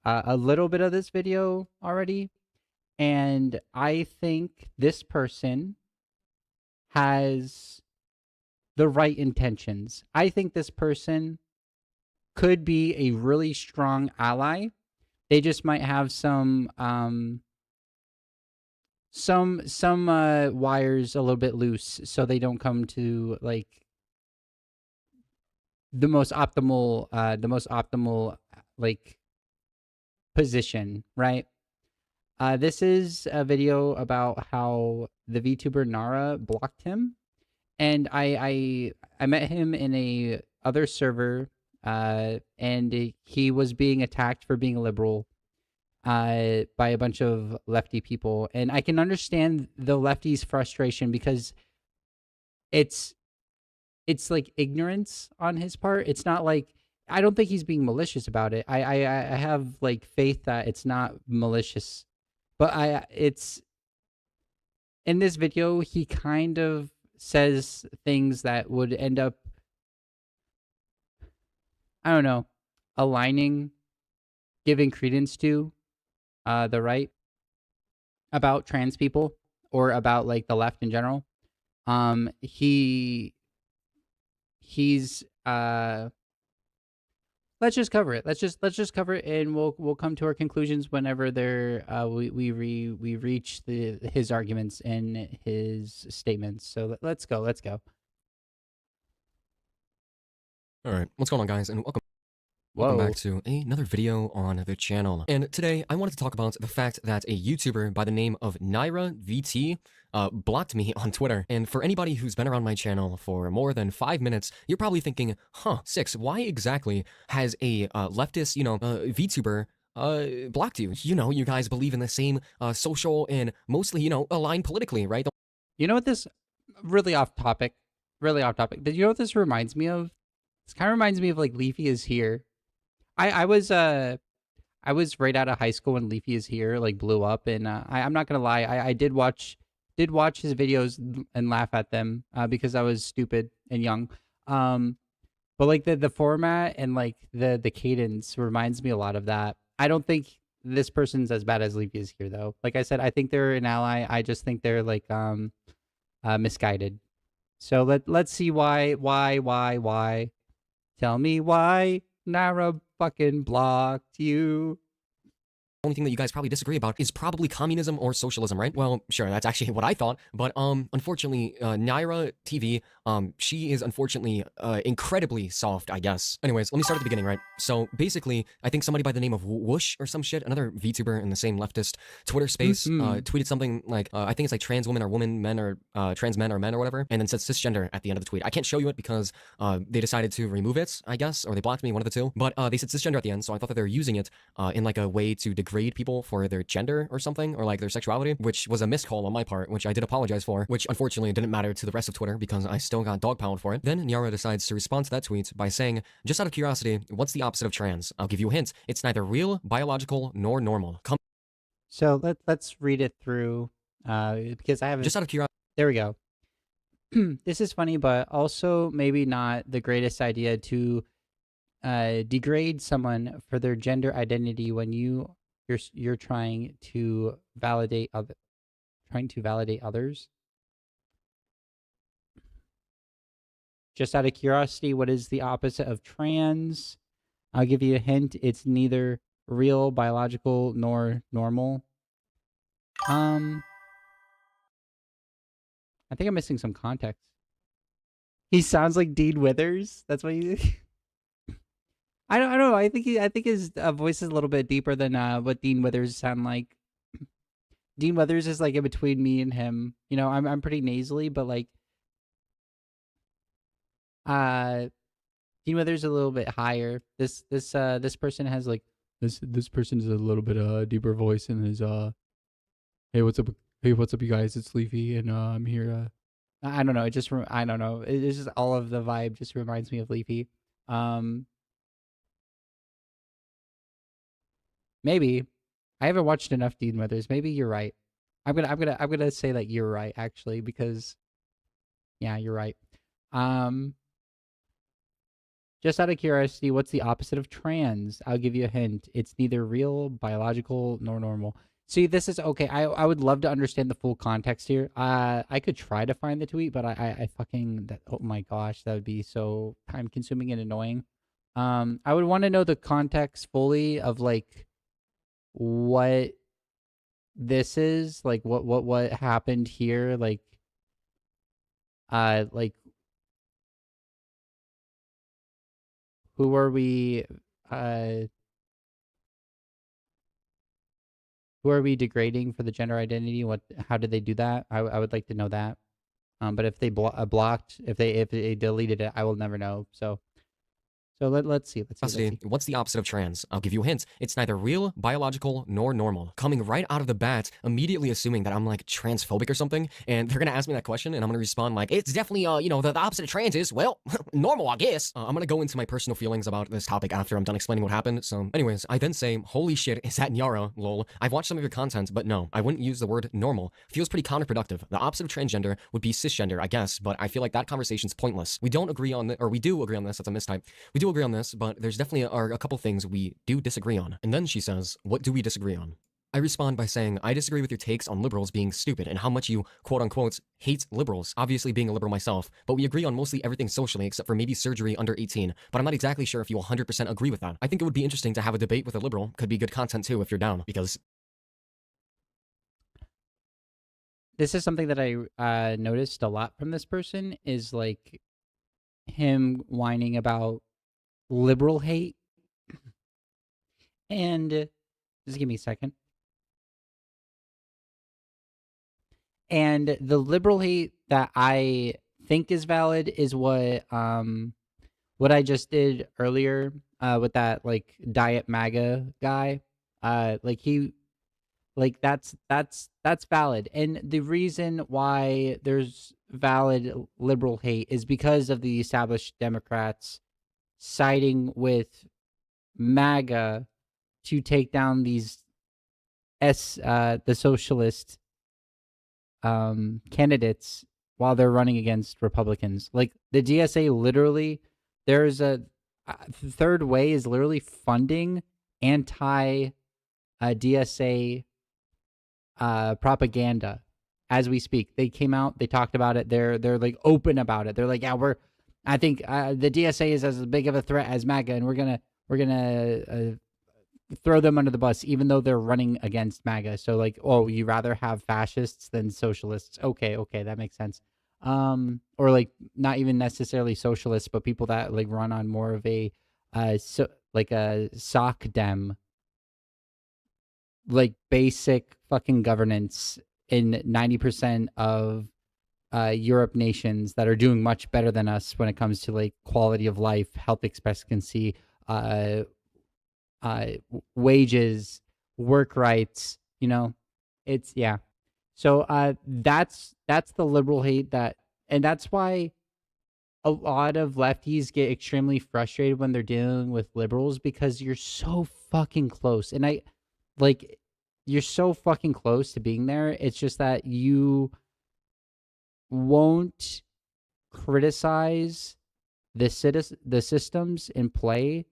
a little bit of this video already, and I think this person has the right intentions. I think this person could be a really strong ally. They just might have some wires a little bit loose, so they don't come to like the most optimal like position, right? This is a video about how the VTuber Nara blocked him, and I met him in a other server, and he was being attacked for being a liberal by a bunch of lefty people, and I can understand the lefties' frustration because it's like ignorance on his part. It's not like, I don't think he's being malicious about it. I have like faith that it's not malicious, but it's in this video he kind of says things that would end up, I don't know, aligning, giving credence to the right about trans people or about like the left in general. He's let's just cover it. Let's just cover it, and we'll come to our conclusions whenever we reach his arguments and his statements. So let's go. All right, what's going on, guys, and welcome back to another video on the channel. And today I wanted to talk about the fact that a YouTuber by the name of Naira VT blocked me on Twitter. And for anybody who's been around my channel for more than 5 minutes, you're probably thinking, huh, Sikx, why exactly has a leftist, VTuber blocked you? You know, you guys believe in the same social and mostly, align politically, right? You know what this, really off topic, but you know what this reminds me of? This kind of reminds me of like Leafy is Here. I was right out of high school when Leafy is Here like blew up, and I'm not gonna lie, I did watch his videos and laugh at them because I was stupid and young. But like the format and like the cadence reminds me a lot of that. I don't think this person's as bad as Leafy is Here though. Like I said, I think they're an ally. I just think they're like misguided. So let's see why. Tell me why Nara fucking blocked you. only thing that you guys probably disagree about is probably communism or socialism, right? Well, sure, that's actually what I thought, but unfortunately, Naira TV, she is unfortunately incredibly soft, I guess. Anyways, let me start at the beginning, right? So basically, I think somebody by the name of Whoosh or some shit, another VTuber in the same leftist Twitter space, tweeted something like, I think it's like trans women or women, men or trans men or men or whatever, and then said cisgender at the end of the tweet. I can't show you it because they decided to remove it, I guess, or they blocked me, one of the two, but they said cisgender at the end, so I thought that they were using it in like a way to degrade people for their gender or something, or like their sexuality, which was a miscall on my part, which I did apologize for, which unfortunately didn't matter to the rest of Twitter because I still got dogpiled for it. Then Nyara decides to respond to that tweet by saying, just out of curiosity, what's the opposite of trans? I'll give you a hint. It's neither real, biological, nor normal. So let's read it through because I haven't... Just out of curiosity. There we go. This is funny, but also maybe not the greatest idea to degrade someone for their gender identity when you're trying to validate others. Just out of curiosity, what is the opposite of trans? I'll give you a hint. It's neither real, biological, nor normal. I think I'm missing some context. He sounds like Dean Withers. That's what you... I don't know. I think his voice is a little bit deeper than what Dean Withers sound like. Dean Withers is like in between me and him. You know, I'm pretty nasally, but like Dean Withers is a little bit higher. This person has like this person is a little bit deeper voice and is hey, what's up you guys, it's Leafy and I'm here I don't know, I don't know. It's just all of the vibe just reminds me of Leafy. Maybe I haven't watched enough Dean Withers. Maybe you're right. I'm gonna say that you're right actually, because yeah, you're right. Just out of curiosity, what's the opposite of trans? I'll give you a hint. It's neither real, biological, nor normal. See, this is okay. I would love to understand the full context here. I could try to find the tweet, but I fucking oh my gosh, that would be so time consuming and annoying. I would want to know the context fully of like what this is, like what happened here, like who are we degrading for the gender identity? How did they do that? I would like to know that. But if they blocked, if they deleted it, I will never know. So let's see. What's the opposite of trans? I'll give you a hint. It's neither real, biological, nor normal. Coming right out of the bat, immediately assuming that I'm like transphobic or something, and they're gonna ask me that question, and I'm gonna respond like, it's definitely, the opposite of trans is, well, normal, I guess. I'm gonna go into my personal feelings about this topic after I'm done explaining what happened. So anyways, I then say, holy shit, is that Nyara? Lol. I've watched some of your content, but no, I wouldn't use the word normal. Feels pretty counterproductive. The opposite of transgender would be cisgender, I guess, but I feel like that conversation's pointless. We don't agree on or we do agree on this, that's a mistype. We do agree on this, but there's definitely a couple things we do disagree on. And then she says, what do we disagree on? I respond by saying, I disagree with your takes on liberals being stupid and how much you, quote-unquote, hate liberals, obviously being a liberal myself, but we agree on mostly everything socially except for maybe surgery under 18, but I'm not exactly sure if you 100% agree with that. I think it would be interesting to have a debate with a liberal, could be good content too if you're down, because... This is something that I noticed a lot from this person, is like him whining about liberal hate. And just give me a second. And the liberal hate that I think is valid is what I just did earlier with that like Diet MAGA guy. That's valid. And the reason why there's valid liberal hate is because of the established Democrats siding with MAGA to take down these the socialist candidates while they're running against Republicans. Like the DSA literally, there's a third way is literally funding anti DSA propaganda as we speak. They came out, they talked about it. They're like open about it. They're like, yeah, I think the DSA is as big of a threat as MAGA, and we're gonna throw them under the bus, even though they're running against MAGA. So like, oh, you rather have fascists than socialists? Okay, that makes sense. Or like not even necessarily socialists, but people that like run on more of a like a soc dem, like basic fucking governance in 90% of Europe nations that are doing much better than us when it comes to like quality of life, health expectancy, wages, work rights. You know, it's yeah. So that's the liberal hate and that's why a lot of lefties get extremely frustrated when they're dealing with liberals, because you're so fucking close. And you're so fucking close to being there. It's just that you won't criticize the systems in play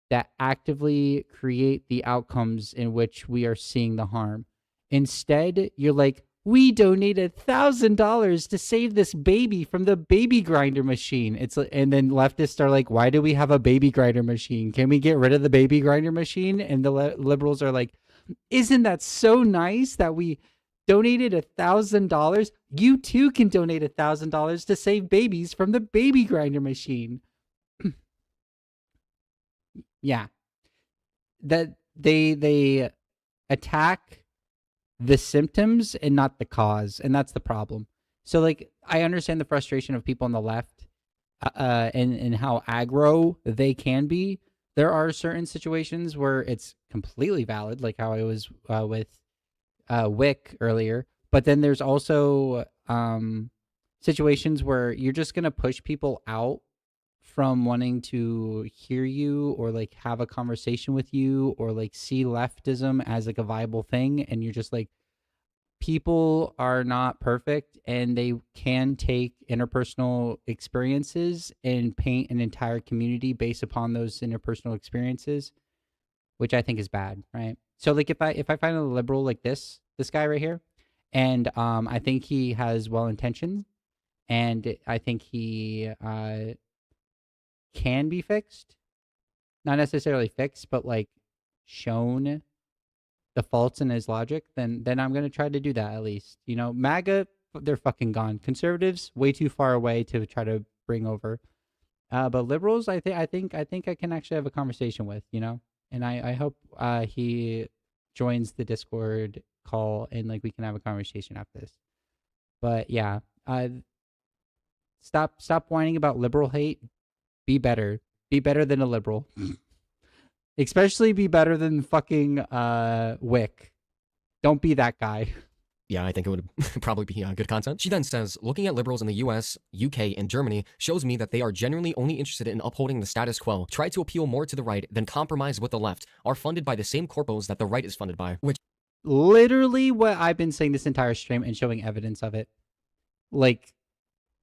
that actively create the outcomes in which we are seeing the harm. Instead, you're like, we donated $1,000 to save this baby from the baby grinder machine. And then leftists are like, why do we have a baby grinder machine? Can we get rid of the baby grinder machine? And the liberals are like, isn't that so nice that we donated $1,000? You too can donate $1,000 to save babies from the baby grinder machine. Yeah. That they attack the symptoms and not the cause, and that's the problem. So like, I understand the frustration of people on the left and how aggro they can be. There are certain situations where it's completely valid, like how I was with Whick earlier, but then there's also situations where you're just going to push people out from wanting to hear you or like have a conversation with you or like see leftism as like a viable thing. And you're just like, people are not perfect and they can take interpersonal experiences and paint an entire community based upon those interpersonal experiences, which I think is bad, right? So like if I find a liberal like this guy right here, and I think he has well intentions, and I think he can be fixed, not necessarily fixed, but like shown the faults in his logic, then I'm gonna try to do that at least. You know, MAGA, they're fucking gone. Conservatives, way too far away to try to bring over. But liberals, I think I can actually have a conversation with, you know, and I hope he joins the Discord call and like we can have a conversation after this. But yeah, stop whining about liberal hate. Be better. Be better than a liberal. Especially be better than fucking Whick. Don't be that guy. Yeah, I think it would probably be good content. She then says, looking at liberals in the US, UK, and Germany shows me that they are generally only interested in upholding the status quo, try to appeal more to the right than compromise with the left, are funded by the same corpos that the right is funded by, which... Literally what I've been saying this entire stream and showing evidence of it. Like,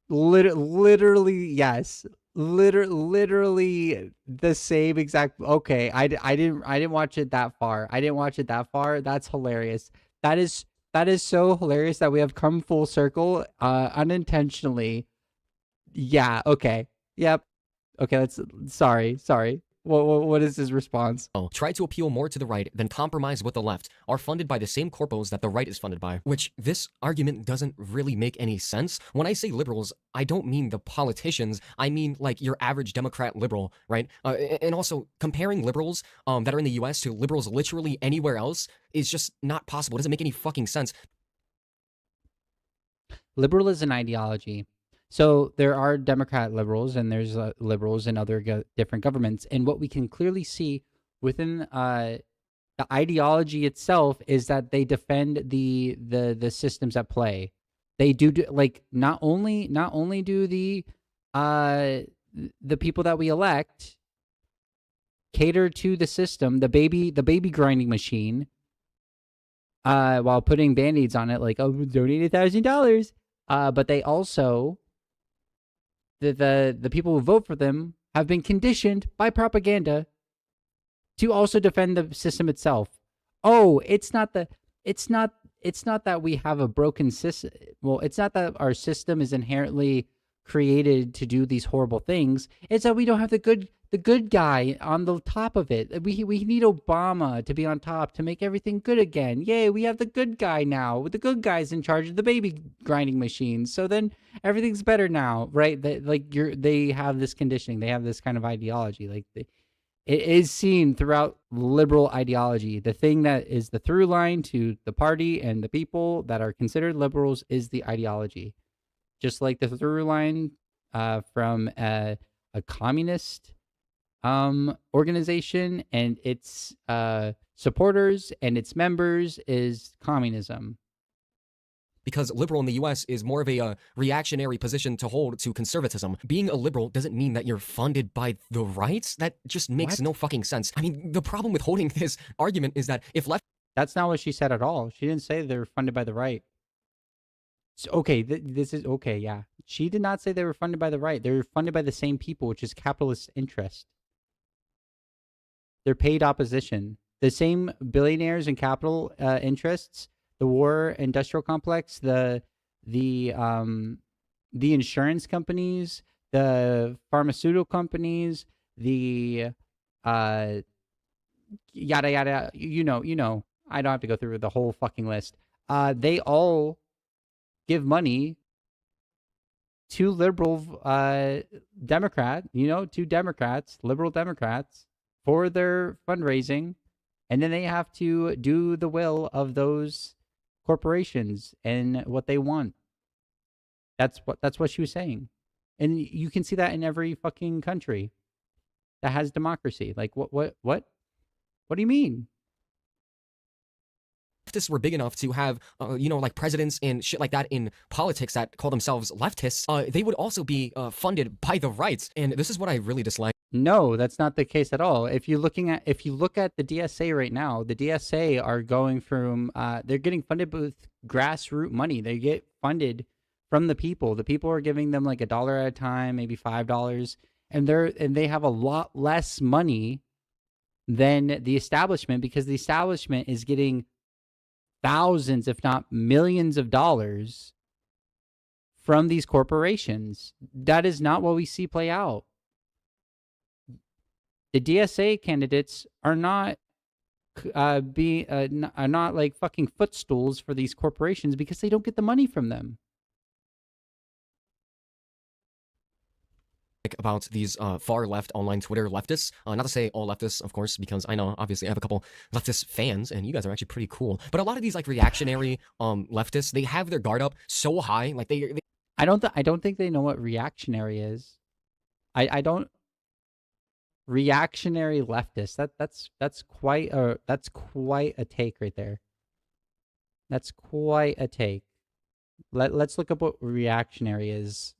literally, yes. Literally the same exact. Okay, I didn't watch it that far. That's hilarious. That is so hilarious that we have come full circle unintentionally. Yeah, okay. Yep. Okay, that's sorry. What is his response? Try to appeal more to the right than compromise with the left, are funded by the same corpos that the right is funded by. Which, this argument doesn't really make any sense. When I say liberals, I don't mean the politicians, I mean like your average Democrat liberal, right? And also, comparing liberals that are in the US to liberals literally anywhere else is just not possible. It doesn't make any fucking sense. Liberal is an ideology. So there are Democrat liberals and there's liberals in other different governments. And what we can clearly see within the ideology itself is that they defend the systems at play. They do like not only do the people that we elect cater to the system, the baby grinding machine, while putting band-aids on it, like, oh, donate $1,000. But they also, the people who vote for them have been conditioned by propaganda to also defend the system itself. Oh, it's not that we have a broken system. Well, it's not that our system is inherently created to do these horrible things. It's that we don't have the the good guy on the top of it. We need Obama to be on top to make everything good again. Yay, we have the good guy now. The good guy's in charge of the baby grinding machines. So then everything's better now, right? They have this conditioning. They have this kind of ideology. Like it is seen throughout liberal ideology. The thing that is the through line to the party and the people that are considered liberals is the ideology. Just like the through line from a communist organization and its supporters and its members is communism. Because liberal in the US is more of a reactionary position to hold to conservatism. Being a liberal doesn't mean that you're funded by the right. That just makes no fucking sense. I mean, the problem with holding this argument is that if left... That's not what she said at all. She didn't say they were funded by the right. So, okay, this is okay, yeah. She did not say they were funded by the right. They were funded by the same people, which is capitalist interest. They're paid opposition. The same billionaires and capital interests, the war industrial complex, the insurance companies, the pharmaceutical companies, the yada yada. You know. I don't have to go through the whole fucking list. They all give money to liberal liberal Democrats for their fundraising, and then they have to do the will of those corporations and what they want. That's what she was saying. And you can see that in every fucking country that has democracy. Like what do you mean? Leftists were big enough to have, like presidents and shit like that in politics that call themselves leftists, they would also be funded by the right. And this is what I really dislike. No, that's not the case at all. If you look at the DSA right now, the DSA are going from they're getting funded with grassroots money. They get funded from the people. The people are giving them like $1 at a time, maybe $5, and they have a lot less money than the establishment, because the establishment is getting thousands, if not millions of dollars from these corporations. That is not what we see play out. The DSA candidates are not are not like fucking footstools for these corporations because they don't get the money from them. About these far left online Twitter leftists. Not to say all leftists, of course, because I know obviously I have a couple leftist fans and you guys are actually pretty cool. But a lot of these like reactionary leftists, they have their guard up so high, like they I don't think they know what reactionary is. I don't. Reactionary leftist. That's quite a take right there. That's quite a take. Let's look up what reactionary is.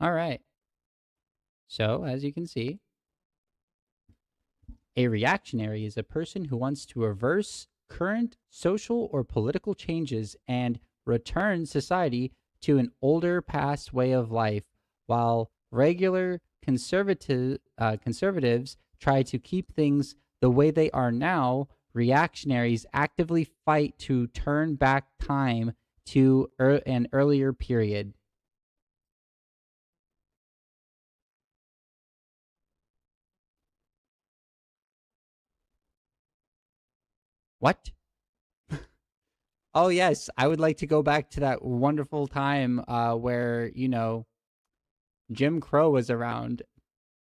All right. So, as you can see, a reactionary is a person who wants to reverse current social or political changes and return society to an older past way of life, while regular conservatives try to keep things the way they are now. Reactionaries actively fight to turn back time to an earlier period. What? Oh, yes. I would like to go back to that wonderful time where, Jim Crow was around.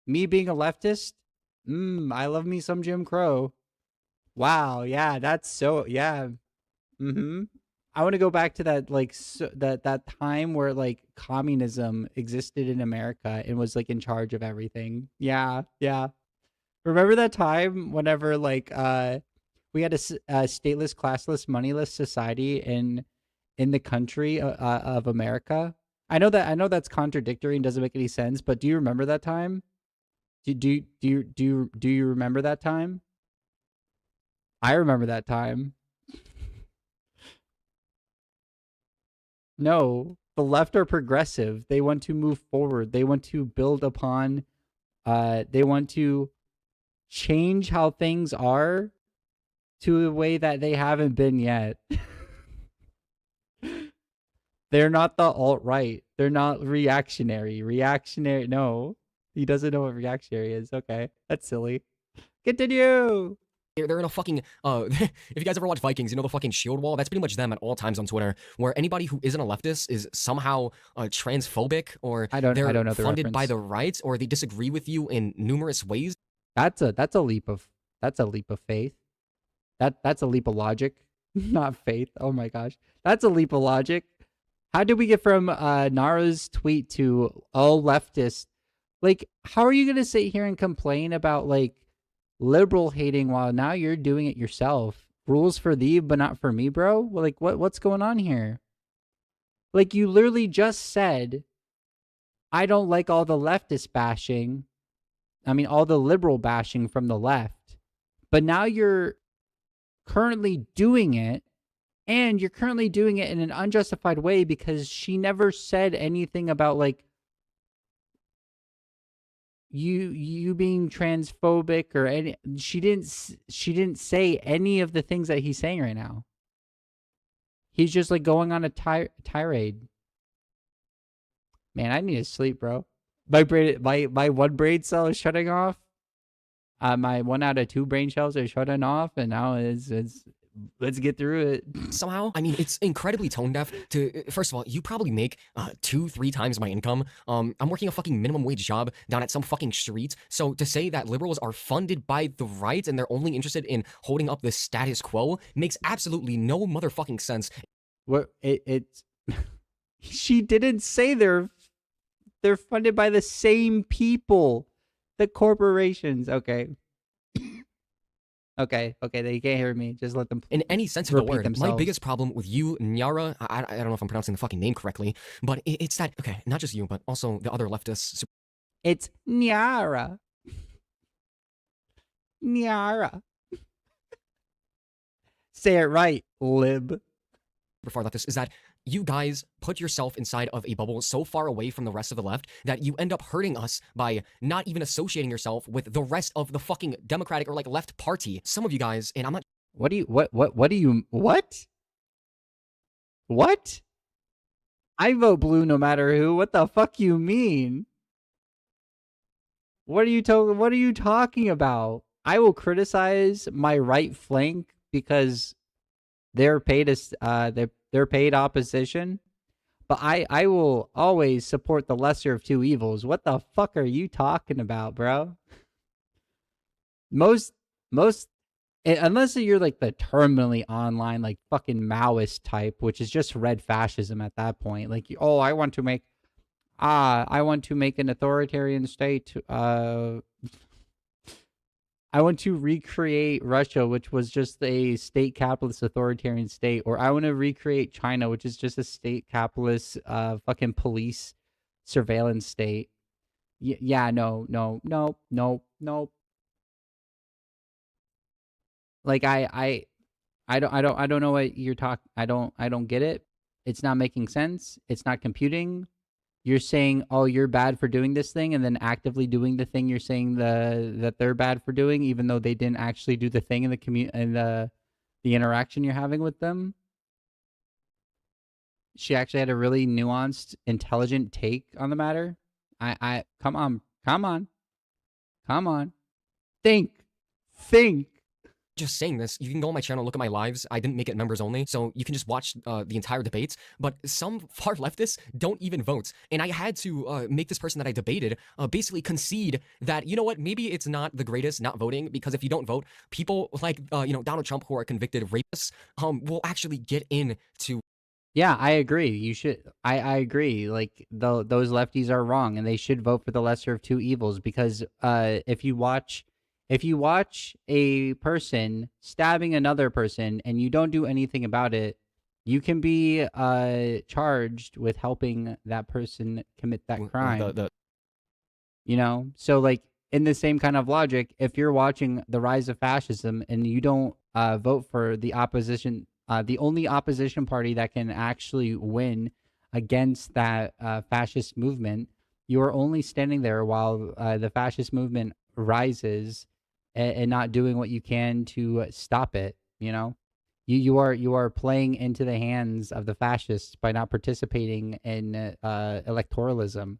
Me being a leftist? I love me some Jim Crow. Wow. Yeah, that's so, yeah. I want to go back to that, like, that time where, like, communism existed in America and was, like, in charge of everything. Yeah, yeah. Remember that time whenever, like, we had a stateless, classless, moneyless society in the country of America? I know that's contradictory and doesn't make any sense, but do you remember that time? Do you remember that time? I remember that time. No, the left are progressive. They want to move forward. They want to build upon. They want to change how things are to a way that they haven't been yet. They're not the alt-right. They're not reactionary. Reactionary, no. He doesn't know what reactionary is. Okay, that's silly. Continue! They're in a fucking, if you guys ever watch Vikings, you know the fucking shield wall? That's pretty much them at all times on Twitter, where anybody who isn't a leftist is somehow transphobic, or they're know the funded by reference. the right, or they disagree with you in numerous ways. That's a leap of faith. That's a leap of logic, not faith. Oh my gosh, that's a leap of logic. How did we get from Nara's tweet to all leftists? Like, how are you gonna sit here and complain about like liberal hating while now you're doing it yourself? Rules for thee, but not for me, bro. Like, what's going on here? Like, you literally just said, I don't like all the leftist bashing. I mean, all the liberal bashing from the left. But now you're currently doing it, and you're currently doing it in an unjustified way because she never said anything about like you being transphobic or any. She didn't say any of the things that he's saying right now. He's just like going on a tirade. Man, I need to sleep, bro. My one brain cell is shutting off. My 1 out of 2 brain cells are shutting off, and now it's let's get through it. Somehow, I mean, it's incredibly tone deaf to, first of all, you probably make 2-3 times my income. I'm working a fucking minimum wage job down at some fucking street. So to say that liberals are funded by the right and they're only interested in holding up the status quo makes absolutely no motherfucking sense. What it's she didn't say they're funded by the same people, the corporations. Okay. Okay, they can't hear me. Just let them. In any sense of the word, themselves. my biggest problem with you, Nyara, I don't know if I'm pronouncing the fucking name correctly, but it's that, okay, not just you, but also the other leftists. It's Nyara. Nyara. Say it right, lib. Before leftists is that you guys put yourself inside of a bubble so far away from the rest of the left that you end up hurting us by not even associating yourself with the rest of the fucking Democratic or like left party. Some of you guys, and I'm not. What? What? I vote blue no matter who. What the fuck you mean? What are you talking about? I will criticize my right flank because they're paid as they're paid opposition, but I will always support the lesser of two evils. What the fuck are you talking about, bro? Most unless you're like the terminally online like fucking Maoist type, which is just red fascism at that point. Like, oh, I want to make an authoritarian state. I want to recreate Russia, which was just a state capitalist authoritarian state, or I want to recreate China, which is just a state capitalist fucking police surveillance state. Yeah, no. Like I don't know what you're talking. I don't get it. It's not making sense. It's not computing. You're saying, oh, you're bad for doing this thing, and then actively doing the thing you're saying that they're bad for doing, even though they didn't actually do the thing in the interaction you're having with them. She actually had a really nuanced, intelligent take on the matter. I come on. Think. Just saying this, you can go on my channel and look at my lives. I didn't make it members only, so you can just watch the entire debates. But some far leftists don't even vote. And I had to make this person that I debated basically concede that, you know what, maybe it's not the greatest not voting, because if you don't vote, people like, Donald Trump, who are convicted rapists, will actually get into. Yeah, I agree. You should. I agree. Like, those lefties are wrong, and they should vote for the lesser of two evils, because if you watch a person stabbing another person and you don't do anything about it, you can be charged with helping that person commit that crime. So like, in the same kind of logic, if you're watching the rise of fascism and you don't vote for the opposition, the only opposition party that can actually win against that fascist movement, you are only standing there while the fascist movement rises and not doing what you can to stop it. You know, you are playing into the hands of the fascists by not participating in electoralism.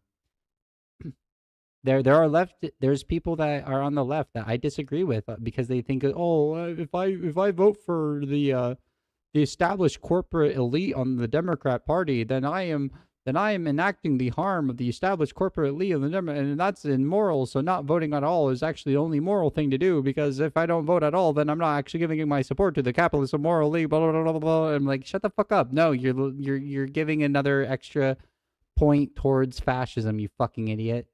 There's people that are on the left that I disagree with because they think, if I vote for the established corporate elite on the Democrat Party, then I am enacting the harm of the established corporate elite of the and that's immoral. So not voting at all is actually the only moral thing to do, because if I don't vote at all, then I'm not actually giving my support to the capitalist moral elite. Blah blah blah blah blah. I'm like, shut the fuck up. No, you're giving another extra point towards fascism. You fucking idiot.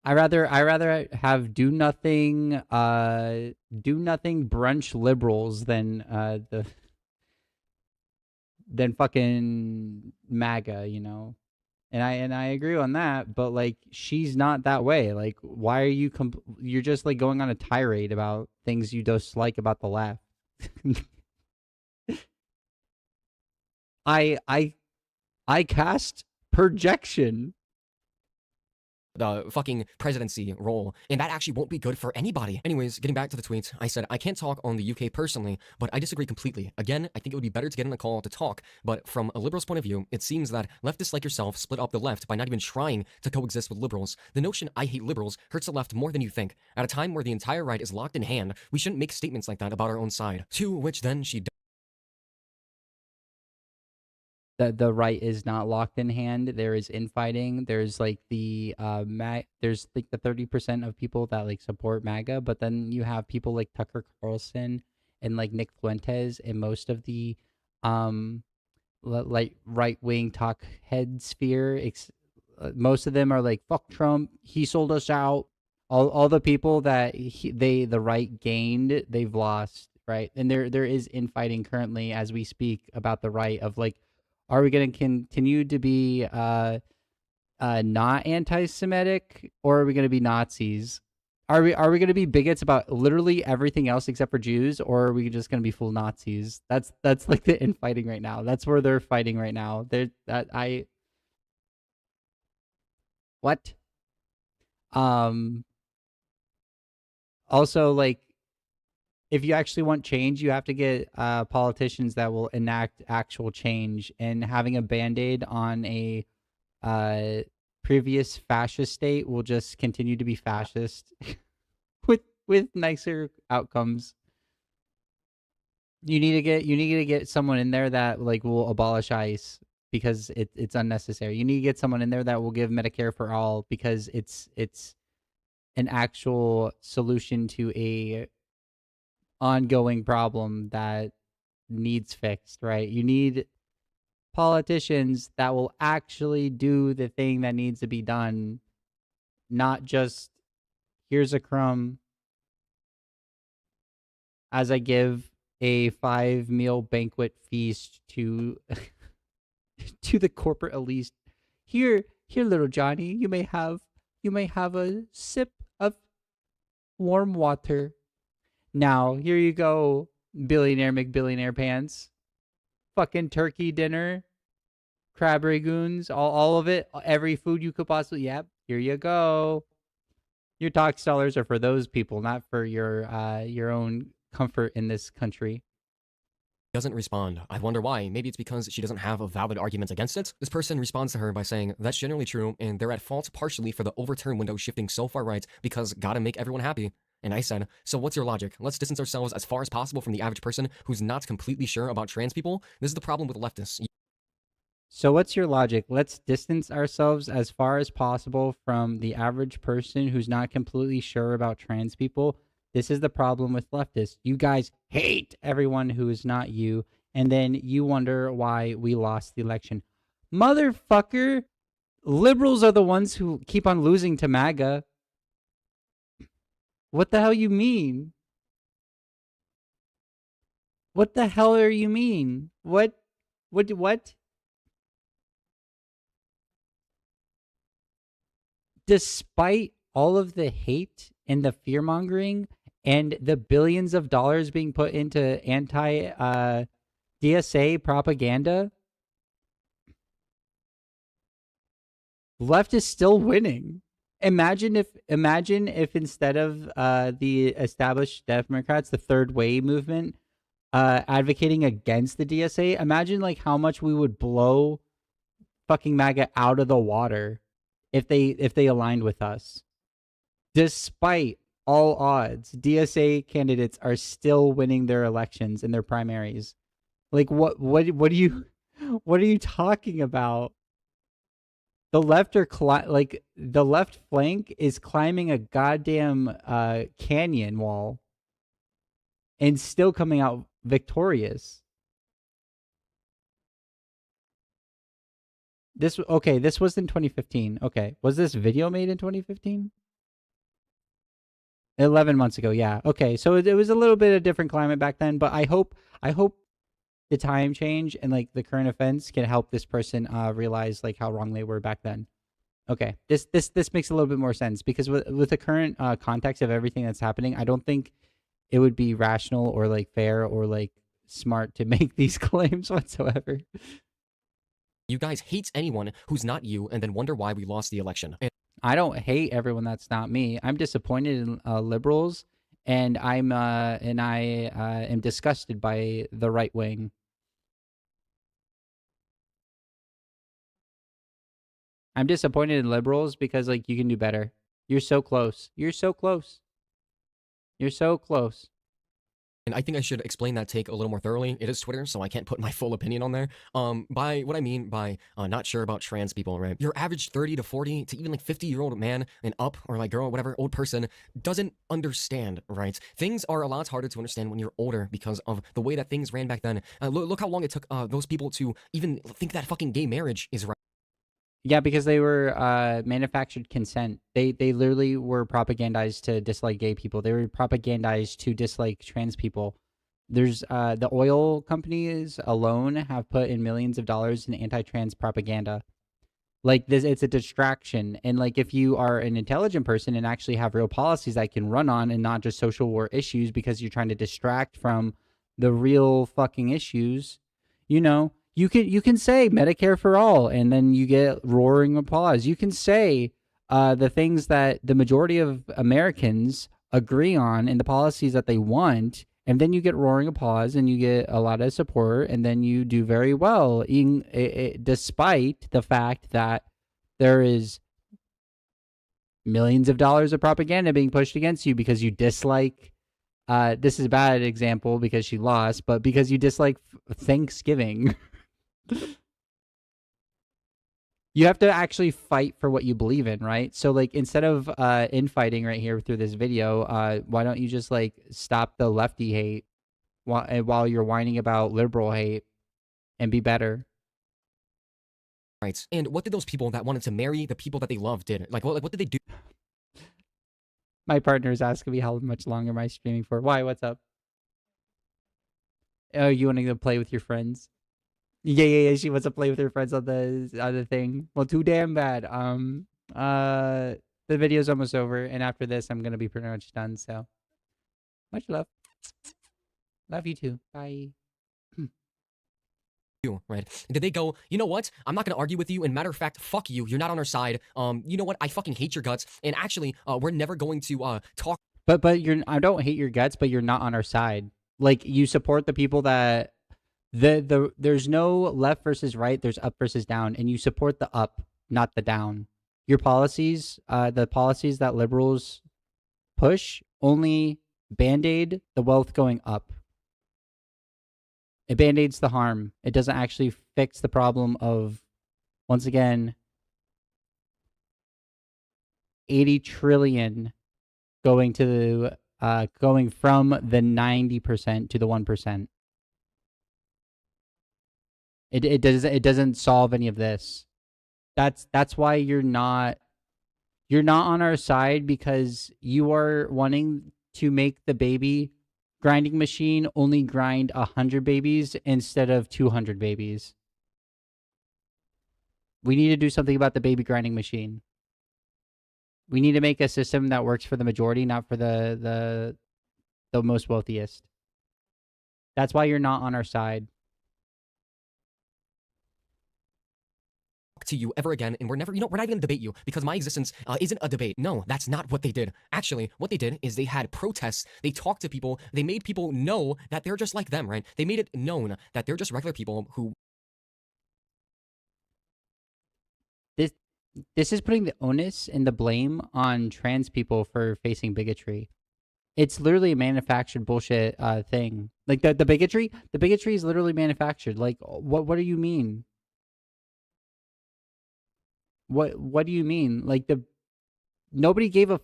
I rather have do nothing brunch liberals than fucking MAGA, you know. And I agree on that, but like, she's not that way. Like, why are you you're just like going on a tirade about things you dislike about the left. I cast projection. The fucking presidency role, and that actually won't be good for anybody. Anyways, getting back to the tweet, I said I can't talk on the UK personally, but I disagree completely. Again, I think it would be better to get in a call to talk, but from a liberal's point of view, it seems that leftists like yourself split up the left by not even trying to coexist with liberals. The notion I hate liberals hurts the left more than you think. At a time where the entire right is locked in hand, we shouldn't make statements like that about our own side. To which then she The right is not locked in hand. There is infighting. There's like the there's like the 30% of people that like support MAGA, but then you have people like Tucker Carlson and like Nick Fuentes and most of the like right-wing talk head sphere. Most of them are like, fuck Trump, he sold us out. All the people that the right gained, they've lost, right? And there is infighting currently as we speak about the right of like, are we going to continue to be not anti-Semitic, or are we going to be Nazis? Are we going to be bigots about literally everything else except for Jews, or are we just going to be full Nazis? That's like the infighting right now. That's where they're fighting right now. What? Also, like, if you actually want change, you have to get politicians that will enact actual change. And having a Band-Aid on a previous fascist state will just continue to be fascist with nicer outcomes. You need to get someone in there that like will abolish ICE because it's unnecessary. You need to get someone in there that will give Medicare for all because it's an actual solution to a ongoing problem that needs fixed, right? You need politicians that will actually do the thing that needs to be done, not just here's a crumb as I give a 5-meal banquet feast to to the corporate elite. Here, little Johnny, you may have a sip of warm water. Now, here you go, billionaire McBillionaire pants. Fucking turkey dinner, crab ragoons, all of it, every food you could possibly. Yep, here you go. Your tax dollars are for those people, not for your own comfort in this country. Doesn't respond. I wonder why. Maybe it's because she doesn't have a valid argument against it. This person responds to her by saying, that's generally true, and they're at fault partially for the overturn window shifting so far right because gotta make everyone happy. And I said, so what's your logic? Let's distance ourselves as far as possible from the average person who's not completely sure about trans people. This is the problem with leftists. So what's your logic? Let's distance ourselves as far as possible from the average person who's not completely sure about trans people. This is the problem with leftists. You guys hate everyone who is not you, and then you wonder why we lost the election. Motherfucker, liberals are the ones who keep on losing to MAGA. What the hell you mean? What the hell are you mean? What? Despite all of the hate and the fear-mongering and the billions of dollars being put into anti-DSA propaganda, left is still winning. Imagine if instead of the established Democrats, the third way movement, advocating against the DSA, imagine like how much we would blow fucking MAGA out of the water if they aligned with us. Despite all odds, DSA candidates are still winning their elections in their primaries. Like what are you talking about? The left are the left flank is climbing a goddamn canyon wall and still coming out victorious. This was in 2015. Okay. Was this video made in 2015? 11 months ago, yeah. Okay, so it was a little bit of different climate back then, but I hope the time change and like the current events can help this person realize like how wrong they were back then. Okay, this makes a little bit more sense because with the current context of everything that's happening, I don't think it would be rational or like fair or like smart to make these claims whatsoever. You guys hate anyone who's not you and then wonder why we lost the election. And I don't hate everyone that's not me. I'm disappointed in liberals, and I am disgusted by the right wing. I'm disappointed in liberals because like you can do better. You're so close. You're so close. You're so close. And I think I should explain that take a little more thoroughly. It is Twitter, so I can't put my full opinion on there. By what I mean by not sure about trans people, right? Your average 30 to 40 to even like 50-year-old man and up, or like girl, whatever, old person doesn't understand, right? Things are a lot harder to understand when you're older because of the way that things ran back then. Look how long it took those people to even think that fucking gay marriage is right. Yeah, because they were manufactured consent. They literally were propagandized to dislike gay people. They were propagandized to dislike trans people. There's the oil companies alone have put in millions of dollars in anti-trans propaganda. Like this, it's a distraction. And like if you are an intelligent person and actually have real policies that can run on and not just social war issues because you're trying to distract from the real fucking issues, you know. You can say Medicare for all, and then you get roaring applause. You can say the things that the majority of Americans agree on and the policies that they want, and then you get roaring applause and you get a lot of support, and then you do very well, despite the fact that there is millions of dollars of propaganda being pushed against you because you dislike. This is a bad example because she lost, but because you dislike Thanksgiving. You have to actually fight for what you believe in, right? So like instead of infighting right here through this video, why don't you just like stop the lefty hate while you're whining about liberal hate and be better? Right. And what did those people that wanted to marry the people that they love did? Like what did they do? My partner is asking me how much longer am I streaming for. Why? What's up? Oh, you want to play with your friends? Yeah. She wants to play with her friends on the thing. Well, too damn bad. The video's almost over, and after this, I'm gonna be pretty much done. So, much love. Love you too. Bye. Right? Did they go, you know what? I'm not going to argue with you. And matter of fact, fuck you. You're not on our side. You know what? I fucking hate your guts. And actually, we're never going to talk. But I don't hate your guts, but you're not on our side. Like you support the people that there's no left versus right. There's up versus down, and you support the up, not the down. Your policies, the policies that liberals push, only band-aid the wealth going up. It band-aids the harm. It doesn't actually fix the problem of, once again, 80 trillion going to going from the 90% to the 1%. It doesn't solve any of this. That's why you're not on our side, because you are wanting to make the baby grinding machine only grind 100 babies instead of 200 babies. We need to do something about the baby grinding machine. We need to make a system that works for the majority, not for the most wealthiest. That's why you're not on our side. to you ever again, and we're never, we're not even gonna debate you because my existence isn't a debate. No, that's not what they did. Actually, what they did is they had protests, they talked to people, they made people know that they're just like them, right? They made it known that they're just regular people who... This is putting the onus and the blame on trans people for facing bigotry. It's literally a manufactured bullshit thing. Like the bigotry is literally manufactured. Like what do you mean? What do you mean? Like nobody gave a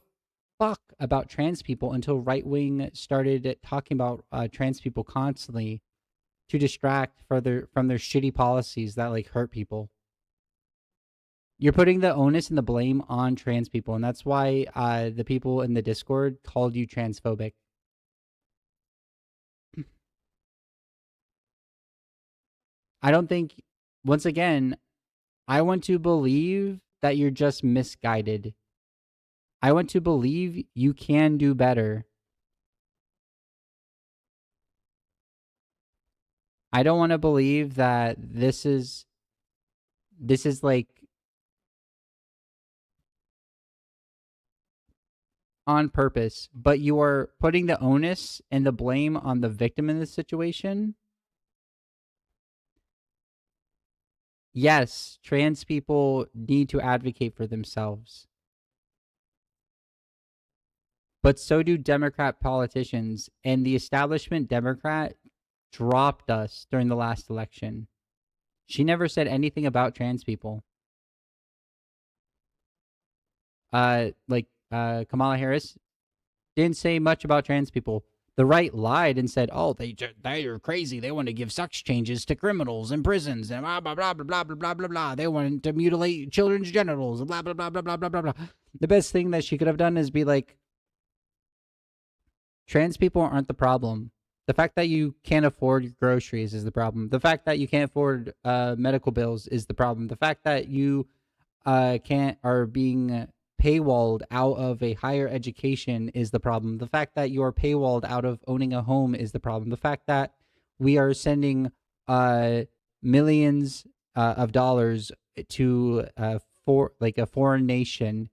fuck about trans people until right wing started talking about trans people constantly to distract from their shitty policies that like hurt people. You're putting the onus and the blame on trans people, and that's why the people in the Discord called you transphobic. I don't think, once again, I want to believe that you're just misguided. I want to believe you can do better. I don't want to believe that this is like on purpose, but you are putting the onus and the blame on the victim in this situation. Yes, trans people need to advocate for themselves. But so do Democrat politicians, and the establishment Democrat dropped us during the last election. She never said anything about trans people. Kamala Harris didn't say much about trans people. The right lied and said, "Oh, they are crazy. They want to give sex changes to criminals in prisons and blah blah blah blah blah blah blah blah blah. They want to mutilate children's genitals and blah blah blah blah blah blah blah blah." The best thing that she could have done is be like, trans people aren't the problem. The fact that you can't afford groceries is the problem. The fact that you can't afford medical bills is the problem. The fact that you are being paywalled out of a higher education is the problem. The fact that you're paywalled out of owning a home is the problem. The fact that we are sending millions of dollars to a foreign nation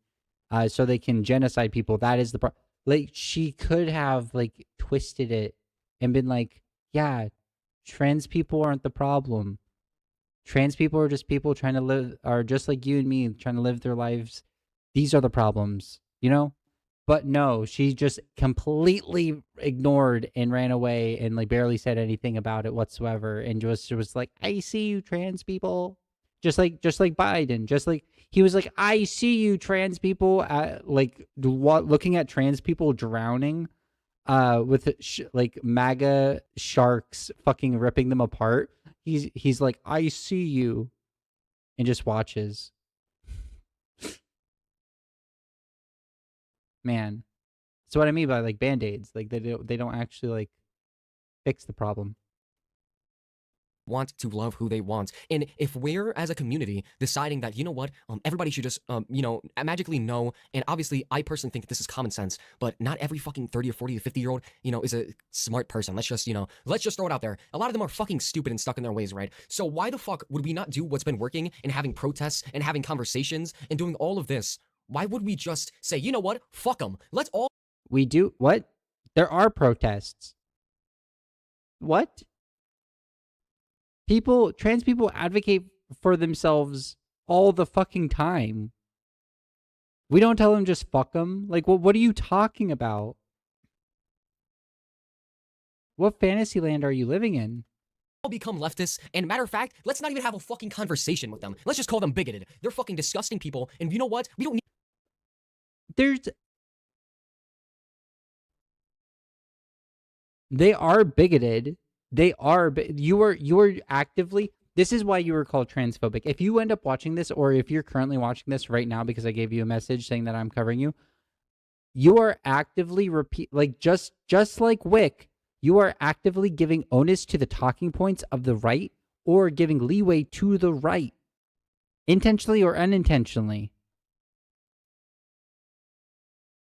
so they can genocide people, that is the problem. Like, she could have like twisted it and been like, yeah, trans people aren't the problem. Trans people are just people trying to live, are just like you and me, trying to live their lives. These are the problems, you know? But no, she just completely ignored and ran away and like barely said anything about it whatsoever. And just was like, I see you, trans people. Just like Biden, just like he was like, I see you, trans people, looking at trans people drowning with like MAGA sharks fucking ripping them apart. He's like, I see you, and just watches. Man, that's what I mean by like band-aids. Like they don't actually like fix the problem. Want to love who they want. And if we're as a community deciding that, you know what, everybody should just magically know, and obviously I personally think that this is common sense, but not every fucking 30 or 40 or 50 year old is a smart person. Let's just throw it out there. A lot of them are fucking stupid and stuck in their ways, right? So why the fuck would we not do what's been working and having protests and having conversations and doing all of this? Why would we just say, you know what, fuck them, let's all... We do what? There are protests. What? Trans people advocate for themselves all the fucking time. We don't tell them just fuck them. Like, what are you talking about? What fantasy land are you living in? All become leftists, and matter of fact, let's not even have a fucking conversation with them. Let's just call them bigoted. They're fucking disgusting people, and you know what? We don't need... They are bigoted. They are, you are actively, this is why you were called transphobic. If you end up watching this, or if you're currently watching this right now because I gave you a message saying that I'm covering you, you are actively just like Whick, you are actively giving onus to the talking points of the right, or giving leeway to the right, intentionally or unintentionally.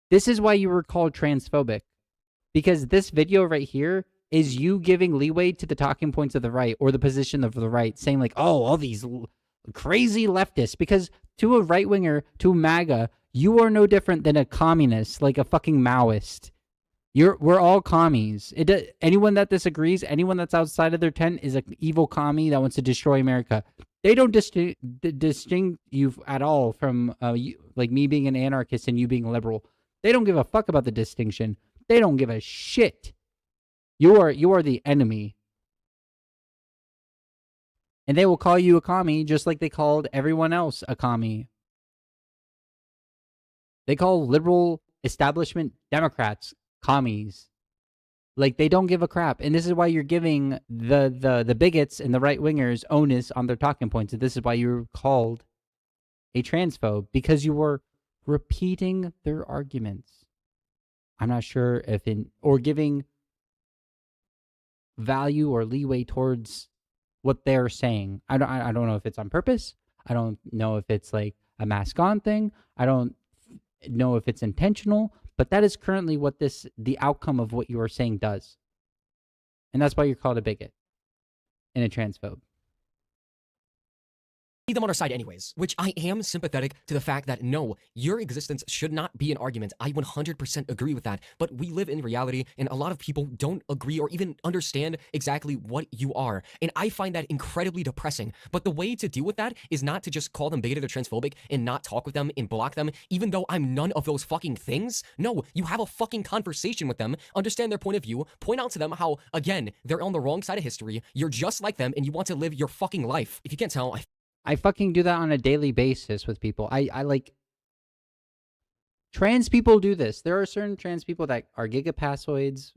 This is why you were called transphobic, because this video right here is you giving leeway to the talking points of the right, or the position of the right, saying like, oh, all these crazy leftists, because to a right winger, to a MAGA, you are no different than a communist, like a fucking Maoist. We're all commies. Anyone that disagrees, anyone that's outside of their tent is an evil commie that wants to destroy America. They don't distinct you at all from like me being an anarchist and you being a liberal. They don't give a fuck about the distinction. They don't give a shit. You are the enemy. And they will call you a commie just like they called everyone else a commie. They call liberal establishment Democrats commies. Like, they don't give a crap. And this is why you're giving the bigots and the right wingers onus on their talking points. And this is why you're called a transphobe, because you were repeating their arguments. I'm not sure if or giving value or leeway towards what they're saying. I don't know if it's on purpose. I don't know if it's like a mask on thing. I don't know if it's intentional, but that is currently what the outcome of what you are saying does. And that's why you're called a bigot and a transphobe. Them on our side anyways, which I am sympathetic to the fact that no, your existence should not be an argument. I 100% agree with that, but we live in reality and a lot of people don't agree or even understand exactly what you are, and I find that incredibly depressing. But the way to deal with that is not to just call them bigoted or transphobic and not talk with them and block them, even though I'm none of those fucking things. No, you have a fucking conversation with them, understand their point of view, point out to them how, again, they're on the wrong side of history, you're just like them, and you want to live your fucking life. If you can't tell, I fucking do that on a daily basis with people. I like, trans people do this. There are certain trans people that are gigapassoids.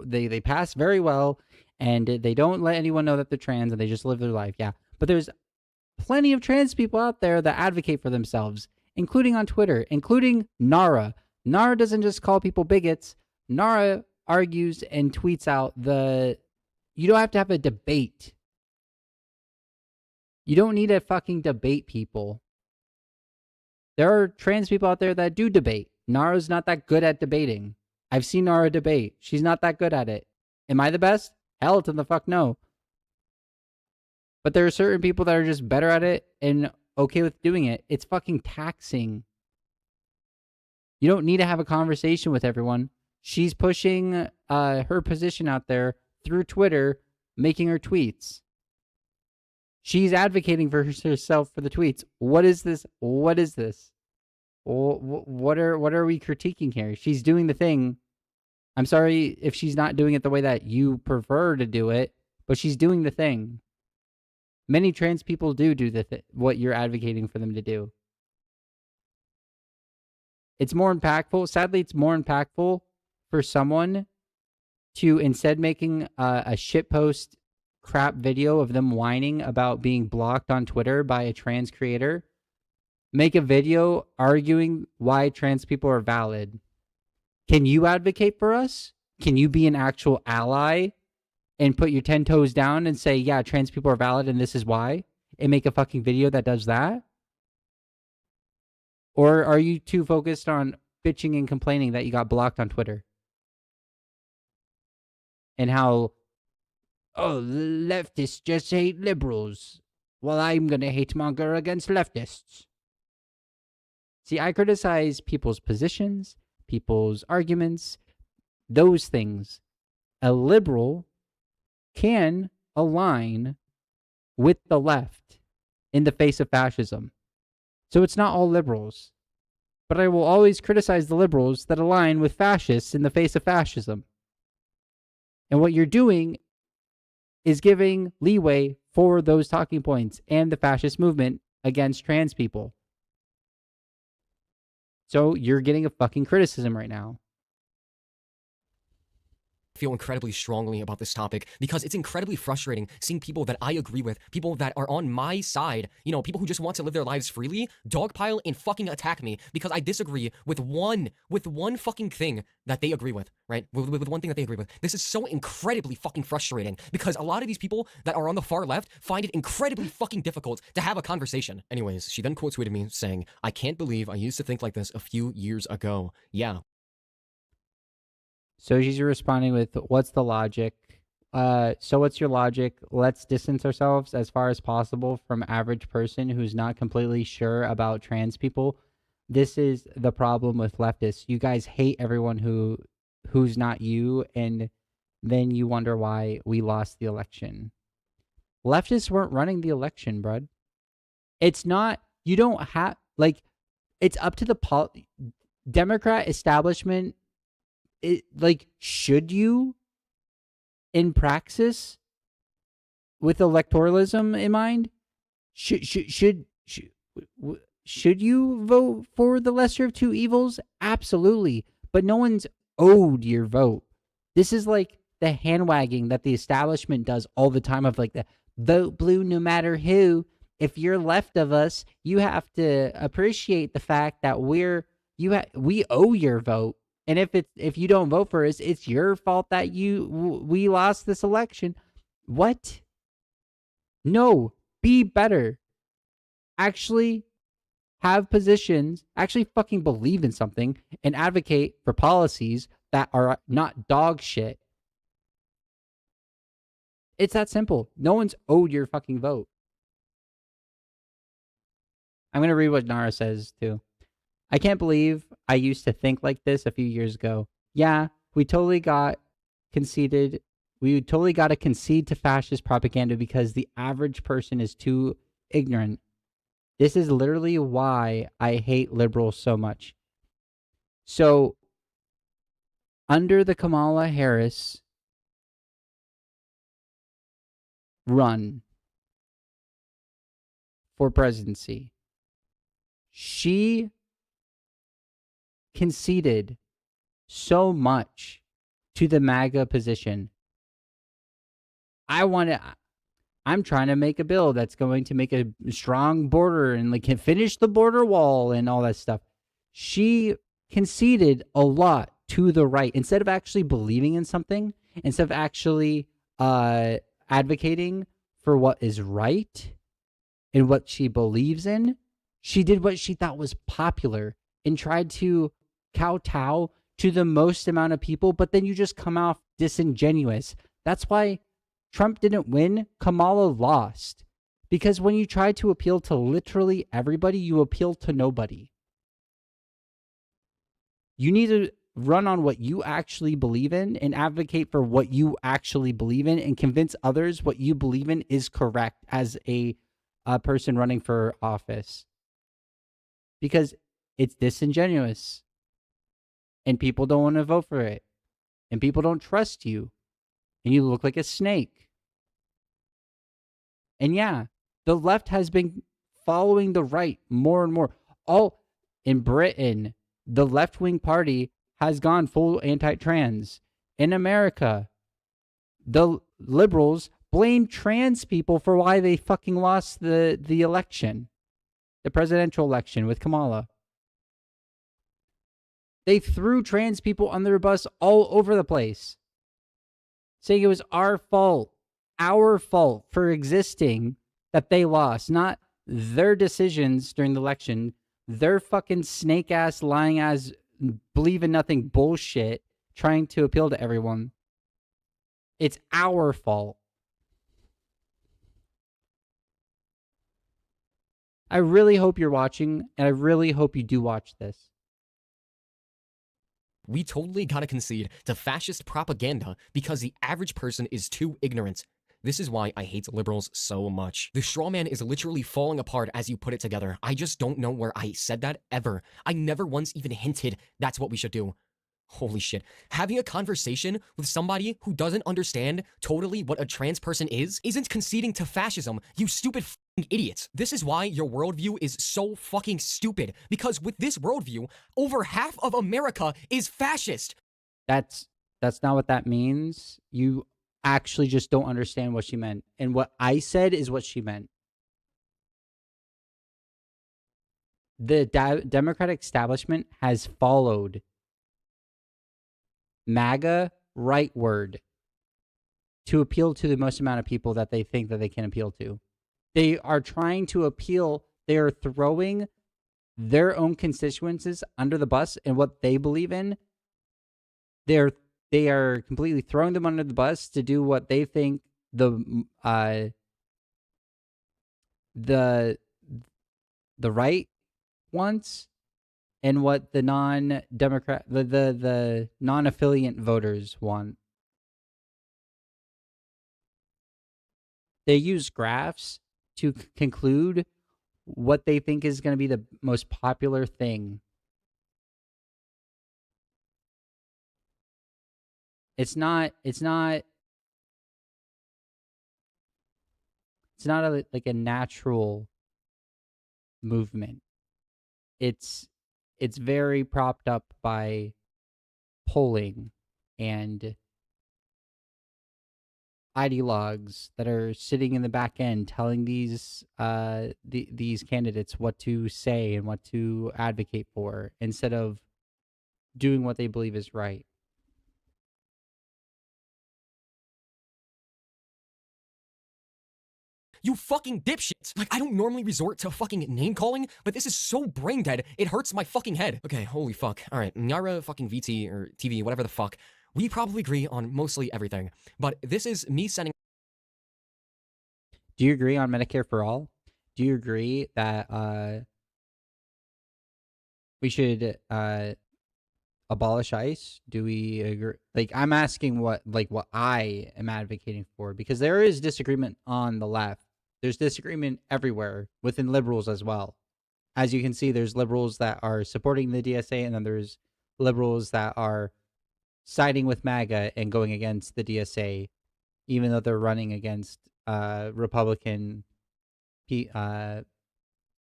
They pass very well, and they don't let anyone know that they're trans, and they just live their life. Yeah, but there's plenty of trans people out there that advocate for themselves, including on Twitter, including Nara. Nara doesn't just call people bigots. Nara argues and tweets out you don't have to have a debate. You don't need to fucking debate people. There are trans people out there that do debate. Nara's not that good at debating. I've seen Nara debate. She's not that good at it. Am I the best? Hell to the fuck no. But there are certain people that are just better at it and okay with doing it. It's fucking taxing. You don't need to have a conversation with everyone. She's pushing her position out there through Twitter, making her tweets. She's advocating for herself for the tweets. What is this? What is this? What are we critiquing here? She's doing the thing. I'm sorry if she's not doing it the way that you prefer to do it, but she's doing the thing. Many trans people do what you're advocating for them to do. It's more impactful. Sadly, it's more impactful for someone to, instead making a shitpost crap video of them whining about being blocked on Twitter by a trans creator, make a video arguing why trans people are valid. Can you advocate for us? Can you be an actual ally and put your 10 toes down and say, yeah, trans people are valid and this is why, and make a fucking video that does that? Or are you too focused on bitching and complaining that you got blocked on Twitter? And how, oh, leftists just hate liberals. Well, I'm going to hate monger against leftists. See, I criticize people's positions, people's arguments, those things. A liberal can align with the left in the face of fascism. So it's not all liberals. But I will always criticize the liberals that align with fascists in the face of fascism. And what you're doing is giving leeway for those talking points and the fascist movement against trans people. So you're getting a fucking criticism right now. Feel incredibly strongly about this topic because it's incredibly frustrating seeing people that I agree with, people that are on my side, you know, people who just want to live their lives freely, dogpile and fucking attack me because I disagree with one fucking thing that they agree with, right? With one thing that they agree with. This is so incredibly fucking frustrating because a lot of these people that are on the far left find it incredibly fucking difficult to have a conversation. Anyways, she then quote tweeted me saying, "I can't believe I used to think like this a few years ago." Yeah. So she's responding with, what's the logic? So what's your logic? Let's distance ourselves as far as possible from average person who's not completely sure about trans people. This is the problem with leftists. You guys hate everyone who's not you, and then you wonder why we lost the election. Leftists weren't running the election, bud. It's not, you don't have, like, it's up to the Democrat establishment. Should you, in praxis, with electoralism in mind, should you vote for the lesser of two evils? Absolutely. But no one's owed your vote. This is like the hand wagging that the establishment does all the time of like the vote blue no matter who. If you're left of us, you have to appreciate the fact that we owe your vote. And if you don't vote for us, it's your fault that we lost this election. What? No, be better. Actually have positions, actually fucking believe in something, and advocate for policies that are not dog shit. It's that simple. No one's owed your fucking vote. I'm going to read what Nara says, too. I can't believe I used to think like this a few years ago. Yeah, we totally got conceded. We totally got to concede to fascist propaganda because the average person is too ignorant. This is literally why I hate liberals so much. So, under the Kamala Harris run for presidency, she conceded so much to the MAGA position. I'm trying to make a bill that's going to make a strong border and like finish the border wall and all that stuff. She conceded a lot to the right instead of actually believing in something, instead of actually advocating for what is right and what she believes in. She did what she thought was popular and tried to kowtow to the most amount of people, but then you just come off disingenuous. That's why Trump didn't win. Kamala lost. Because when you try to appeal to literally everybody, you appeal to nobody. You need to run on what you actually believe in and advocate for what you actually believe in and convince others what you believe in is correct as a person running for office. Because it's disingenuous. And people don't want to vote for it. And people don't trust you. And you look like a snake. And yeah, the left has been following the right more and more. All in Britain, the left-wing party has gone full anti-trans. In America, the liberals blame trans people for why they fucking lost the election. The presidential election with Kamala. They threw trans people under the bus all over the place, saying it was our fault for existing that they lost, not their decisions during the election, their fucking snake ass, lying ass, believe in nothing bullshit, trying to appeal to everyone. It's our fault. I really hope you're watching, and I really hope you do watch this. We totally gotta concede to fascist propaganda because the average person is too ignorant. This is why I hate liberals so much. The straw man is literally falling apart as you put it together. I just don't know where I said that ever. I never once even hinted that's what we should do. Holy shit. Having a conversation with somebody who doesn't understand totally what a trans person is isn't conceding to fascism, you stupid fucking idiots. This is why your worldview is so fucking stupid, because with this worldview, over half of America is fascist. That's not what that means. You actually just don't understand what she meant. And what I said is what she meant. The Democratic establishment has followed MAGA rightward to appeal to the most amount of people that they think that they can appeal to. They are trying to appeal. They are throwing their own constituencies under the bus and what they believe in. They're they are completely throwing them under the bus to do what they think the right wants and what the non-democrat the non-affiliate voters want. They use graphs to conclude what they think is going to be the most popular thing. It's not like a natural movement. It's very propped up by polling and ideologues that are sitting in the back end telling these these candidates what to say and what to advocate for instead of doing what they believe is right. You fucking dipshits! Like, I don't normally resort to fucking name calling, but this is so brain dead, it hurts my fucking head. Okay, holy fuck. Alright, Nyara fucking VT or TV, whatever the fuck. We probably agree on mostly everything, but this is me sending. Do you agree on Medicare for all? Do you agree that we should abolish ICE? Do we agree? Like, I'm asking what I am advocating for, because there is disagreement on the left. There's disagreement everywhere within liberals as well. As you can see, there's liberals that are supporting the DSA, and then there's liberals that are siding with MAGA and going against the DSA, even though they're running against Republicans in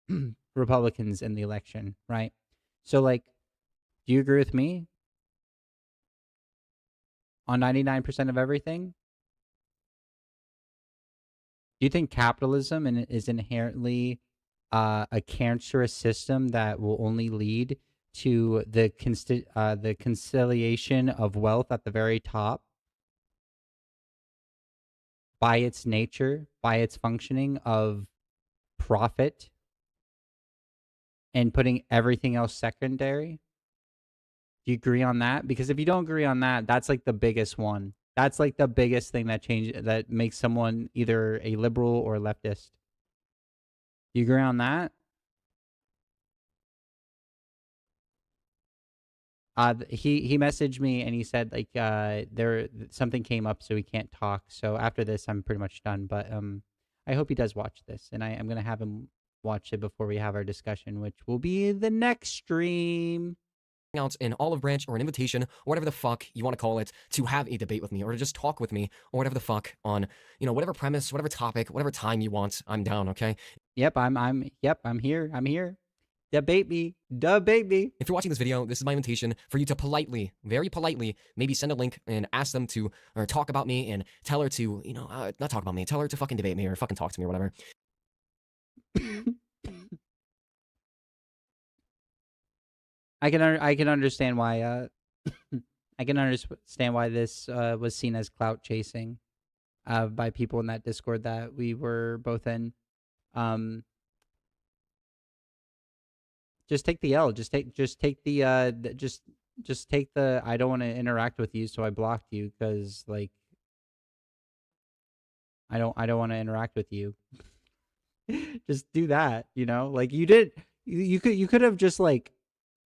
the election, right? So, like, do you agree with me on 99% of everything? Do you think capitalism is inherently a cancerous system that will only lead to the conciliation of wealth at the very top by its nature, by its functioning of profit, and putting everything else secondary? Do you agree on that? Because if you don't agree on that, that's like the biggest one. That's like the biggest thing that makes someone either a liberal or a leftist. Do you agree on that? He messaged me and he said like something came up, so he can't talk. So after this, I'm pretty much done. But I hope he does watch this, and I'm gonna have him watch it before we have our discussion, which will be the next stream. Out an olive branch or an invitation or whatever the fuck you want to call it to have a debate with me or to just talk with me or whatever the fuck on, you know, whatever premise, whatever topic, whatever time you want. I'm down, okay? Yep, I'm here. I'm here. Debate me. If you're watching this video, this is my invitation for you to politely, very politely, maybe send a link and ask them to or talk about me and tell her to, you know, not talk about me, tell her to fucking debate me or fucking talk to me or whatever. I can understand why I can understand why this was seen as clout chasing by people in that Discord that we were both in. Just take the L. Just take the just take the I don't want to interact with you, so I blocked you because like I don't want to interact with you. Just do that, you know? Like you could have just like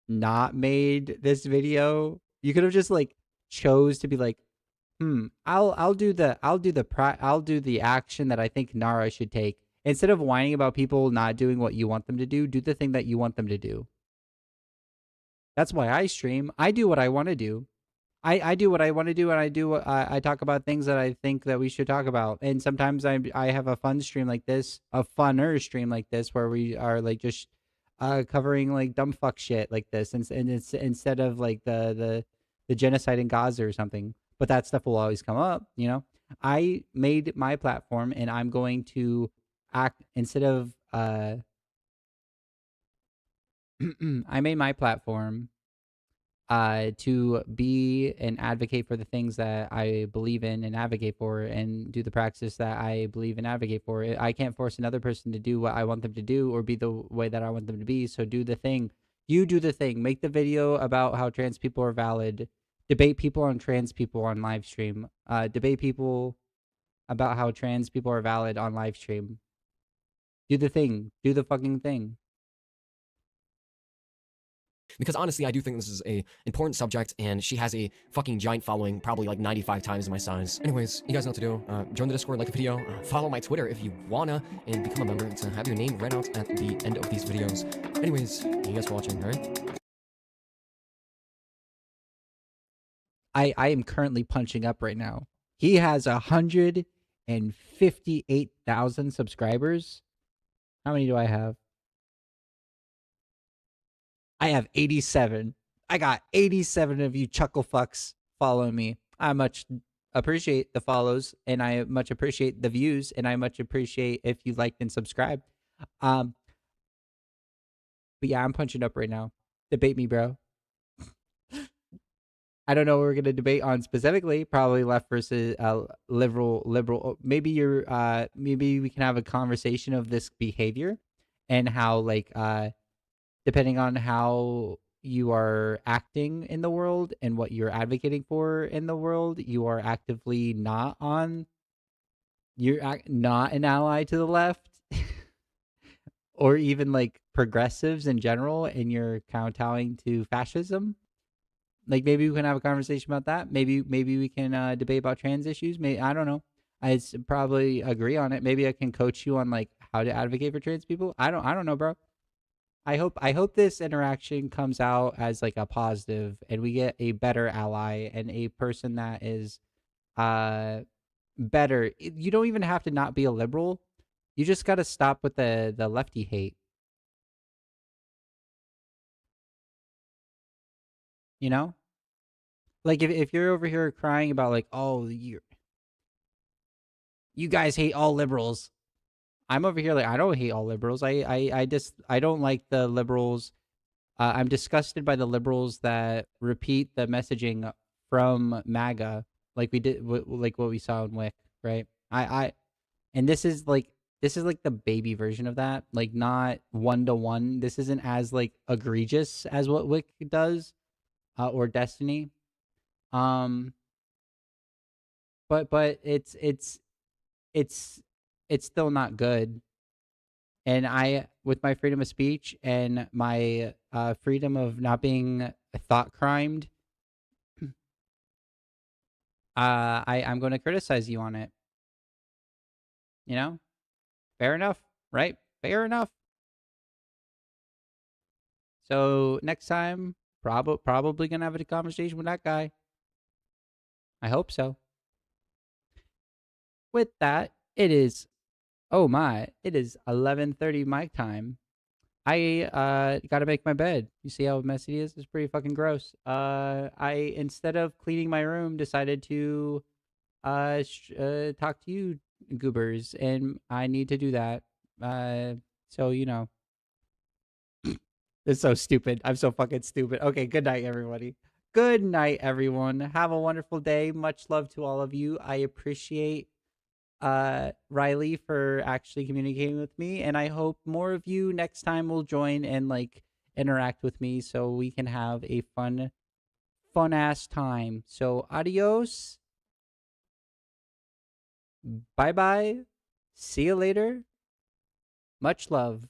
not made this video. You could have just like chose to be like, I'll do the action that I think Nara should take. Instead of whining about people not doing what you want them to do the thing that you want them to do. That's why I stream. I do what I want to do. I do what I want to do, and I talk about things that I think that we should talk about. And sometimes I have a fun stream like this, a funner stream like this, where we are like just covering like dumb fuck shit like this, and it's instead of like the genocide in Gaza or something. But that stuff will always come up, you know. I made my platform, and I'm going to act instead of I made my platform to be an advocate for the things that I believe in and advocate for, and do the practice that I believe and advocate for. I can't force another person to do what I want them to do or be the way that I want them to be. So do the thing. You do the thing. Make the video about how trans people are valid. Debate people on trans people on live stream. Debate people about how trans people are valid on live stream. Do the thing. Do the fucking thing. Because honestly, I do think this is a important subject, and she has a fucking giant following, probably like 95 times my size. Anyways, you guys know what to do. Join the Discord, like the video, follow my Twitter if you wanna, and become a member to have your name read out at the end of these videos. Anyways, thank you guys for watching, alright? I am currently punching up right now. He has 158,000 subscribers. How many do I have? I have 87. I got 87 of you chuckle fucks following me. I much appreciate the follows, and I much appreciate the views, and I much appreciate if you liked and subscribed. But yeah, I'm punching up right now. Debate me, bro. I don't know what we're gonna debate on specifically. Probably left versus liberal. Maybe maybe we can have a conversation of this behavior and how like depending on how you are acting in the world and what you're advocating for in the world, you are actively not an ally to the left or even like progressives in general, and you're kowtowing to fascism. Like maybe we can have a conversation about that. Maybe we can debate about trans issues. Maybe I don't know. I probably agree on it. Maybe I can coach you on like how to advocate for trans people. I don't know, bro. I hope this interaction comes out as like a positive, and we get a better ally and a person that is better. You don't even have to not be a liberal. You just got to stop with the lefty hate. You know? Like if you're over here crying about like, oh, you guys hate all liberals. I'm over here like, I don't hate all liberals. I don't like the liberals. I'm disgusted by the liberals that repeat the messaging from MAGA, like we did, like what we saw in Whick, right? And this is like the baby version of that, like not 1-to-1. This isn't as like egregious as what Whick does, or Destiny. But it's still not good. And I, with my freedom of speech and my freedom of not being thought crimed, I'm going to criticize you on it. You know, fair enough, right? Fair enough. So next time, probably gonna have a conversation with that guy. I hope so. With that, it is, oh my, it is 11:30 my time. I gotta make my bed. You see how messy it is? It's pretty fucking gross. I, instead of cleaning my room, decided to talk to you goobers, and I need to do that. So you know. It's so stupid. I'm so fucking stupid. Okay, good night, everybody. Good night, everyone. Have a wonderful day. Much love to all of you. I appreciate Riley for actually communicating with me, and I hope more of you next time will join and like interact with me so we can have a fun ass time. So adios. Bye bye. See you later. Much love.